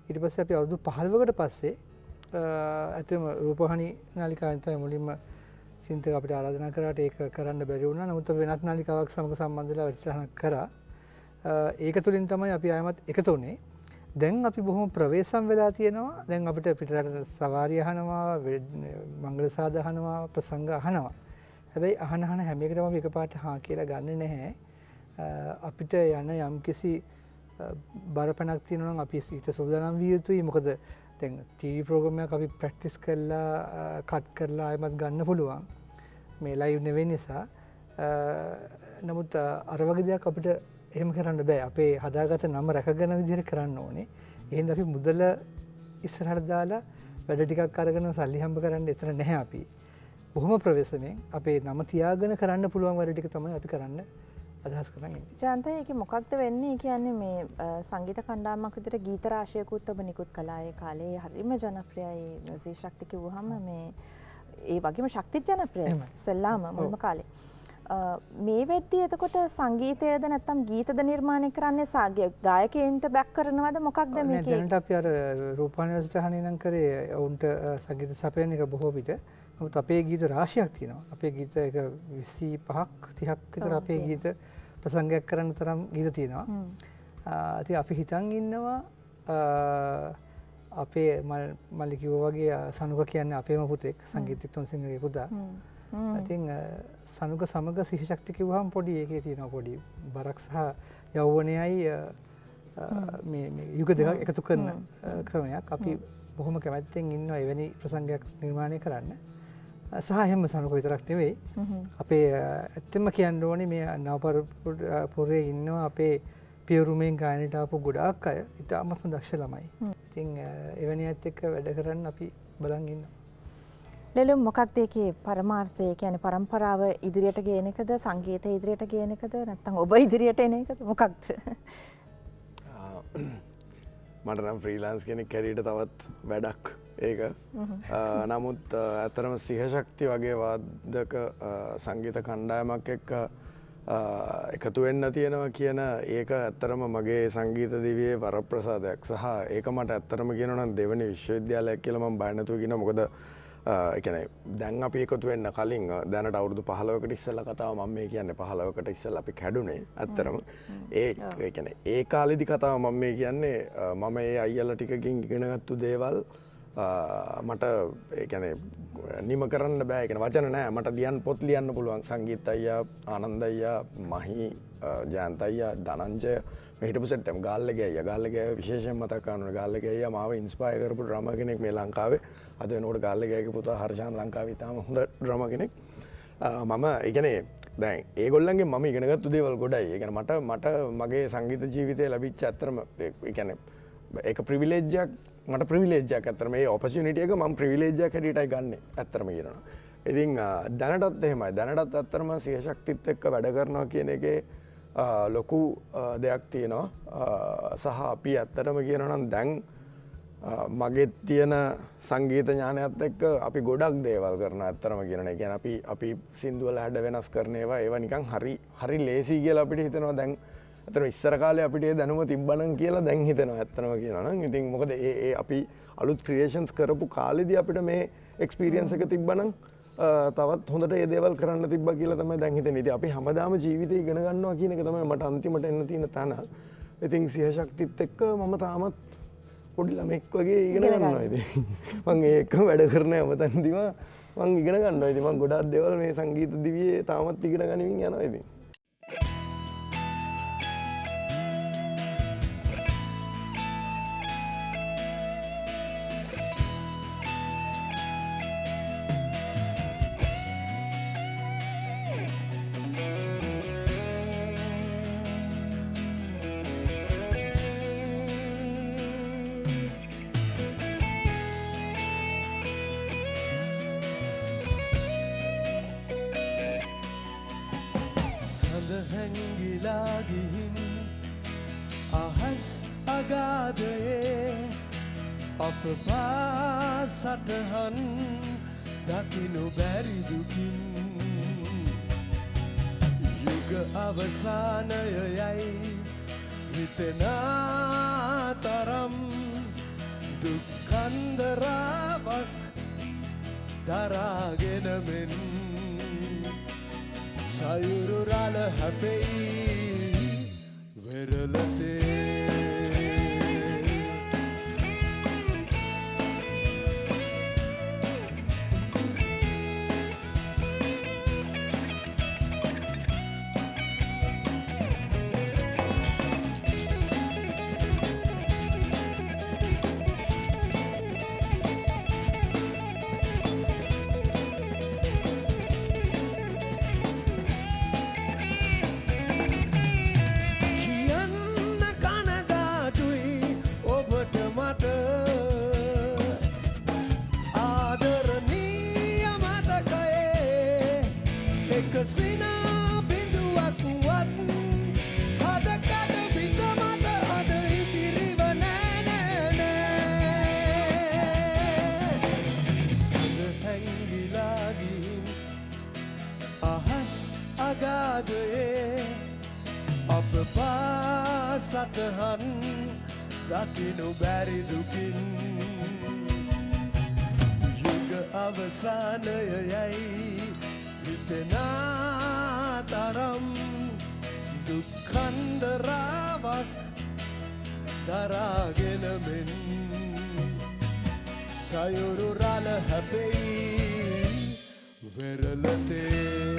ඊට පස්සේ අපි අවුරුදු 15කට පස්සේ ඇත්තම රූපවාහිනී නාලිකාවෙන් තමයි මුලින්ම චින්තක අපිට ආරාධනා කරාට ඒක කරන්න බැරි වුණා. නමුත් අපි වෙනත් නාලිකාවක් සමග සම්බන්ධ වෙලා වැඩසටහනක් කරා. ඒක තුලින් තමයි අපි ආයමත් එකතු වුණේ. දැන් අපි බොහොම ප්‍රවේශම් වෙලා තියෙනවා. දැන් අපිට පිටරට සවාරි අහනවා, මංගල සාද අහනවා, ප්‍රසංග අහනවා. හැබැයි අහන හැම එකටම අපි එකපාරට හා කියලා ගන්නෙ නැහැ. අපිට යන යම්කිසි බරපණක් තියෙනවා නම් අපි ඊට සූදානම් විය යුතුයි. මොකද දැන් ටීවී ප්‍රෝග්‍රෑම් එකක් අපි ප්‍රැක්ටිස් කරලා කට් කරලා ආයෙමත් ගන්න පුළුවන්. මේ ලයිව් නෙවෙයි නිසා. නමුත් අර වගේ දෙයක් අපිට එහෙම කරන්න බෑ. අපේ හදාගත්ත නම රැකගෙන විදිහට කරන්න ඕනේ. එහෙනම් අපි මුදල ඉස්සරහට දාලා වැඩ ටිකක් අරගෙන සල්ලි හම්බ කරන්න එතන නැහැ අපි. බොහොම ප්‍රවේශමෙන් අපේ නම තියාගෙන කරන්න පුළුවන් වැඩ ටික තමයි අපි කරන්න අදහස් කරන්නේ. ජයන්තය ඒක මොකක්ද වෙන්නේ? කියන්නේ මේ සංගීත කණ්ඩායමක් විදිහට ගීත රාශියකුත් ඔබ නිකුත් කළා ඒ කාලේ. හරිම ජනප්‍රියයි. සිහශක්ති කිව්වහම මේ ඒ වගේම ශක්තිත් ජනප්‍රියයි. සෙල්ලාම මුල්ම කාලේ. මේ වෙද්දී එතකොට සංගීතයද නැත්නම් ගීතද නිර්මාණය කරන්නේ ගායකයන්ට බැක් කරනවද මොකක්ද මේකේ? දැනට අපි අර රූපවාහිනී වැඩසටහනේ නම් කරේ ඔවුන්ට සංගීත සපයන එක බොහෝ විට. නමුත් අපේ ගීත රාශියක් තියෙනවා. අපේ ගීත එක 25ක් 30ක් විතර අපේ ගීත ප්‍රසංගයක් කරන්න තරම් ගීත තියෙනවා. ඉතින් අපි හිතන් ඉන්නවා අපේ මල්ලි කිව්වා වගේ සනුක කියන්නේ අපේම පුතෙක් සංගීත වික්‍රමසිංහගේ පුතා. ඉතින් සනුක සමග සිහශක්ති කිව්වහම පොඩි ඒකේ තියෙනවා පොඩි බරක් සහ යෞවනයයි මේ යුග දෙකක් එකතු කරන ක්‍රමයක්. අපි බොහොම කැමැත්තෙන් ඉන්නවා එවැනි ප්‍රසංගයක් නිර්මාණය කරන්න. සහ එහෙම සනුක විතරක් නෙවෙයි. අපේ ඇත්තම කියන්න ඕනේ මේ නවපරපුරේ ඉන්නවා අපේ පියරුමෙන් ගායනට ආපු ගොඩාක් අය ඉතාමත්ම දක්ෂ ළමයි. ඉතින් එවැනි අයත් එක්ක වැඩ කරන්න අපි බලන් ඉන්නවා. ලෙලුම් මොකක්ද ඒකේ පරමාර්ථය? කියන්නේ පරම්පරාව ඉදිරියට ගේන එකද, සංගීතය ඉදිරියට ගේන එකද, නැත්නම් ඔබ ඉදිරියට එන එකද මොකක්ද? මට නම් ෆ්‍රීලාන්ස් කෙනෙක් කැරියට තවත් වැඩක් ඒක. නමුත් ඇත්තරම සිහශක්ති වගේ වාදක සංගීත කණ්ඩායමක් එක්ක එකතු වෙන්න තියෙනවා කියන ඒක ඇත්තරම මගේ සංගීත දිවියේ වරප්‍රසාදයක්. සහ ඒක මට ඇත්තරම කියනවා නම් දෙවෙනි විශ්වවිද්‍යාලයක් කියලා මම බය නැතුව කියනවා. මොකද ඒ කියන්නේ දැන් අපි එකතු වෙන්න කලින් දැනට අවුරුදු 15කට ඉස්සෙල්ලා කතාව මම මේ කියන්නේ 15කට ඉස්සෙල්ලා අපි කැඩුනේ ඇත්තරම ඒ කියන්නේ ඒ කාලෙදි කතාව මම මේ කියන්නේ මම ඒ අයියලා ටිකකින් ඉගෙනගත්තු දේවල් මට ඒ කියන්නේ නිම කරන්න බෑ. ඒ කියන්නේ වචන නෑ. මට ලියන්න පොත් ලියන්න පුළුවන්. සංගීත අයියා, ආනන්ද අයියා, මහි, ජයන්ත අයියා, ධනංජය මේ හිටපු සෙට් එකම ගාල්ලගේ අයියා. ගාල්ලගේ අයියා විශේෂයෙන් මතක් කරනවා. ගාල්ලගේ අයියා මාව ඉන්ස්පයර් කරපු ඩ්‍රමර් කෙනෙක් මේ ලංකාවේ. අද වෙනකොට ගාල්ලගේ අයියාගේ පුතා හර්ෂාන් ලංකාවේ ඉතාම හොඳ ඩ්‍රමර් කෙනෙක්. මම ඒ කියන්නේ දැන් ඒගොල්ලන්ගෙන් මම ඉගෙනගත්තු දේවල් ගොඩයි. ඒ කියන්නේ මට මගේ සංගීත ජීවිතේ ලැබිච්ච අතරම ඒ කියන්නේ ඒක ප්‍රිවිලේජ් එකක් මට ප්‍රිවිලේජ් එකක් අතරම මේ ඔපචුනිටි එක මම ප්‍රිවිලේජ් එකක් හැටියටයි ගන්නෙ. ඇත්තටම කියනවා. ඉතින් දැනටත් එහෙමයි දැනටත් ඇත්තරම සියශක්තිත් එක්ක වැඩ කරනවා කියන එකේ ලොකු දෙයක් තියෙනවා සහ අපි ඇත්තටම කියනවා නම් දැන් මගෙත් තියෙන සංගීත ඥානයත් එක්ක අපි ගොඩක් දේවල් කරන ඇත්තරම කියන එක. කියන්නේ අපි සින්දුවල හැඩ වෙනස් කරන ඒවා නිකන් හරි ලේසි කියලා අපිට හිතෙනවා දැන්. අතන ඉස්සර කාලේ අපිට ඒ දැනුම තිබ්බනම් කියලා දැන් හිතෙනවා ඇත්තම කියනවා නම්. ඉතින් මොකද ඒ අපි අලුත් ක්‍රියේෂන්ස් කරපු කාලෙදී අපිට මේ එක්ස්පීරියන්ස් එක තිබ්බනම් තවත් හොඳට ඒ දේවල් කරන්න තිබ්බා කියලා තමයි දැන් හිතෙන්නේ. ඉතින් අපි හැමදාම ජීවිතේ ඉගෙන ගන්නවා කියන එක තමයි මට අන්තිමට එන්න තියෙන තැන. ඉතින් සියශක්තිත් එක්ක මම තාමත් පොඩි ළමෙක් වගේ ඉගෙන ගන්නවා. ඉතින් මම ඒකම වැඩ කරන හැමතැනදීම මම ඉගෙන ගන්නවා. ඉතින් මම ගොඩාක් දේවල් මේ සංගීත දිවියේ තාමත් ඉගෙන ගනිමින් යනවා ඉතින්. සඳ හැංගිලා ගිහින් අහස් අගාධයේ අප පාසටහන් දකිනු බැරි දුකින් යුග අවසානයයි හිතෙනා තරම් දුක්ඛන්දරාවක් දරාගෙන මෙන් සයුරු රළ හැපෙයි වෙරළතේ සිනා බිඳුවක් වත් හදකට පිට මත අද ඉතිරිව නෑ සඳ හැංගිලා ගිහින් අහස් අගාධයේ අප පාසටහන් දකිනු බැරි දුකින් යුග අවසානයයි හිතෙනා තරම් දුක්ඛන්දරාවක් දරාගෙන මෙන් සයුරු රළ හැපෙයි වෙරළතේ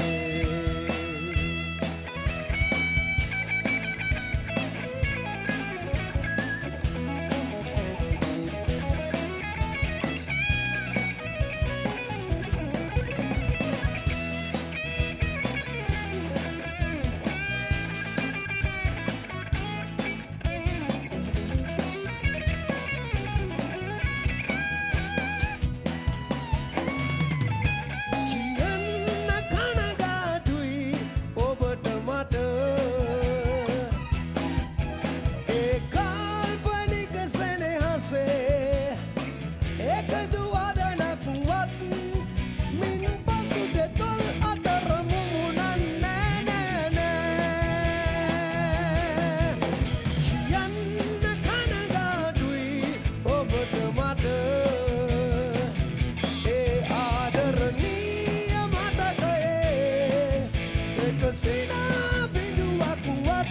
සිනා බිඳුවක් වත්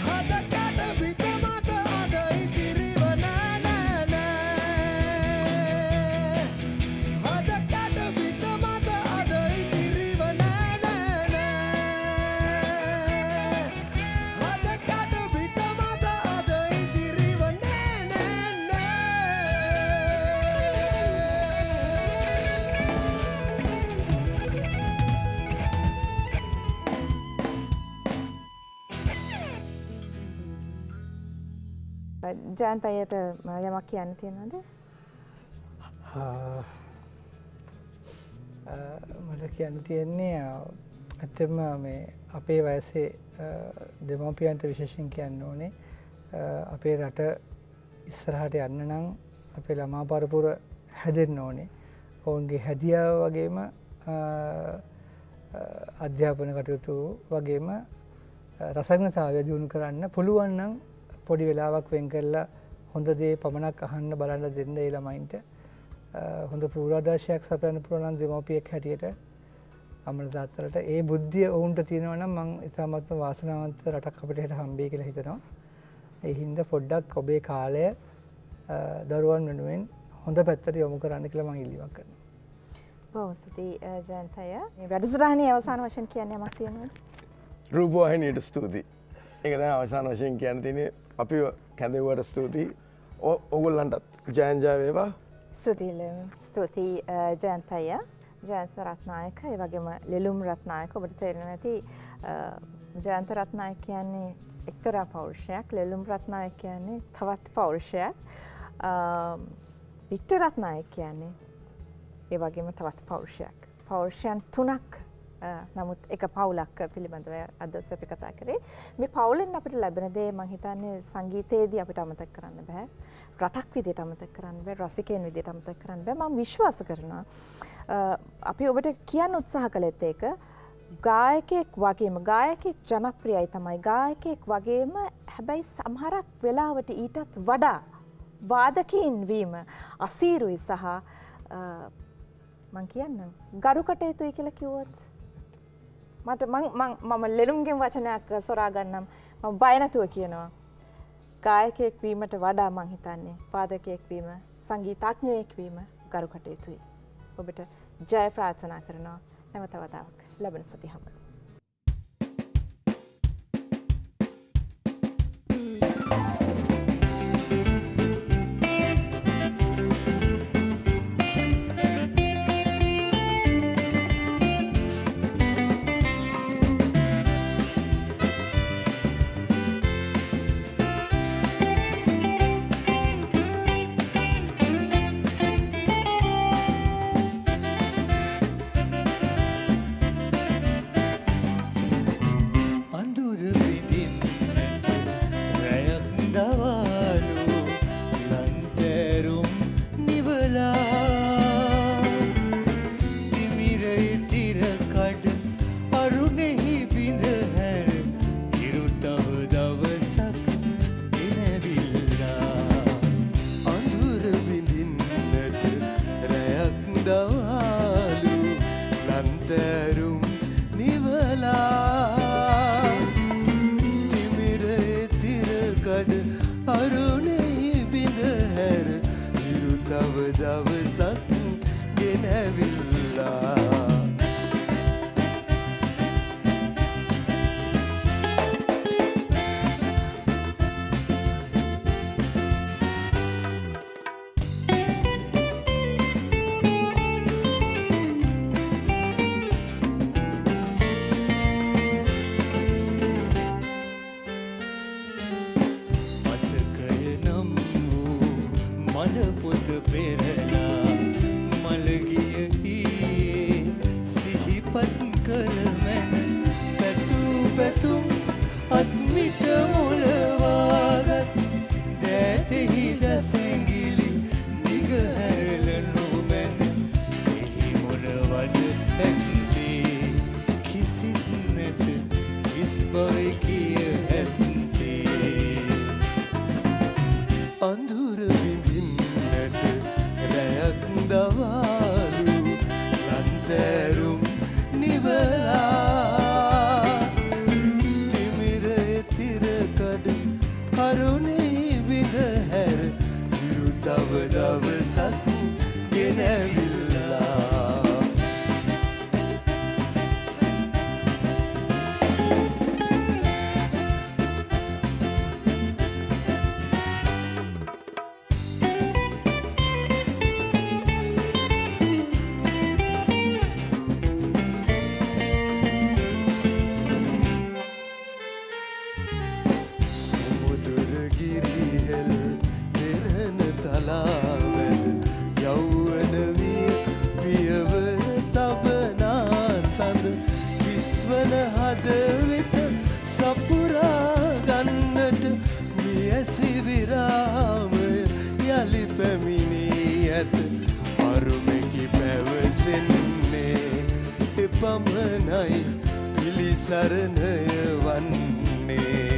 හදකට පිට මත අද ඉතිරිව නෑ හදකට පිට මත අද ඉතිරිව නෑ හදකට පිට මත අද ඉතිරිව නෑ ජයන්ත අයියට යමක් කියන්න තියෙනවද? මට කියන්න තියෙන්නේ ඇත්තම මේ අපේ වයසේ දෙමව්පියන්ට විශේෂයෙන් කියන්න ඕනේ අපේ රට ඉස්සරහට යන්න නම් අපේ ළමා පරපුර හැදෙන්න ඕනේ. ඔවුන්ගේ හැදියාව වගේම අධ්‍යාපන කටයුතු වගේම රසඥතාවය දියුණු කරන්න පුළුවන් නම් පොඩි වෙලාවක් වෙන් කරලා හොඳ දේ පමණක් අහන්න බලන්න දෙන්න ඒ ළමයින්ට හොඳ පූර්වාදර්ශයක් සපයන්න පුළුවන් නම් දෙමව්පියෙක් හැටියට අම්මලා තාත්තලාට ඒ බුද්ධිය ඔවුන්ට තියෙනවා නම් මම ඉතාමත්ම වාසනාවන්ත රටක් අපිට හෙට හම්බෙයි කියලා හිතනවා. ඒ හින්දා පොඩ්ඩක් ඔබේ කාලය දරුවන් වෙනුවෙන් හොඳ පැත්තට යොමු කරන්න කියලා මම ඉල්ලීමක් කරනවා. බොහොම ස්තුතියි ජයන්තය. මේ වැඩසටහනේ අවසාන වශයෙන් කියන්නේ යමක් තියෙනවද? රූපවාහිනියට ස්තුතියි. ඒක තමයි අවසාන වශයෙන් කියන්න තියෙන්නේ. අපි කැඳෙව්වට ස්තුතියි. ඕගොල්ලන්ටත් ජයන් ජය වේවා. ස්තුතියි ජයන්තය. ජයන්ත රත්නායක ඒ වගේම ලෙලුම් රත්නායක ඔබට තේරෙනවා ඇති ජයන්ත රත්නායක කියන්නේ එක්තරා පෞරුෂයක්, ලෙලුම් රත්නායක කියන්නේ තවත් පෞරුෂයක්, වික්ටර් රත්නායක කියන්නේ ඒ වගේම තවත් පෞරුෂයක්. පෞරුෂයන් තුනක් නමුත් එක පවුලක් පිළිබඳව අද අපි කතා කරේ. මේ පවුලෙන් අපිට ලැබෙන දේ මම හිතන්නේ සංගීතයේදී අපිට අමතක කරන්න බෑ. රටක් විදිහට අමතක කරන්න බෑ, රසිකයන් විදිහට අමතක කරන්න බෑ. මම විශ්වාස කරනවා අපි ඔබට කියන්න උත්සාහ කළෙත් ඒක ගායකයෙක් වගේම ගායකයෙක් ජනප්‍රියයි තමයි ගායකයෙක් වගේම හැබැයි සමහරක් වෙලාවට ඊටත් වඩා වාදකීන් වීම අසීරුයි සහ මං කියන්නම් ගරු කටයුතුයි කියලා කිව්වොත් මට මම ලෙලුම්ගෙන් වචනයක් සොරා ගන්නම් මම බය නැතුව කියනවා ගායකයෙක් වීමට වඩා මං හිතන්නේ වාදකයෙක් වීම සංගීතඥයෙක් වීම ගරු කටයුතුයි. ඔබට ජය ප්‍රාර්ථනා කරනවා. නැවත වතාවක් ලැබෙන සති හම්බෙමු. හිස්වන හදවිත සපුරා ගන්නට මියසි විරාමය යලි පැමිණී ඇත අරුමකි පැවසෙන්නේ එපමණයි පිළිසරණය වන්නේ